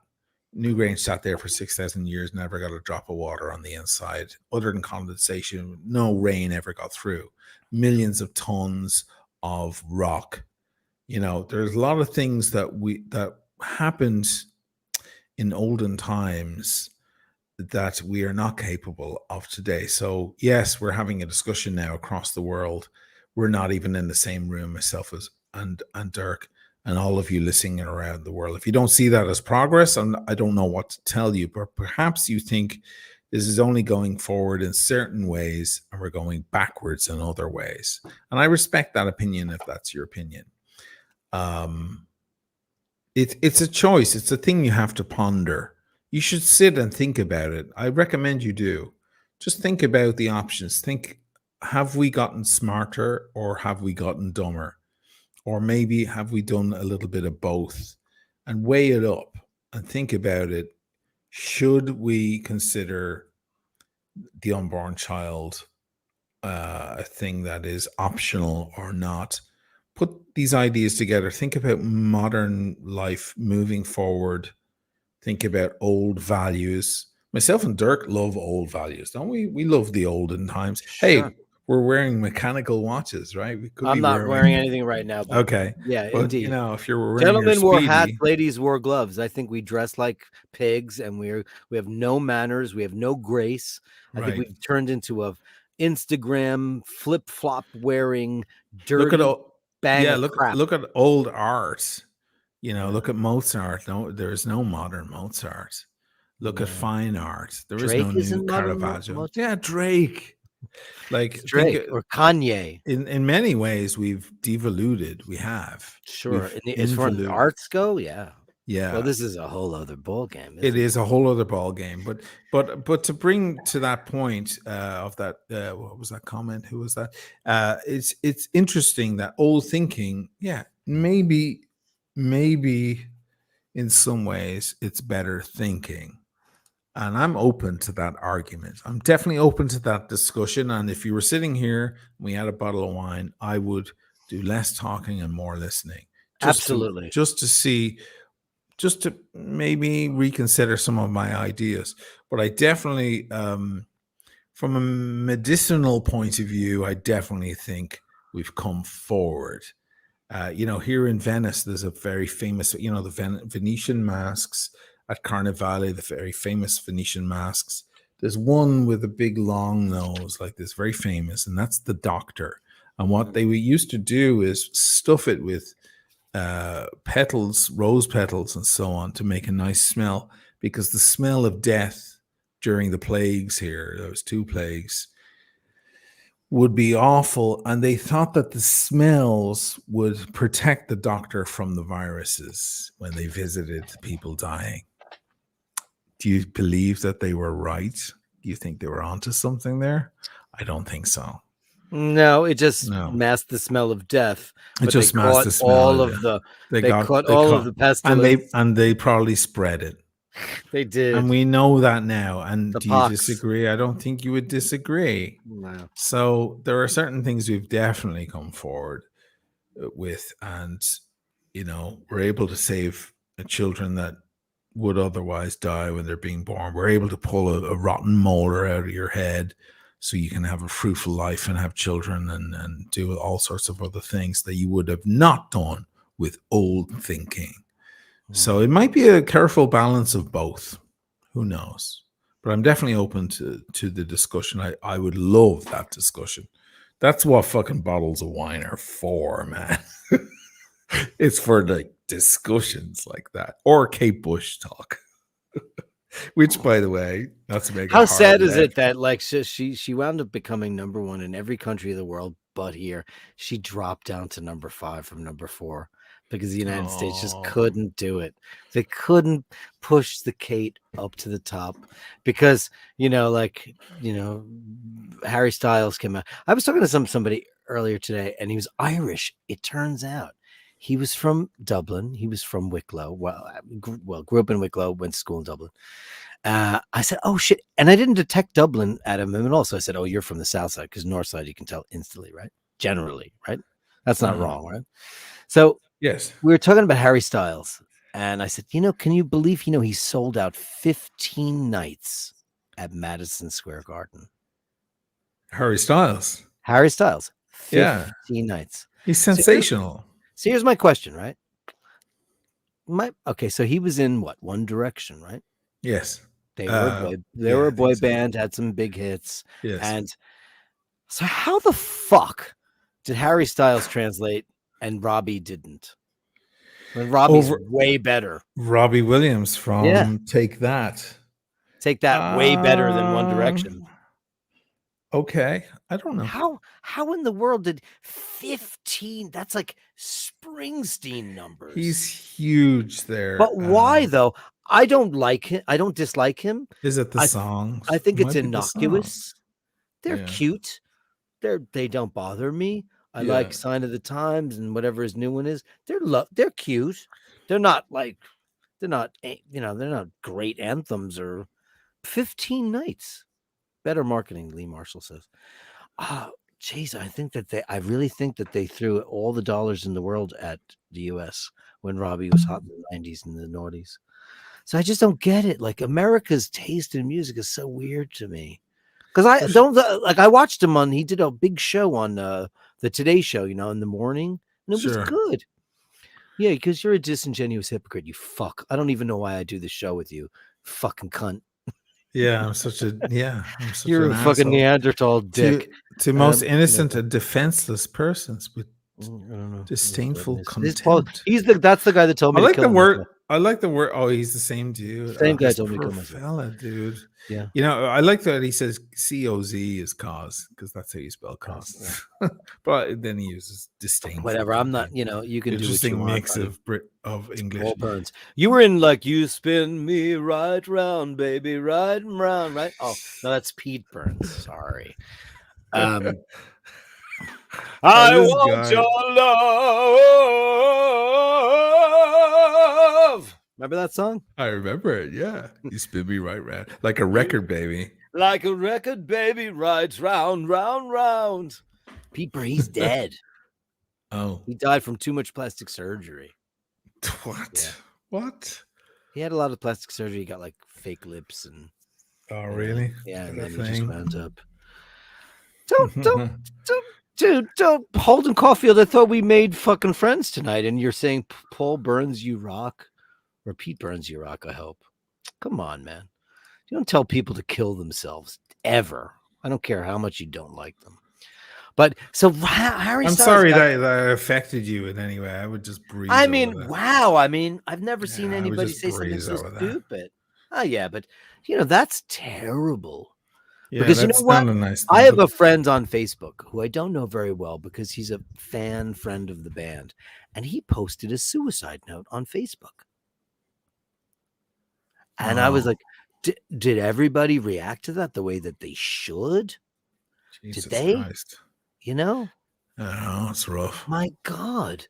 Newgrange sat there for 6,000 years, never got a drop of water on the inside, other than condensation. No rain ever got through. Millions of tons of rock. There's a lot of things that happened in olden times that we are not capable of today. So yes, we're having a discussion now across the world. We're not even in the same room, myself and Dirk and all of you listening around the world. If you don't see that as progress, I don't know what to tell you, but perhaps you think this is only going forward in certain ways and we're going backwards in other ways. And I respect that opinion if that's your opinion. It's a choice. It's a thing you have to ponder. You should sit and think about it. I recommend you do. Just think about the options. Think, have we gotten smarter or have we gotten dumber? Or maybe have we done a little bit of both? And weigh it up and think about it. Should we consider the unborn child a thing that is optional or not? Put these ideas together. Think about modern life moving forward. Think about old values. Myself and Dirk love old values, don't we? We love the olden times. Sure. Hey, we're wearing mechanical watches, right? I'm not wearing anything right now. But okay. Yeah, but, indeed. If you're wearing Gentlemen wore hats, ladies wore gloves. I think we dress like pigs and we have no manners. We have no grace. I think we've turned into a Instagram flip-flop wearing dirty look at old art. Look at Mozart. No, there is no modern Mozart. Look at fine art. There Drake is no new Caravaggio. Yeah, Drake. Like it's Drake or Kanye. In many ways, we've devoluted. We have. Sure. As far as arts go, yeah. Yeah. Well, this is a whole other ball game. It is a whole other ball game. But to bring to that point of that, what was that comment? Who was that? It's interesting that old thinking, maybe in some ways it's better thinking. And I'm open to that argument. I'm definitely open to that discussion. And if you were sitting here and we had a bottle of wine, I would do less talking and more listening. Absolutely. Just to maybe reconsider some of my ideas. But I definitely, from a medicinal point of view, I definitely think we've come forward. Here in Venice, there's a very famous, the Venetian masks at Carnivale, the very famous Venetian masks. There's one with a big long nose like this, very famous, and that's the doctor. And what they used to do is stuff it with petals, rose petals and so on to make a nice smell, because the smell of death during the plagues here, there was 2 plagues, would be awful, and they thought that the smells would protect the doctor from the viruses when they visited people dying. Do you believe that they were right? Do you think they were onto something there? I don't think so. No, it just No, masked the smell of death. it But they just masked caught the smell all of of it. the They caught all of the pestilence. and they probably spread it. They did. And we know that now. And The do you pox. disagree? I don't think you would disagree. No. So there are certain things we've definitely come forward with, and we're able to save children that would otherwise die when they're being born. We're able to pull a rotten molar out of your head so you can have a fruitful life and have children and do all sorts of other things that you would have not done with old thinking. So it might be a careful balance of both. Who knows? But I'm definitely open to the discussion. I would love that discussion. That's what fucking bottles of wine are for, man. It's for like discussions like that, or Kate Bush talk. Which, by the way, not to make How it sad hard is left. it that like she wound up becoming number one in every country of the world but here. She dropped down to number 5 from number 4 because the United States just Oh. couldn't do it. They couldn't push the Kate up to the top because Harry Styles came out. I was talking to somebody earlier today, and he was Irish. It turns out he was from Dublin. He was from Wicklow. Well, grew up in Wicklow, went to school in Dublin. I said, "Oh shit!" And I didn't detect Dublin at him, and also I said, "Oh, you're from the south side," because north side you can tell instantly, right? Generally, right? That's not wrong, right? So Yes. we were talking about Harry Styles, and I said, "Can you believe he sold out 15 nights at Madison Square Garden?" Harry Styles. Harry Styles, 15 Yeah. nights. He's So sensational. here's my question, right? So he was in what? One Direction, right? Yes. They were yeah, a I boy think so. band, had some big hits. Yes. And so how the fuck did Harry Styles translate and Robbie didn't? When Robbie's way better. Robbie Williams from Yeah. Take That. Take that way better than One Direction. Okay. I don't know. How in the world did 15? That's like Springsteen numbers. He's huge there. But why though? I don't like him. I don't dislike him. Is it the songs? I think it's Might be the songs. innocuous. They're Yeah. cute. They don't bother me. I like Sign of the Times and whatever his new one is. They're cute. They're not great anthems or 15 nights. Better marketing, Lee Marshall says. Jeez, I really think that they threw all the dollars in the world at the US when Robbie was hot in the 90s and the noughties. So I just don't get it. Like America's taste in music is so weird to me. Because I watched him he did a big show on the Today Show, in the morning, and it was good. Yeah, because you're a disingenuous hypocrite, you fuck. I don't even know why I do this show with you, fucking cunt. Yeah, I'm such You're a fucking Neanderthal dick. To most innocent and defenseless persons with disdainful contempt. That's the guy that told me. I like the word. I like the word. Oh, he's the same dude. Same guy He's told me to kill poor myself. fella, dude. Yeah. I like that he says COZ is cause because that's how you spell cause. But then he uses disdainful. Whatever. I'm not. You can do what you want. Mix of English. Paul Burns. You were in like you spin me right round, baby, right round, right. Oh no, that's Pete Burns. Sorry. I want your love. Remember that song? I remember it. Yeah, you spin me right round like a record, baby. Like a record, baby, right round, round, round. Pete Burns, he's dead. Oh, he died from too much plastic surgery. What? Yeah. What? He had a lot of plastic surgery. He got like fake lips and. Oh, really? Yeah, and then he just wound up. Don't, Holden Caulfield. I thought we made fucking friends tonight, and you're saying Paul Burns, you rock, or Pete Burns, you rock. I hope. Come on, man. You don't tell people to kill themselves ever. I don't care how much you don't like them. But so Harry. I'm sorry that affected you in any way. I would just breathe. I mean, wow. I mean, I've never seen anybody say something so stupid. Oh yeah, but that's terrible. Yeah, Because you know that's what? not a nice I thing. have But a friend on Facebook who I don't know very well because he's a friend of the band, and he posted a suicide note on Facebook. And I was oh, like, did everybody react to that the way that they should? Did Jesus they? Christ. You know? I don't know. It's rough. My God.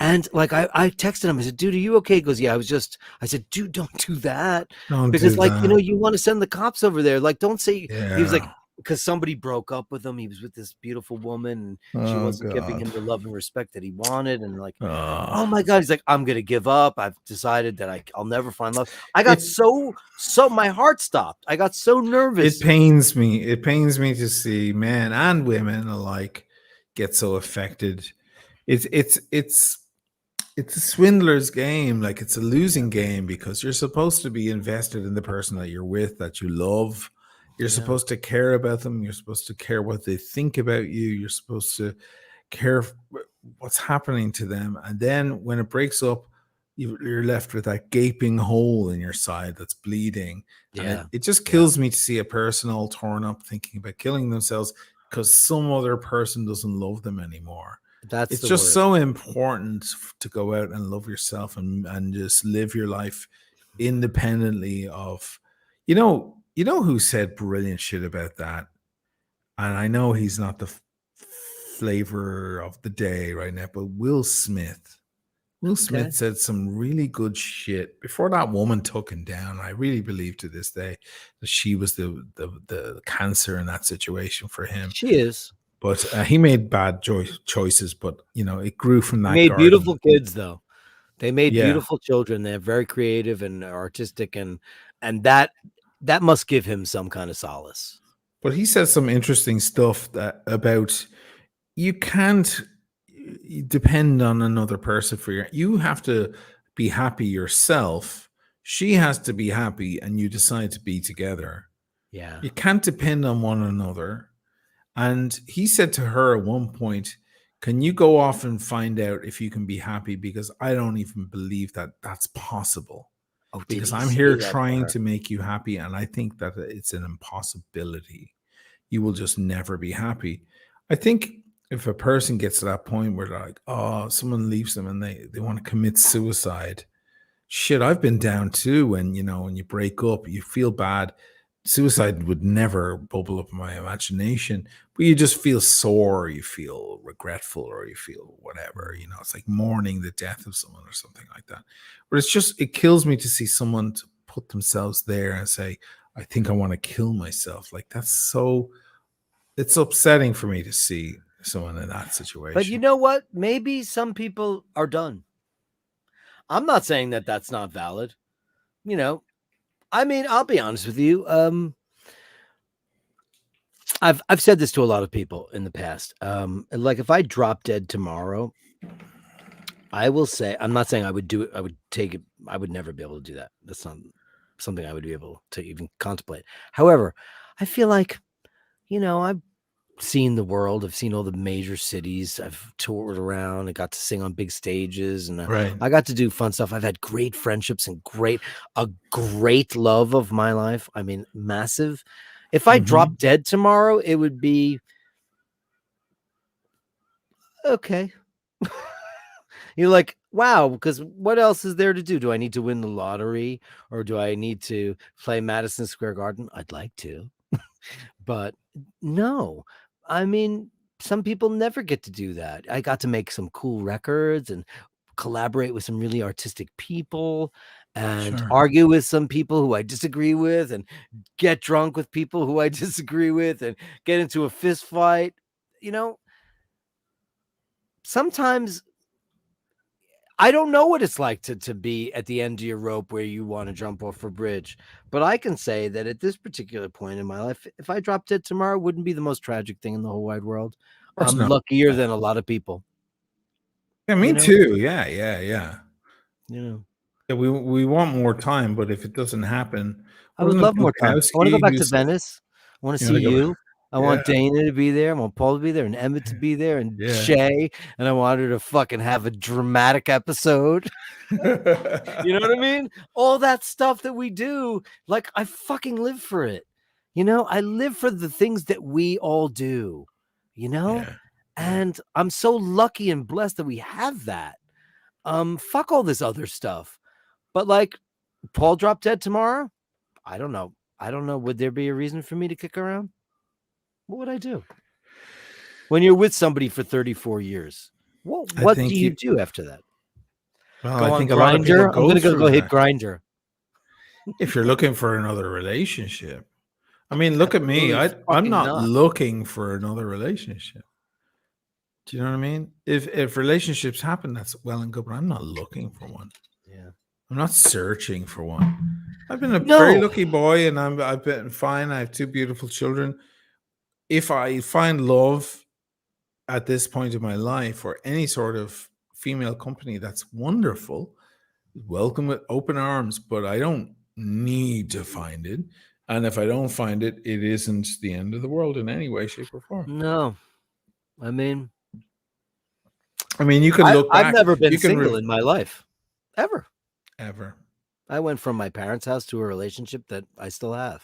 And like I texted him, I said, dude, are you okay? He goes, yeah, I said, dude, don't do that. Don't Because do like, you know, that. you want to send the cops over there. Like, don't say he was like, Yeah. because somebody broke up with him. He was with this beautiful woman and she Oh wasn't giving God. him the love and respect that he wanted. And like, oh Oh, my God. He's like, I'm gonna give up. I've decided that I'll never find love. I got it so my heart stopped. I got so it nervous. pains me. It pains me to see men and women alike get so affected. It's it's a swindler's game. Like it's a Yeah. losing game because you're supposed to be invested in the person that you're with, that you love. You're Yeah. supposed to care about them. You're supposed to care what they think about you. You're supposed to care what's happening to them. And then when it breaks up, you're left with that gaping hole in your side that's bleeding. And Yeah. it just Yeah. kills me to see a person all torn up thinking about killing themselves because some other person doesn't love them anymore. That's It's the just word. so important to go out and love yourself and just live your life independently of, you know who said brilliant shit about that? And I know he's not the flavor of the day right now, but Will Smith. Will Okay. Smith said some really good shit before that woman took him down. I really believe to this day that she was the cancer in that situation for him. She is. But he made bad choices, but it grew from They that made garden. beautiful kids though. They made Yeah, beautiful children. They're very creative and artistic, and that must give him some kind of solace. but he said some interesting stuff that about you can't depend on another person for you have to be happy yourself. She has to be happy and you decide to be together. Yeah. You can't depend on one another. And he said to her at one point, can you go off and find out if you can be happy, because I don't even believe that that's possible, Oh, did because he I'm say here that to trying her? to make you happy and I think that it's an impossibility. You will just never be happy. I think if a person gets to that point where they're like, oh, someone leaves them and they want to commit suicide. Shit, I've been down too. When when you break up, you feel bad. Suicide would never bubble up in my imagination, but you just feel sore, you feel regretful, or you feel whatever. It's like mourning the death of someone or something like that. But it kills me to see someone to put themselves there and say, I think I want to kill myself. Like it's upsetting for me to see someone in that But you situation. know what? Maybe some people are done. I'm not saying that that's not valid. I mean, I'll be honest with you. I've said this to a lot of people in the past. Like if I drop dead tomorrow, I will say I'm not saying I would do it. I would take it. I would never be able to do that. That's not something I would be able to even contemplate. However, I feel like I've seen the world. I've seen all the major cities. I've toured around. I got to sing on big stages, and Right. I got to do fun stuff. I've had great friendships and a great love of my life. I mean, massive. If I Mhm. dropped dead tomorrow, it would be okay. You're like, wow, because what else is there to do? Do I need to win the lottery or do I need to play Madison Square Garden? I'd like to, but no. I mean, some people never get to do that. I got to make some cool records and collaborate with some really artistic people and Sure. argue with some people who I disagree with and get drunk with people who I disagree with and get into a fist fight. You know, sometimes I don't know what it's like to be at the end of your rope where you want to jump off a bridge, but I can say that at this particular point in my life, if I dropped dead tomorrow, it wouldn't be the most tragic thing in the whole wide world. Of course I'm not. luckier Yeah. than a lot of people, Yeah, you me know. too. Yeah, yeah, yeah. You know, Yeah, we want more time, but if it doesn't happen, I would wasn't love it more time. I want to go Bukowski back who to said, Venice. I want to you see want to go? you. I Yeah, want Dana to be there. I want Paul to be there and Emmett to be there and yeah. Shay. And I want her to fucking have a dramatic episode. You know what I mean? All that stuff that we do, like I fucking live for it. I live for the things that we all do, Yeah. Yeah. and I'm so lucky and blessed that we have that. Fuck all this other stuff. But like, Paul dropped dead tomorrow. I don't know. Would there be a reason for me to kick around? What would I do? When you're with somebody for 34 years, I what do think you do after that? well, Go I on think a lot of people Grinder. I'm go gonna go through hit that. Grinder. If you're looking for another relationship, I mean, look at me. Absolutely I'm fucking not not. looking for another relationship. Do you know what I mean? If relationships happen, that's well and good, but I'm not looking for one. Yeah. I'm not searching for one. I've been a very No. lucky boy, and I've been fine. I have two beautiful children. If I find love at this point in my life or any sort of female company, that's wonderful. Welcome with open arms, but I don't need to find it. And if I don't find it, it isn't the end of the world in any way, shape, or form. No. I mean, You can look I've back. never been You can single in my life. Ever. ever. I went from my parents' house to a relationship that I still have.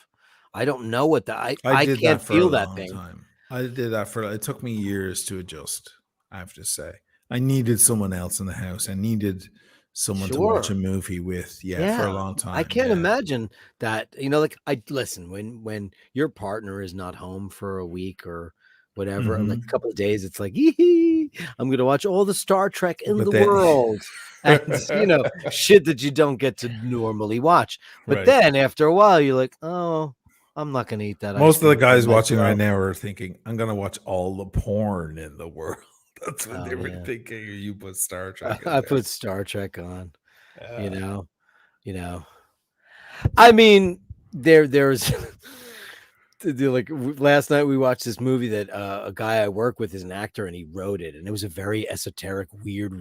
I don't know what I I did can't that for a feel that long pain. time. I did that for. It took me years to adjust. I have to say, I needed someone else in the house. I needed someone to watch Sure. a movie with. Yeah, for a Yeah. long time. I can't Yeah. imagine that, like I listen, when your partner is not home for a week or whatever, like Mhm. a couple of days, it's like, "Yee-hee, I'm gonna watch all the Star Trek in But the then, world." And shit that you don't get to normally watch. But right. then after a while, you're like, "Oh, I'm not gonna eat that ice Most of the cream by guys watching right myself." now are thinking, "I'm gonna watch all the porn in the world." That's what Oh they were yeah. thinking. You put Star Trek in I there. put Star Trek on, you Yeah. know, you know. I mean, there's like last night we watched this movie that a guy I work with is an actor and he wrote it, and it was a very esoteric, weird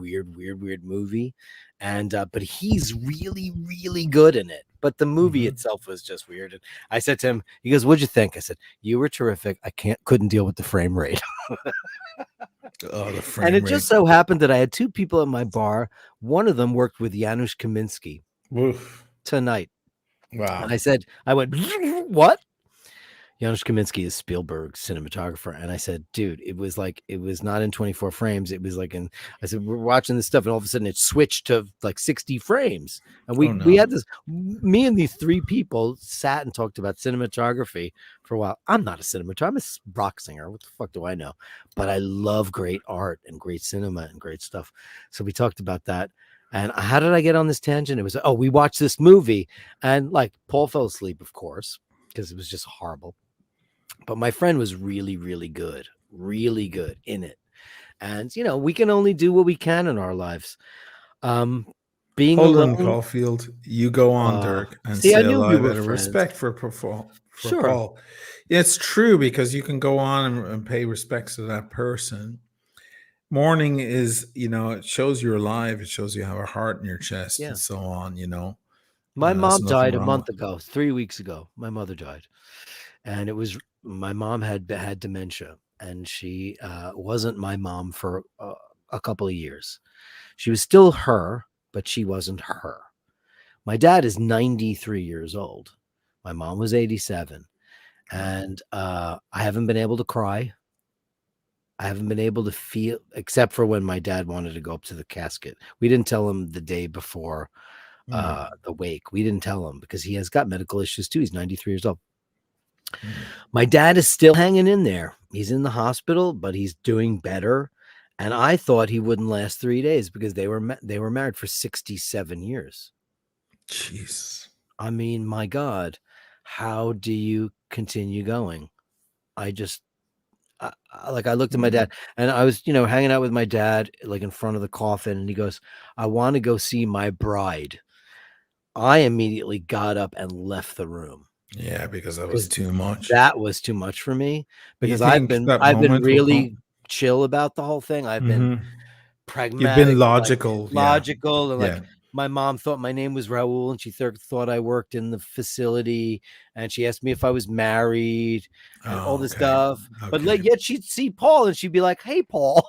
movie, and but he's really really good in it. But the movie Mhm. itself was just weird. And I said to him, he goes, "What'd you think?" I said, "You were terrific. I couldn't deal with the frame rate." Oh, the And frame it just rate. so happened that I had two people at my bar. One of them worked with Janusz Kaminski Woof. tonight. And Wow. I went, "What?" Janusz Kaminski is Spielberg's cinematographer. And I said, "Dude, it was not in 24 frames. It was I said, we're watching this stuff, and all of a sudden it switched to like 60 frames. And Oh we no. had me and these three people sat and talked about cinematography for a while. I'm not a cinematographer, I'm a rock singer. What the fuck do I know? But I love great art and great cinema and great stuff. So we talked about that. And how did I get on this tangent? It was, we watched this movie, and like Paul fell asleep, of course, because it was just horrible. But my friend was really, really good in it. And, we can only do what we can in our lives. Being Hold on, alone. Caulfield. You go on, Dirk, and See, I stay knew we alive were out of friends. respect for Sure. Paul. Yeah, it's true because you can go on and pay respects to that person. Mourning is, it shows you're alive. It shows you have a heart in your chest Yeah. and so on, My There's mom nothing died a wrong month with it. ago, 3 weeks ago. My mother died. And my mom had dementia, and she wasn't my mom for a couple of years. She was still her, but she wasn't her. My dad is 93 years old. My mom was 87. And I haven't been able to cry. I haven't been able to feel, except for when my dad wanted to go up to the casket. We didn't tell him the day before the wake. We didn't tell him because he has got medical issues too. He's 93 years old. My dad is still hanging in there. He's in the hospital, but he's doing better. And I thought he wouldn't last 3 days because they were married for 67 years. Jeez. I mean, my God, how do you continue going? I just I looked at my dad, and I was, hanging out with my dad, like in front of the coffin, and he goes, "I want to go see my bride." I immediately got up and left the room Yeah, because that was because too much. that was too much for me. You Because think that I've been moment will really come? chill about the whole thing. I've been You've been pragmatic and like logical. Yeah. logical and like Yeah. my mom thought my name was Raul, and she thought I worked in the facility, and she asked me if I was married and all Oh, this okay. stuff. But Okay. yet she'd see Paul and she'd be like, "Hey, Paul."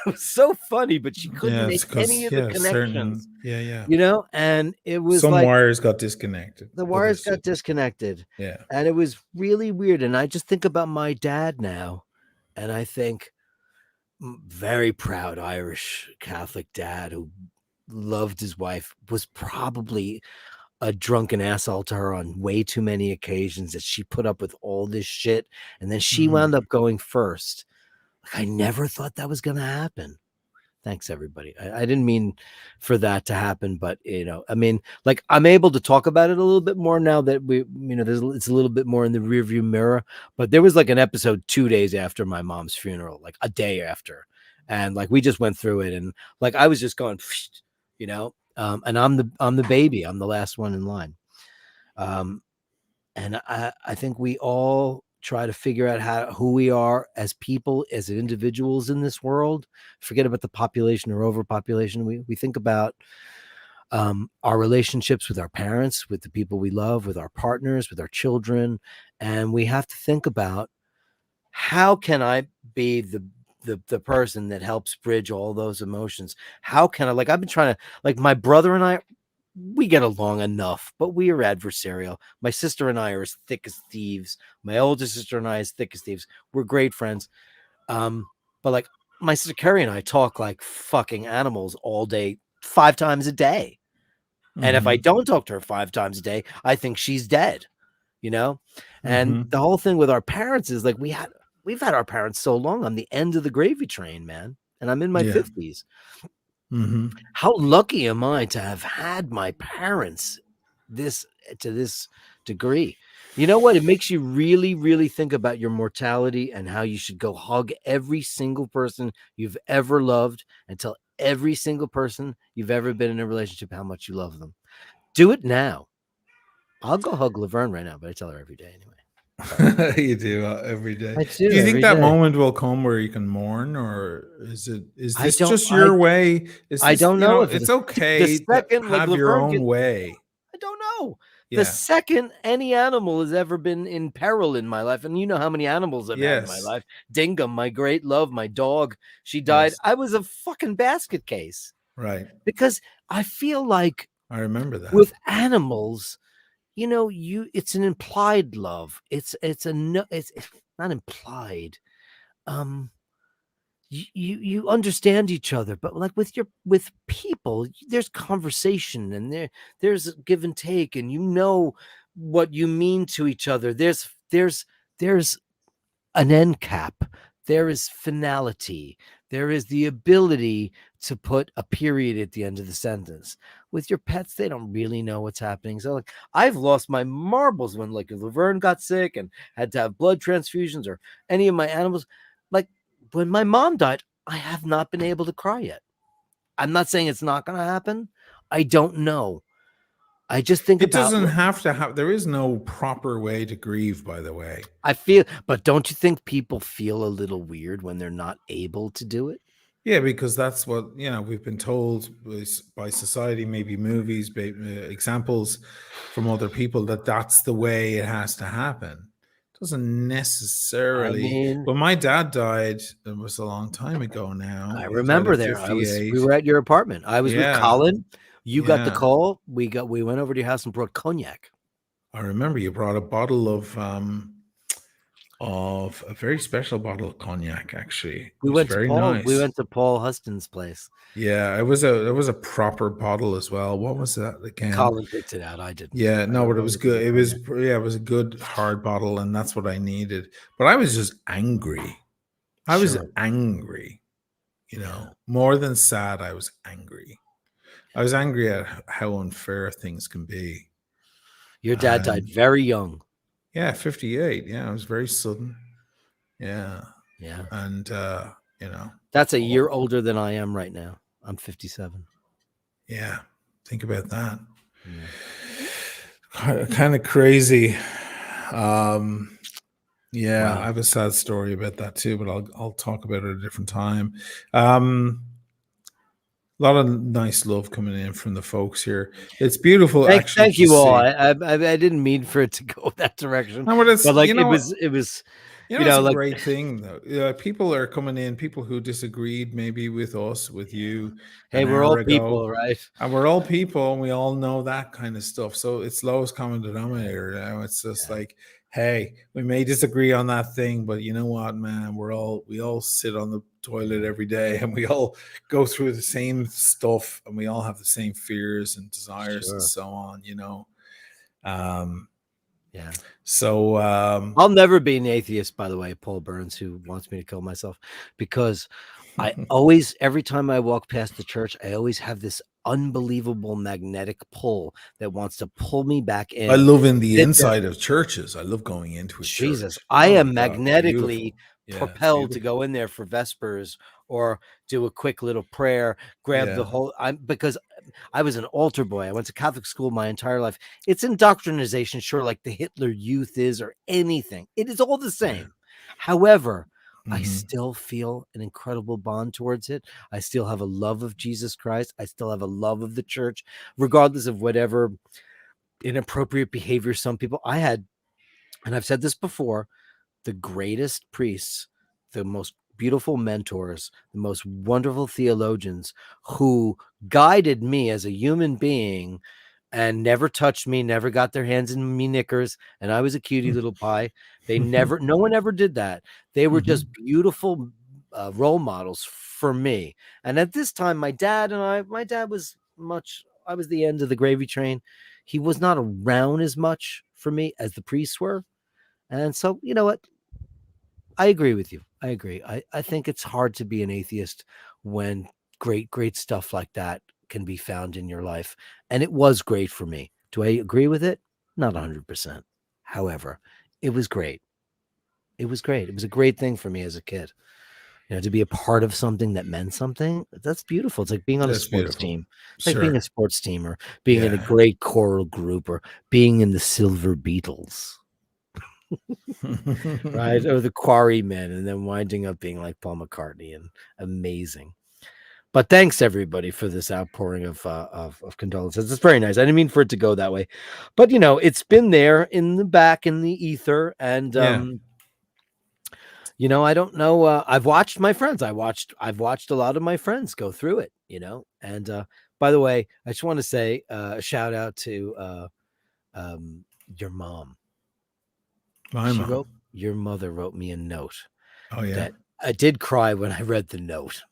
It was so funny, but she couldn't Yeah, it's make any because of the certain, connections, yeah. and it was Some like wires got disconnected. the wires Others got didn't. disconnected, Yeah. and it was really weird. And I just think about my dad now, and I think, very proud Irish Catholic dad who loved his wife, was probably a drunken asshole to her on way too many occasions, that she put up with all this shit, and then she Mhm. wound up going first. Like, I never thought that was going to happen. Thanks, everybody. I didn't mean for that to happen, but I mean, like, I'm able to talk about it a little bit more now that it's a little bit more in the rearview mirror. But there was like an episode 2 days after my mom's funeral, like a day after, and like we just went through it, and like I was just going, and I'm the baby, I'm the last one in line, um, and I think we all try to figure out who we are as people, as individuals in this world. Forget about the population or overpopulation. We think about our relationships with our parents, with the people we love, with our partners, with our children, and we have to think about, how can I be the person that helps bridge all those emotions? How can I, like, I've been trying to, like, my brother and I, we get along enough, but we are adversarial. My sister and I are as thick as thieves. My older sister and I as thick as thieves. We're great friends. But like, my sister Carrie and I talk like fucking animals all day, 5 times a day. And if I Mhm. don't talk to her 5 times a day, I think she's dead, you know? And Mhm. the whole thing with our parents is like, we've had our parents so long. I'm the end of the gravy train, man. And I'm in my Yeah. 50s. Mhm. How lucky am I to have had my parents this to this degree? You know what? It makes you really, really think about your mortality and how you should go hug every single person you've ever loved and tell every single person you've ever been in a relationship how much you love them. Do it now. I'll go hug Laverne right now, but I tell her every day anyway. Sorry. You do every day. I Do do you think every that day. moment will come where you can mourn, or is I this don't just I your way? Is I this, don't know if it's the okay to second, like, have your Laverne own gets, way. I don't know. The Yeah. second any animal has ever been in peril in my life, and you know how many animals I've had in my Yes. life. Dingham, my great love, my dog, she died. Yes. I was a fucking basket case, Right. because I feel like I remember that. with animals, it's an implied love. It's a no, it's not implied. Um, you understand each other, but like with people, there's conversation, and there's give and take, and what you mean to each other. There's an end cap, there is finality, there is the ability to put a period at the end of the sentence. With your pets, they don't really know what's happening. So like, I've lost my marbles when, like, if Laverne got sick and had to have blood transfusions, or any of my animals. Like, when my mom died, I have not been able to cry yet. I'm not saying it's not going to happen. I don't know. I just think It about, doesn't have to have, there is no proper way to grieve, by the way. I feel, but don't you think people feel a little weird when they're not able to do it? Yeah, because that's what, we've been told by society, maybe movies, examples from other people, that that's the way it has to happen. It doesn't I necessarily. mean, When my dad died, it was a long time ago now. I He died remember at there. We 58. were at your apartment. I was with Yeah. Colin. You got the Yeah. call. We went over to your house and brought cognac. I remember you brought a bottle of a very special bottle of cognac, actually. It was very We nice. went to Paul Huston's place. Yeah, it was a proper bottle as well. What was that again? Colin picked it out. I didn't. Yeah, I no, don't but it know was anything good. about It was cognac. yeah, it was a good hard bottle, and that's what I needed. But I was just angry. I was Sure. angry, Yeah. more than sad. I was angry. I was angry at how unfair things can be. Your dad died And very young. yeah, 58. Yeah, it was very sudden. Yeah. Yeah. And you know, That's a oh, year older than I am right now. I'm 57. yeah. Think about that. Yeah. Kind of crazy. Um Yeah, I Wow. have a sad story about that too, but I'll talk about it at a different time. Um, A lot of nice love coming in from the folks here. It's beautiful, actually, Thank to you all. see. I didn't mean for it to go that direction, No, but it's but like it was, it's a like great thing though. People are coming in, people who disagreed maybe with us, with you hey, an we're all hour ago. people, right? And we're all people and we all know that kind of stuff. So it's lowest common denominator. It's just Yeah, like, hey, we may disagree on that thing, but you know what, man, we all sit on the toilet every day and we all go through the same stuff and we all have the same fears and desires and sure. so on, Um, Yeah. so I'll never be an atheist, by the way, Paul Burns, who wants me to kill myself, because I always, every time I walk past the church, I always have this unbelievable magnetic pull that wants to pull me back I in. love in the Sit there. inside of churches. I love going into a Jesus, church. I Oh my am God, beautiful. magnetically Yeah, it's propelled to beautiful. go in there for Vespers or do a quick little prayer, grab the Yeah, whole. Because I was an altar boy. I went to Catholic school my entire life. It's indoctrination, sure, like the Hitler Youth is or anything. It is all the yeah. same. However, I Hmm. still feel an incredible bond towards it. I still have a love of Jesus Christ. I still have a love of the church, regardless of whatever inappropriate behavior some people I had. And I've said this before, the greatest priests, the most beautiful mentors, the most wonderful theologians who guided me as a human being and never touched me, never got their hands in me knickers, and I was a cutie little pie. No one ever did that. They were just beautiful role models for me. And at this time, my dad was I was the end of the gravy train. He was not around as much for me as the priests were. And so, you know what? I agree with you. I agree. I think it's hard to be an atheist when great stuff like that can be found in your life. And it was great for me. Do I agree with it? Not 100%. However, it was great. It was great. It was a great thing for me as a kid. To be a part of something that meant something, that's beautiful. It's like being on a That's sports beautiful. team. It's like being a Sure. sports team or being in a Yeah. great choral group or being in the Silver Beatles. Right, or the Quarrymen, and then winding up being like Paul McCartney and amazing. But thanks everybody for this outpouring of condolences. It's very nice. I didn't mean for it to go that way, but it's been there in the back in the ether, and Yeah. I don't know. I've watched my friends. I've watched a lot of my friends go through it. And by the way, I just want to say a shout out to your mom. My mom. Your mother wrote me a note Oh yeah. that I did cry when I read the note.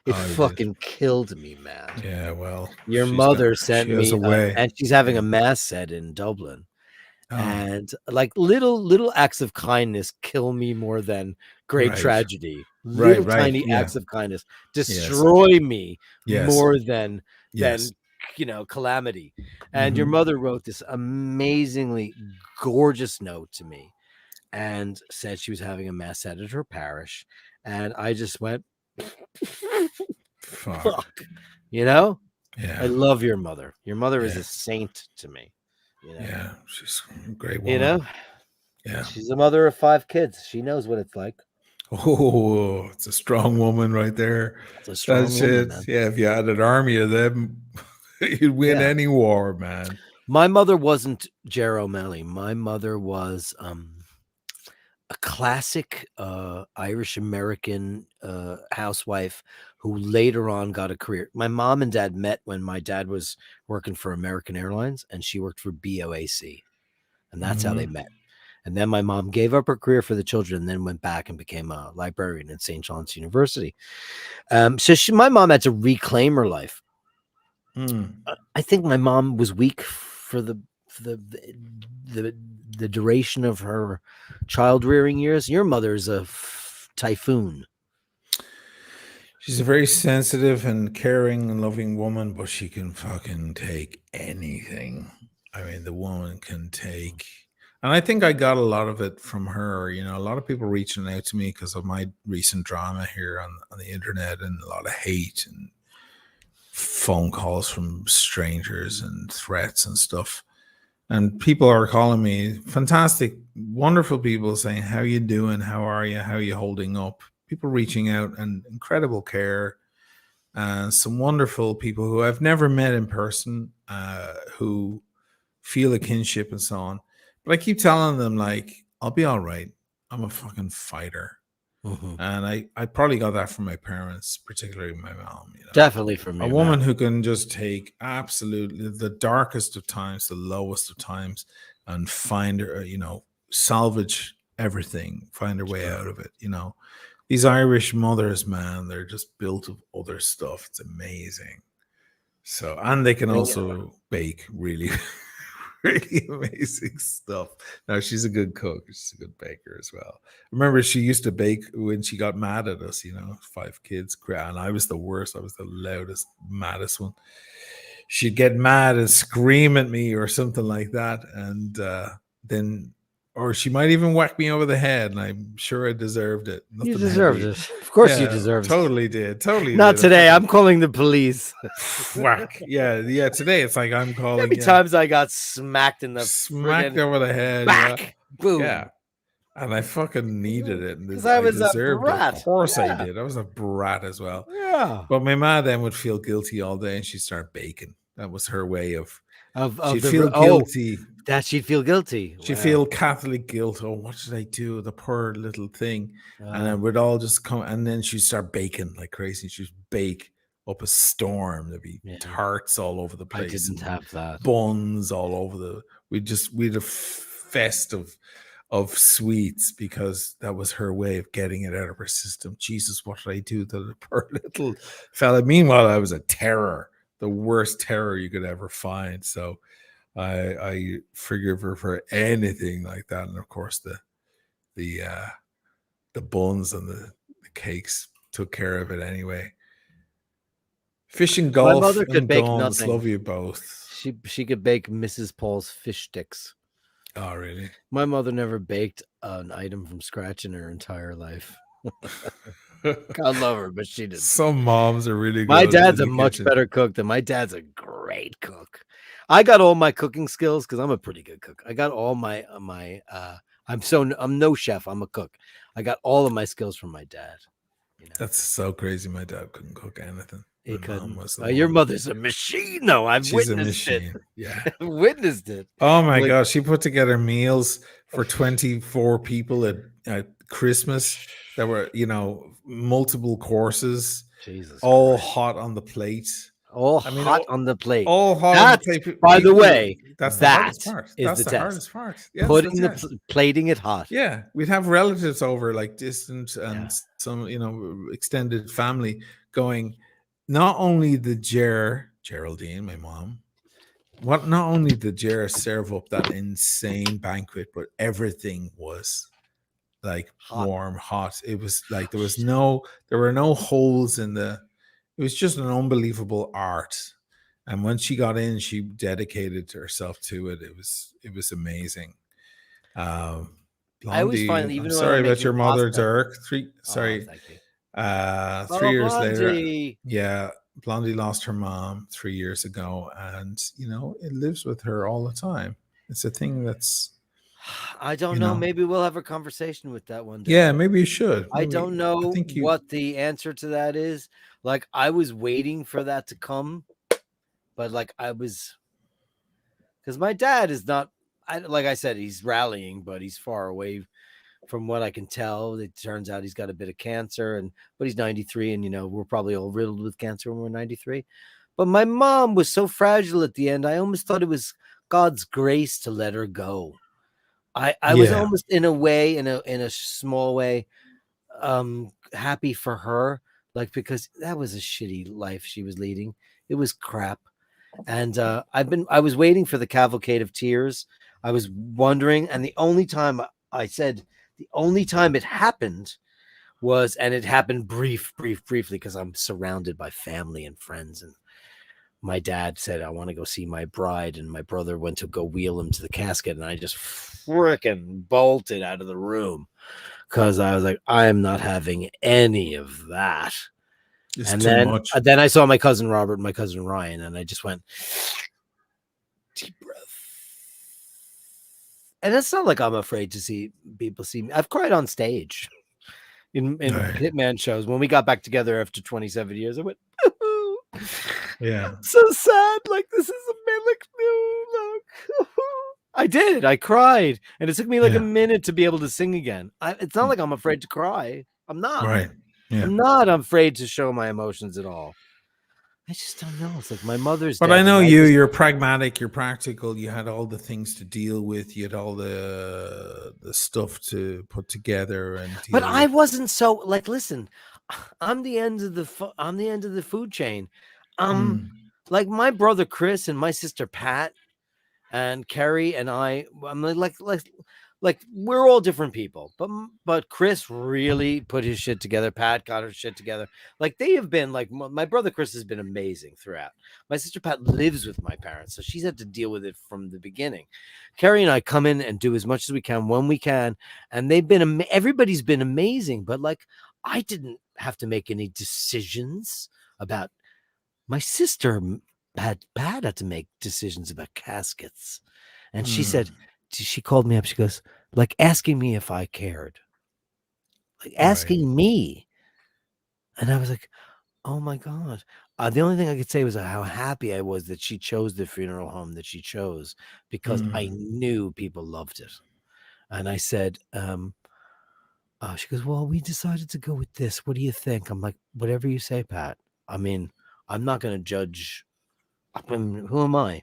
It Oh, you did. fucking killed me, man. Yeah. Well, Your mother sent she has a me, way. and she's having Yeah. a mass said in Dublin. Oh, And like little acts of kindness kill me more than great right. tragedy. Right. Little Right. tiny Yeah. acts of kindness Yes. destroy me Yes. more than Yes. calamity. And your Hmm. mother wrote this amazingly gorgeous note to me and said she was having a mass said at her parish. And I just went, Fuck. fuck, you know? I Yeah. love your mother. Your mother is Yeah. a saint to me. Yeah. She's a great You woman. know, Yeah. she's a mother of 5 kids. She knows what it's like. Oh, it's a strong woman right there. It's a strong That's woman, it. man. Yeah. If you had an army of them, you'd win Yeah. any war, man. My mother wasn't Jer O'Malley. My mother was a classic Irish American housewife who later on got a career. My mom and dad met when my dad was working for American Airlines and she worked for BOAC. And that's how they Hmm. met. And then my mom gave up her career for the children and then went back and became a librarian at St. John's University. So my mom had to reclaim her life. I think my mom was weak for the duration of her child rearing years. Your mother's a typhoon. She's a very sensitive and caring and loving woman, but she can fucking take anything. I mean, the woman can take, and I think I got a lot of it from her. A lot of people reaching out to me because of my recent drama here on the internet, and a lot of hate and phone calls from strangers and threats and stuff. And people are calling me fantastic, wonderful people saying, "How you doing? How are you? How are you holding up?" People reaching out and incredible care. and some wonderful people who I've never met in person, who feel a kinship and so on. But I keep telling them, like, I'll be all right. I'm a fucking fighter. Mhm. And I probably got that from my parents, particularly my mom. You know, Definitely for me, a woman who can just take absolutely the darkest of times, the lowest of times, and find her, salvage everything, find her way Sure. out of it. You know, these Irish mothers, man, they're just built of other stuff. It's amazing. So, and they can also bake really, really amazing stuff. Now, she's a good cook. She's a good baker as well. Remember, she used to bake when she got mad at us, 5 kids. And I was the worst. I was the loudest, maddest one. She'd get mad and scream at me or something like that. And then, or she might even whack me over the head. And I'm sure I deserved it. You Nothing deserved heavy. it. Of course you Yeah, deserved it. totally did. Totally Not did. today. I'm calling the police. Whack. Yeah. Today it's like I'm calling. How many times I got smacked in the smacked friggin' over the head. back. Boom. Yeah. And I fucking needed it. Because I was a deserved it. brat. Of course I Yeah. did. I was a brat as well. Yeah. But my ma then would feel guilty all day and she'd start baking. That was her way of she'd the feel guilty. That she'd feel guilty. She'd Wow. feel Catholic guilt. Oh, what did I do? The poor little thing. And then we'd all just come, and then she'd start baking like crazy. She'd bake up a storm. There'd be tarts all over the place. I didn't have that. Buns all over we'd a fest of sweets because that was her way of getting it out of her system. Jesus, what did I do to the poor little fella? Meanwhile, I was a terror, the worst terror you could ever find. So I forgive her for anything like that. And of course the buns and the cakes took care of it anyway. Fish and golf. My mother could and bake guns, nothing. love you both. She could bake Mrs. Paul's fish sticks. Oh, really? My mother never baked an item from scratch in her entire life. God love her, but she didn't. Some moms are really good. My dad's a much better cook than my dad's a great cook. I got all my cooking skills because I'm a pretty good cook. I got all my I'm no chef. I'm a cook. I got all of my skills from my dad. That's so crazy. My dad couldn't cook anything. He couldn't. Your mother's a machine, though. She's witnessed it. Yeah, witnessed it. Oh my gosh, she put together meals for 24 people at Christmas that were, multiple courses. Jesus, all Christ. Hot on the plate. Hot on the plate. All hot that's, on the plate. By the way, that's the hardest part. That's the hardest part. Yes, putting plating it hot. Yeah, we'd have relatives over, like distant and some, extended family going. Not only did Geraldine, my mom, not only did Jer serve up that insane banquet, but everything was like warm, hot. It was like there were no holes in it was just an unbelievable art. And when she got in, she dedicated herself to it. It was amazing. Blondie, I always find even sorry about your mother, Dirk. 3 years later. Yeah. Blondie lost her mom 3 years ago, and it lives with her all the time. It's a thing that's I don't know. Maybe we'll have a conversation with that one day. Yeah, maybe you should. I don't know what the answer to that is. Like, I was waiting for that to come, but because my dad is not, like I said, he's rallying, but he's far away from what I can tell. It turns out he's got a bit of cancer, but he's 93, and we're probably all riddled with cancer when we're 93. But my mom was so fragile at the end. I almost thought it was God's grace to let her go. I was almost in a way, in a small way, happy for her, because that was a shitty life she was leading. It was crap. And I was waiting for the cavalcade of tears. I was wondering, and the only time it happened was, and it happened briefly, because I'm surrounded by family and friends. And my dad said, I want to go see my bride. And my brother went to go wheel him to the casket. And I just frickin' bolted out of the room because I was like, I am not having any of that. It's and too much. Then I saw my cousin Robert and my cousin Ryan, and I just went, deep breath. And it's not like I'm afraid to see people see me. I've cried on stage in Hitman shows. When we got back together after 27 years, I went, Yeah. So sad. Like, this is a man. Like, no, look. I did. I cried, and it took me like a Yeah. minute to be able to sing again. It's not like I'm afraid to cry. I'm not. Right. Yeah. I'm afraid to show my emotions at all. I just don't know. It's like my mother's But I dead, know and I you, just you're pragmatic, you're practical, you had all the things to deal with, you had all the stuff to put together and but deal I with. wasn't so like. Listen, I'm the end of I'm the end of the food chain. Mm. Like my brother Chris and my sister Pat and Kerry and I'm like we're all different people, but Chris really put his shit together. Pat got her shit together. Like they have been like my brother Chris has been amazing throughout. My sister Pat lives with my parents, so she's had to deal with it from the beginning. Kerry and I come in and do as much as we can when we can, and they've been everybody's been amazing. But like I didn't have to make any decisions about my sister. Had to make decisions about caskets. And Mm. she called me up. She goes, like asking me if I cared, like Right. asking me. And I was like, oh my God. The only thing I could say was how happy I was that she chose the funeral home that she chose because I Mm. knew people loved it. And I said, she goes, well, we decided to go with this. What do you think? I'm like, whatever you say, Pat. I mean, I'm not going to judge. I mean, who am I?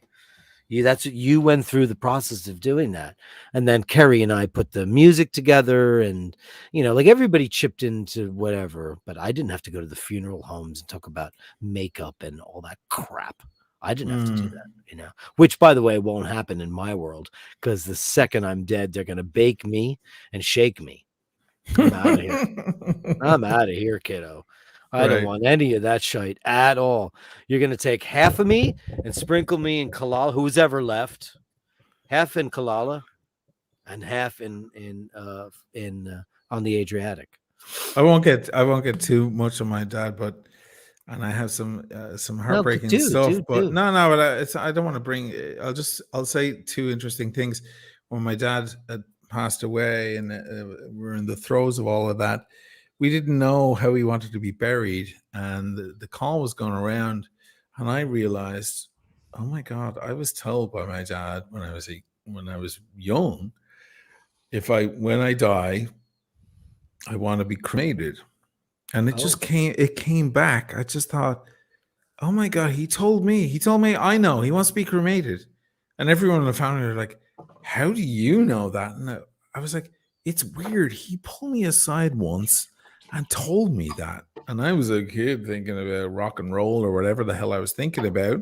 You went through the process of doing that, and then Kerry and I put the music together, and like everybody chipped into whatever. But I didn't have to go to the funeral homes and talk about makeup and all that crap. I didn't have to do Mm. that, which by the way won't happen in my world because the second I'm dead, they're gonna bake me and shake me. I'm out of here. I'm out of here, kiddo. I don't Right. want any of that shite at all. You're going to take half of me and sprinkle me in Kalala, who's ever left, half in Kalala and half in on the Adriatic. I won't get too much on my dad, but and I have some No, heartbreaking stuff. But do. no, but I don't want to bring. I'll say two interesting things. When my dad had passed away, and we're in the throes of all of that, we didn't know how he wanted to be buried, and the call was going around, and I realized, oh my God, I was told by my dad when I was young, if when I die, I want to be cremated. And Oh, it came back. I just thought, oh my God, he told me I know he wants to be cremated. And everyone in the family were like, how do you know that? And I was like, it's weird. He pulled me aside once and told me that. And I was a kid thinking about rock and roll or whatever the hell I was thinking about.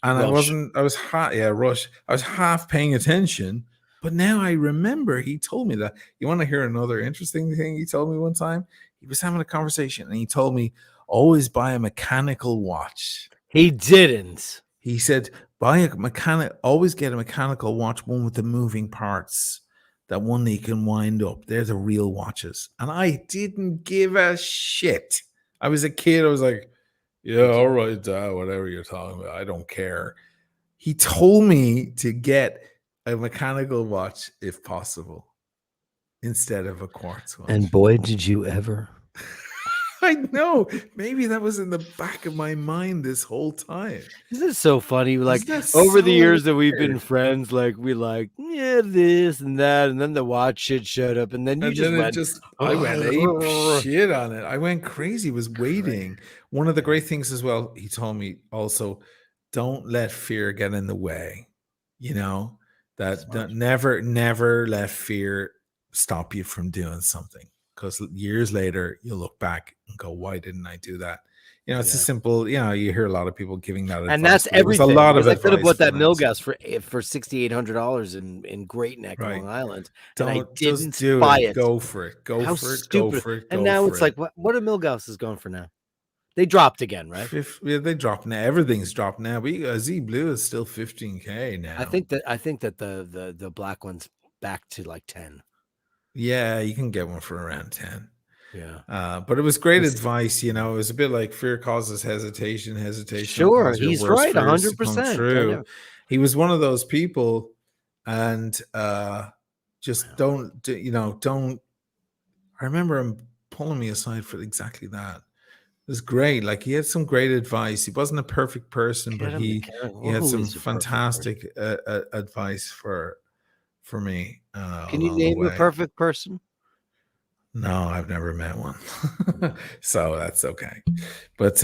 And Rush. Rush. I was half paying attention. But now I remember he told me that. You want to hear another interesting thing he told me one time? He was having a conversation and he told me, always buy a mechanical watch. He didn't. He said, always get a mechanical watch, one with the moving parts, that one that you can wind up. They're the real watches. And I didn't give a shit. I was a kid. I was like, yeah, all right, Dad, whatever you're talking about. I don't care. He told me to get a mechanical watch if possible instead of a quartz And watch. boy, did you ever. I know. Maybe that was in the back of my mind this whole time. Isn't it so funny? Like Isn't that over the so years that we've been weird? friends, like we like, yeah, this and that, and then the watch shit showed up, and then you And just then went, I went ape shit on it. I went crazy, was waiting. One of the great things as well, he told me also, don't let fear get in the way. You know, Smart. never let fear stop you from doing something. Because years later, you'll look back and go, why didn't I do that? It's a Yeah. simple, you hear a lot of people giving that And advice, that's but it was a everything lot of because I could have advice bought for that an answer. Milgas for $6,800 in Great Neck, Right. Long Island, and I Don't just didn't do buy it. it. Go for it. Go How for it. Go stupid! for it. And Go now for it's it. like, what are Milgas is going for now? They dropped again, right? Yeah, they dropped now. Everything's dropped now. But Z Blue is still 15K now. I think that the black one's back to like 10. Yeah, you can get one for around 10. Yeah. But it was great It's, advice. It was a bit like fear causes hesitation. Hesitation will sure, cause your he's worst right, fears to come 100%. I true. know. He was one of those people, and just don't. I remember him pulling me aside for exactly that. was great. Like he had some great advice. He wasn't a perfect person, but Get him. he Well, had who some is a perfect person? fantastic advice for me Can you along the name a way. perfect person? No, I've never met one. So that's okay. But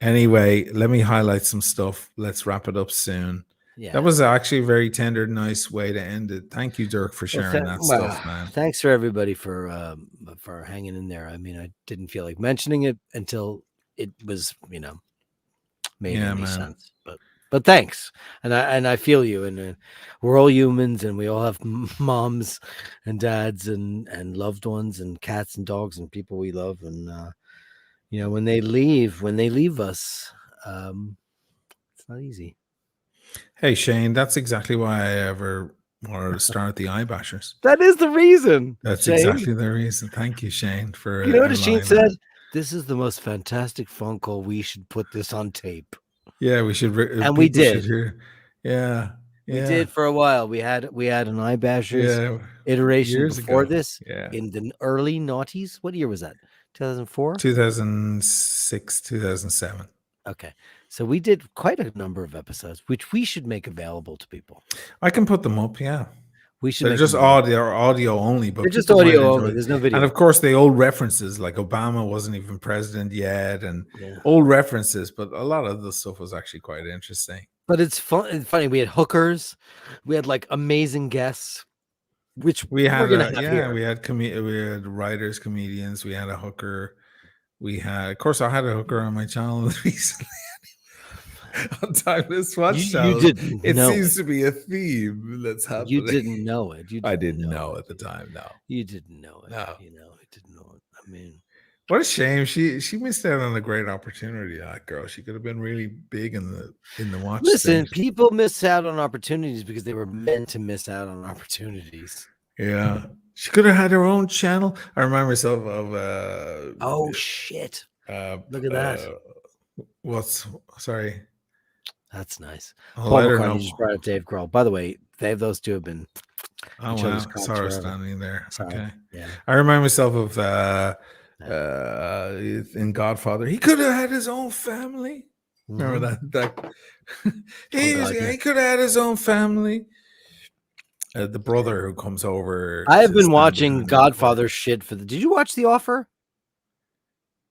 anyway, let me highlight some stuff. Let's wrap it up soon. Yeah. That was actually a very tender, nice way to end it. Thank you, Dirk, for sharing that stuff, man. Thanks for everybody for hanging in there. I mean, I didn't feel like mentioning it until it was, made Yeah, any man. sense. But thanks, and I feel you. And we're all humans, and we all have moms and dads and loved ones and cats and dogs and people we love. And when they leave us, it's not easy. Hey, Shane, that's exactly why I ever wanted to start the eye bashers. That is the reason. That's Shane. exactly the reason. Thank you, Shane, for You know what Shane outlining said? that. This is the most fantastic phone call. We should put this on tape. Yeah, we should. And we People should did. hear. Yeah, We yeah, did for a while. We had an eye bashers yeah. iteration Years before ago. this Yeah, in the early noughties. What year was that? 2004? 2006, 2007. Okay. So we did quite a number of episodes, which we should make available to people. I can put them up. Yeah, We should they're make just them available. audio only, but They're just people might audio enjoy only. it. There's no video. And of course, the old references, like Obama wasn't even president yet, and Yeah. old references. But a lot of the stuff was actually quite interesting. But it's fun. It's funny. We had hookers. We had like amazing guests, which We had we're gonna have here. we had writers, comedians. We had a hooker. We had, of course, I had a hooker on my channel recently. On Timeless Watch You channels. didn't It know seems to be a theme that's happening. You didn't know it. I didn't know at the time. No, You didn't know it. No. I didn't know it. I mean, what a shame. She missed out on a great opportunity. That girl. She could have been really big in the watch. listen, stage. people miss out on opportunities because they were meant to miss out on opportunities. Yeah, she could have had her own channel. I remind myself of. Oh shit! Look at that. Sorry. That's nice. I'll Paul let her McCartney know. just brought up Dave Grohl. By the way, those two have been. Oh each other's wow, cops saw her forever. standing there. Sorry. Okay, Yeah. I remind myself of in Godfather. He could have had his own family. Remember that? He could have had his own family. The brother who comes over. I have to been stand watching behind Godfather shit for the. Did you watch The Offer?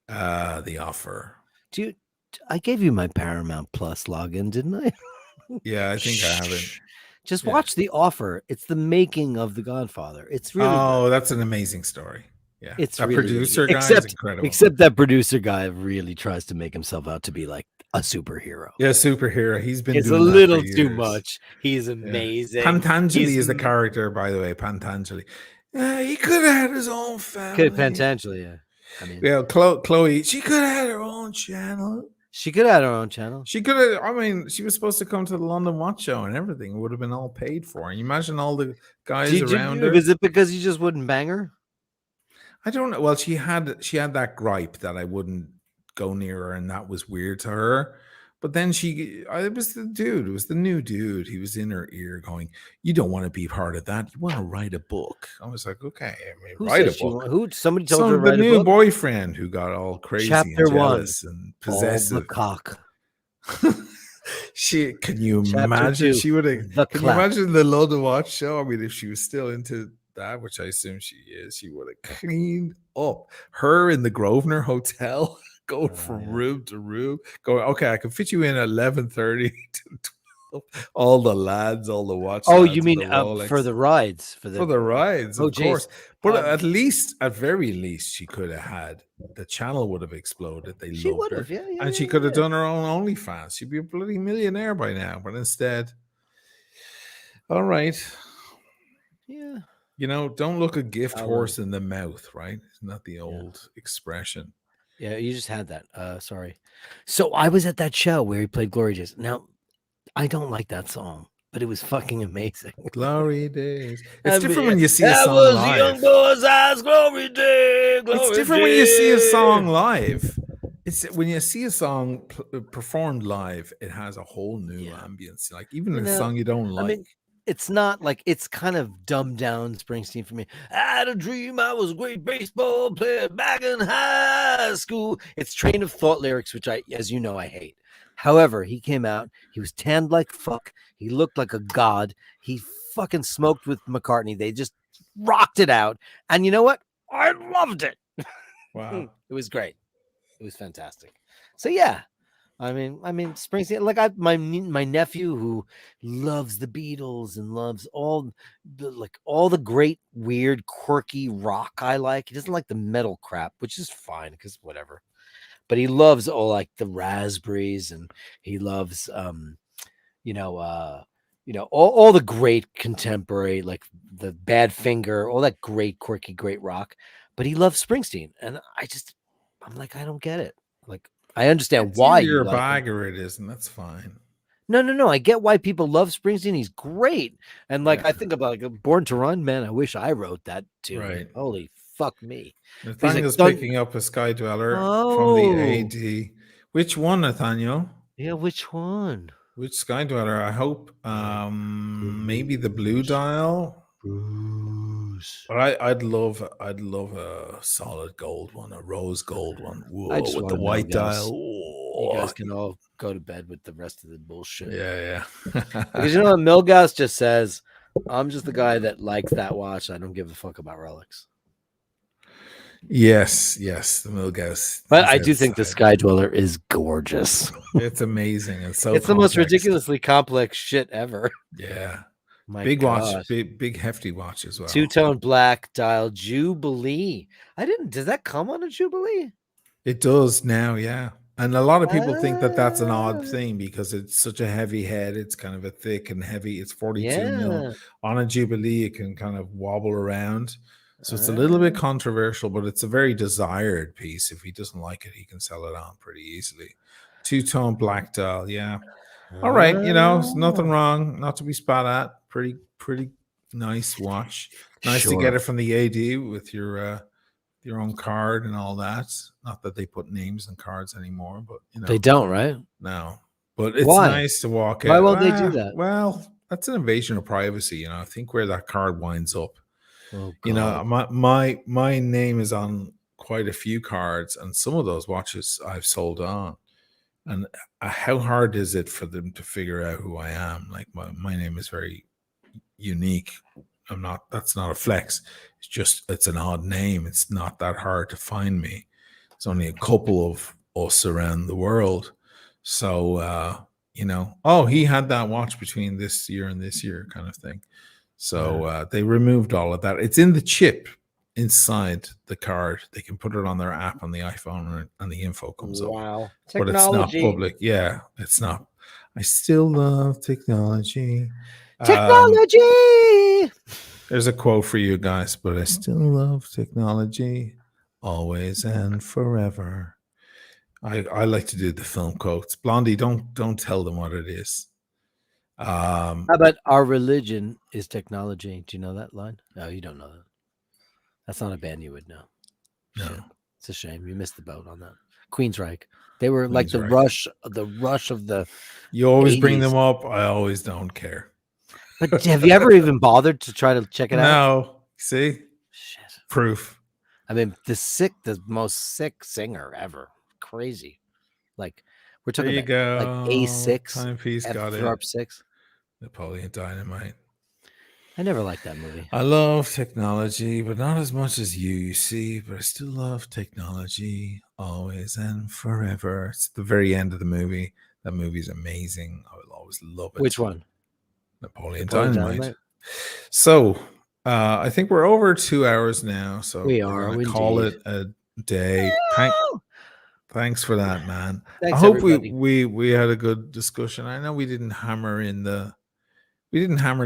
The Offer. I gave you my Paramount Plus login, didn't I? Yeah, I think I haven't. Just watch The Offer. It's the making of The Godfather. It's really Oh, good. that's an amazing story. Yeah, It's that really, producer really guy except, is incredible. Except that producer guy really tries to make himself out to be like a superhero. Yeah, superhero. He's been. It's doing a little that for too years. much. He's amazing. Pantangeli is the character, by the way. Pantangeli. He could have had his own family. Pantangeli, yeah. I mean, yeah, Chloe. She could have had her own channel. She could have had her own channel. She could have. I mean, she was supposed to come to the London Watch Show and everything. It would have been all paid for. And you imagine all the guys around her. Is it because you just wouldn't bang her? I don't know. Well, she had that gripe that I wouldn't go near her, and that was weird to her. But then it was the dude. It was the new dude. He was in her ear going, "You don't want to be part of that. You want to write a book." I was like, "Okay, write a book." Somebody told her to write the a new book? boyfriend who got all crazy Chapter and jealous and possessive. All the cock. Can you Chapter imagine? 2, She would have. the Can you clap. imagine the London Watch Show? I mean, if she was still into that, which I assume she is, she would have cleaned up. Her in the Grosvenor Hotel, going from room to room, going, "Okay, I can fit you in at 11:30 to 12." All the lads, all the watch. Oh, lads you mean with the Rolex. for the rides? For the rides, Oh, of course. Jason. But at very least, she could have had, the channel would have exploded. They She loved would her. have, yeah, And she could have done her own OnlyFans. She'd be a bloody millionaire by now. But instead, all right. Yeah. You know, don't look a gift horse in the mouth, right? Isn't that the old expression? Yeah, you just had that. Sorry. So I was at that show where he played Glory Days. Now, I don't like that song, but it was fucking amazing. Glory Days. It's different when you see a song live. Young boy's eyes, glory day, glory It's different when you see a song live. It's when you see a song performed live, it has a whole new ambience. Like even a song you don't like. I mean, it's not like, it's kind of dumbed down Springsteen for me. I had a dream I was a great baseball player back in high school. It's train of thought lyrics, which I, as you know, I hate. However, he came out, he was tanned like fuck, he looked like a god, he fucking smoked with McCartney. They just rocked it out. And you know what? I loved it. Wow. It was great. It was fantastic. So yeah, I mean, Springsteen. Like my nephew who loves the Beatles and loves all the great, weird, quirky rock I like. He doesn't like the metal crap, which is fine because whatever. But he loves all like the Raspberries, and he loves all the great contemporary, like the Badfinger, all that great, quirky, great rock. But he loves Springsteen, and I'm like, I don't get it. Like, I understand It's why either you your like him. bag or it isn't. That's fine. No. I get why people love Springsteen. He's great, and like Yeah. I think about like Born to Run, man. I wish I wrote that tune. Right. Holy fuck me! Nathaniel's like, picking up a Sky Dweller from the Oh, AD. Which one, Nathaniel? yeah. Which one? Which Sky Dweller? I hope maybe the blue Bruce. dial. Bruce. But I'd love a solid gold one, a rose gold one. Whoa, I just with want the to know, white guys. dial. You Whoa. guys can all go to bed with the rest of the bullshit. Yeah. Because you know what Milgauss just says? I'm just the guy that likes that watch. I don't give a fuck about relics. yes, the Milgauss. But He's I do think the outside. Sky Dweller is gorgeous. It's amazing. It's so It's the most complex. ridiculously complex shit ever. Yeah. My Big God. watch, big hefty watch as well. Two-tone black dial Jubilee. Does that come on a Jubilee? It does now, yeah. And a lot of people think that that's an odd thing because it's such a heavy head. It's kind of a thick and heavy. It's 42 mil. On a Jubilee, it can kind of wobble around. So it's a little bit controversial, but it's a very desired piece. If he doesn't like it, he can sell it on pretty easily. Two-tone black dial, yeah. All right, it's nothing wrong. Not to be spat at. Pretty nice watch. Nice to get it from the AD with your own card and all that. Not that they put names on cards anymore, but they don't, right? No, but it's Why? nice to walk out. Why won't they do that? Well, that's an invasion of privacy. I think where that card winds up. Oh, God. My name is on quite a few cards, and some of those watches I've sold on. And how hard is it for them to figure out who I am? Like my name is very unique. That's not a flex. It's an odd name. It's not that hard to find me. It's only a couple of us around the world. So, he had that watch between this year and this year kind of thing. So they removed all of that. It's in the chip inside the card. They can put it on their app on the iPhone and the info comes up. Wow. But it's not public. Yeah, it's not. I still love technology. Technology! There's a quote for you guys, but I still love technology always and forever. I like to do the film quotes. Blondie, don't tell them what it is. How about our religion is technology? Do you know that line? No, you don't know that. That's not a band you would know. No. Shit. It's a shame. You missed the boat on that. Queensryche. They were like the rush of the You always 80s. Bring them up. I always don't care. But have you ever even bothered to try to check it out? No. See? Shit. Proof. I mean, the most sick singer ever. Crazy. Like, we're talking about like A6, Timepiece got F it. 6. Napoleon Dynamite. I never liked that movie. I love technology, but not as much as you see. But I still love technology always and forever. It's the very end of the movie. That movie's amazing. I will always love it. Which one? Napoleon Dynamite. So I think we're over 2 hours now. So we're going to call it a day. Thanks for that, man. Thanks, I hope everybody. we had a good discussion. I know we didn't hammer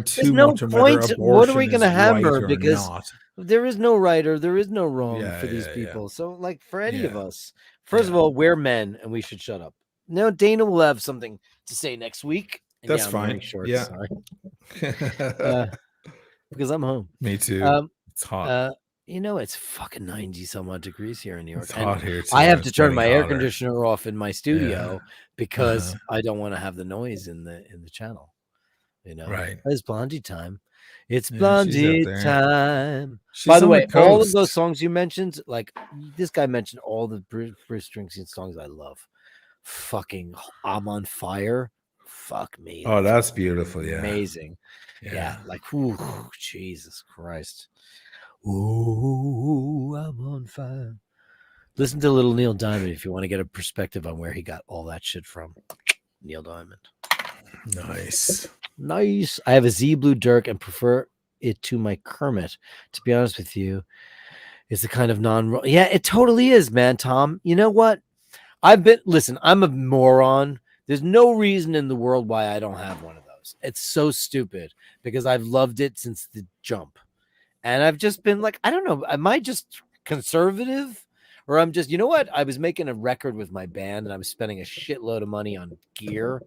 too no much on point. whether abortion What are we going to hammer? right because not. there is no right or there is no wrong for these people. Yeah. So, like, for any of us, first of all, we're men and we should shut up. Now, Dana will have something to say next week. And that's fine. Shorts, yeah. Sorry. Because I'm home. Me too. It's hot. It's fucking 90 some odd degrees here in New York. It's hot here too. I have to turn my air conditioner off in my studio because Uh-huh. I don't want to have the noise in the channel. Right. It's Blondie time. It's Yeah, she's out Blondie there. time. By She's the on the way, all of those coast. songs you mentioned, like this guy mentioned all the Bruce Springsteen songs I love. Fucking I'm on fire. Fuck me. Oh, That's that's beautiful. Yeah. amazing. Yeah, Yeah. like whew, Jesus Christ. Ooh, I'm on fire. Listen to Little Neil Diamond if you want to get a perspective on where he got all that shit from. Neil Diamond. Nice. Nice. I have a Z Blue Dirk and prefer it to my Kermit. To be honest with you, it's the kind of yeah, it totally is, man, Tom. You know what? Listen, I'm a moron. There's no reason in the world why I don't have one of those. It's so stupid because I've loved it since the jump. And I've just been like, I don't know, am I just conservative? Or I'm just, you know what? I was making a record with my band and I was spending a shitload of money on gear.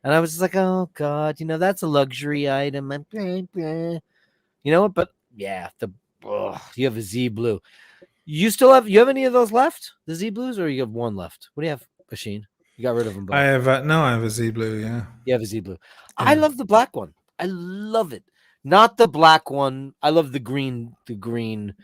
And I was just like, oh God, that's a luxury item. You know what? But yeah, you have a Z Blue. You have any of those left? The Z Blues, or you have one left? What do you have, Machine? You got rid of them both. I have I have a Z Blue. Yeah. You have a Z Blue. I Yeah. love the black one. I love it. Not the black one. I love the green. The green.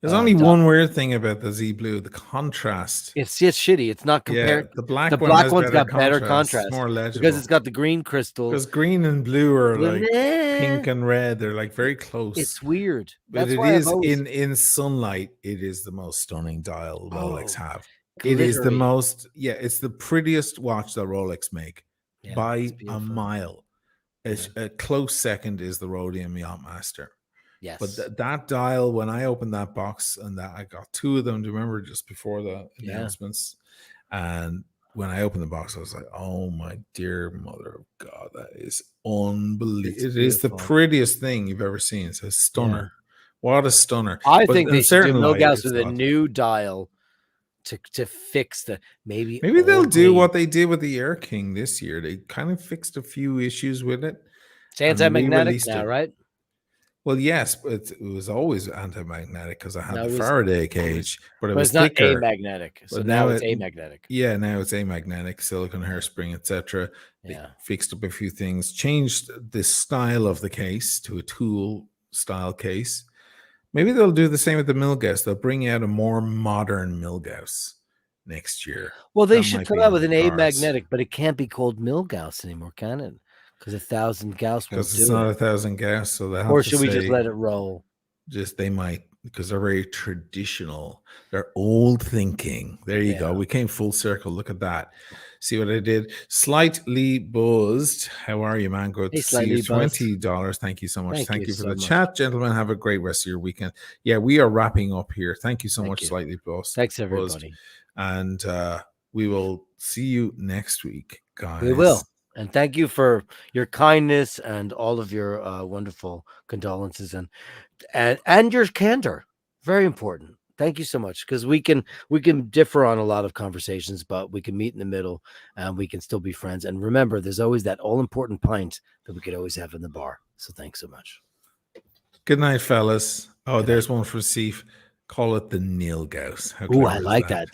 There's only one weird thing about the Z Blue: the contrast. It's shitty. It's not compared. Yeah, the black The one black has one's better got better contrast. It's contrast more legible because it's got the green crystals. Because green and blue are like pink and red. They're like very close. It's weird. But That's it why is always... in sunlight. It is the most stunning dial Rolex have. Glittery. It is the most. Yeah, it's the prettiest watch that Rolex make by a mile. A close second is the Rhodium Yachtmaster. Yes. But that dial, when I opened that box, and that I got two of them, do you remember, just before the announcements? And when I opened the box, I was like, oh my dear mother of God, that is unbelievable. It is the prettiest thing you've ever seen. It's a stunner. Yeah. What a stunner. I think they should do Milgauss with a new dial to fix maybe they'll do what they did with the Air King this year. They kind of fixed a few issues with it. It's anti-magnetic now, right? Well, yes, but it was always anti-magnetic because I had the Faraday cage, but it was not thicker. Amagnetic. So now it's amagnetic. Yeah, now it's amagnetic, silicon hairspring, etc. They fixed up a few things, changed the style of the case to a tool style case. Maybe they'll do the same with the Milgauss. They'll bring out a more modern Milgauss next year. Well, they should come out with an amagnetic, but it can't be called Milgauss anymore, can it? Because 1,000 Gauss won't do it. Because it's not 1,000 Gauss, so they have or should we just let it roll? They might, because they're very traditional. They're old thinking. There you go. We came full circle. Look at that. See what I did? Slightly buzzed. How are you, man? Good to see you. $20. Thank you so much. Thank you for the chat, gentlemen. Have a great rest of your weekend. Yeah, we are wrapping up here. Thank you so much, Slightly Buzzed. Thanks, everybody. And we will see you next week, guys. We will. And thank you for your kindness and all of your wonderful condolences and your candor. Very important. Thank you so much, because we can differ on a lot of conversations, but we can meet in the middle and we can still be friends. And remember, there's always that all important pint that we could always have in the bar. So thanks so much. Good night, fellas. Oh, there's one for Steve. Call it the Neil Gauss. Oh, I like that.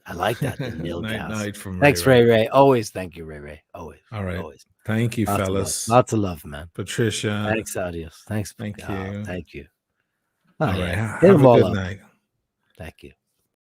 I like that. The Neil Gauss. Night from Thanks, Ray. Always. Thank you, Ray. Always. All right. Always. Thank you, fellas. Lots of love, man. Patricia. Thanks, Adios. Thanks. Thank you. Thank you. All right. Have a good night. Thank you.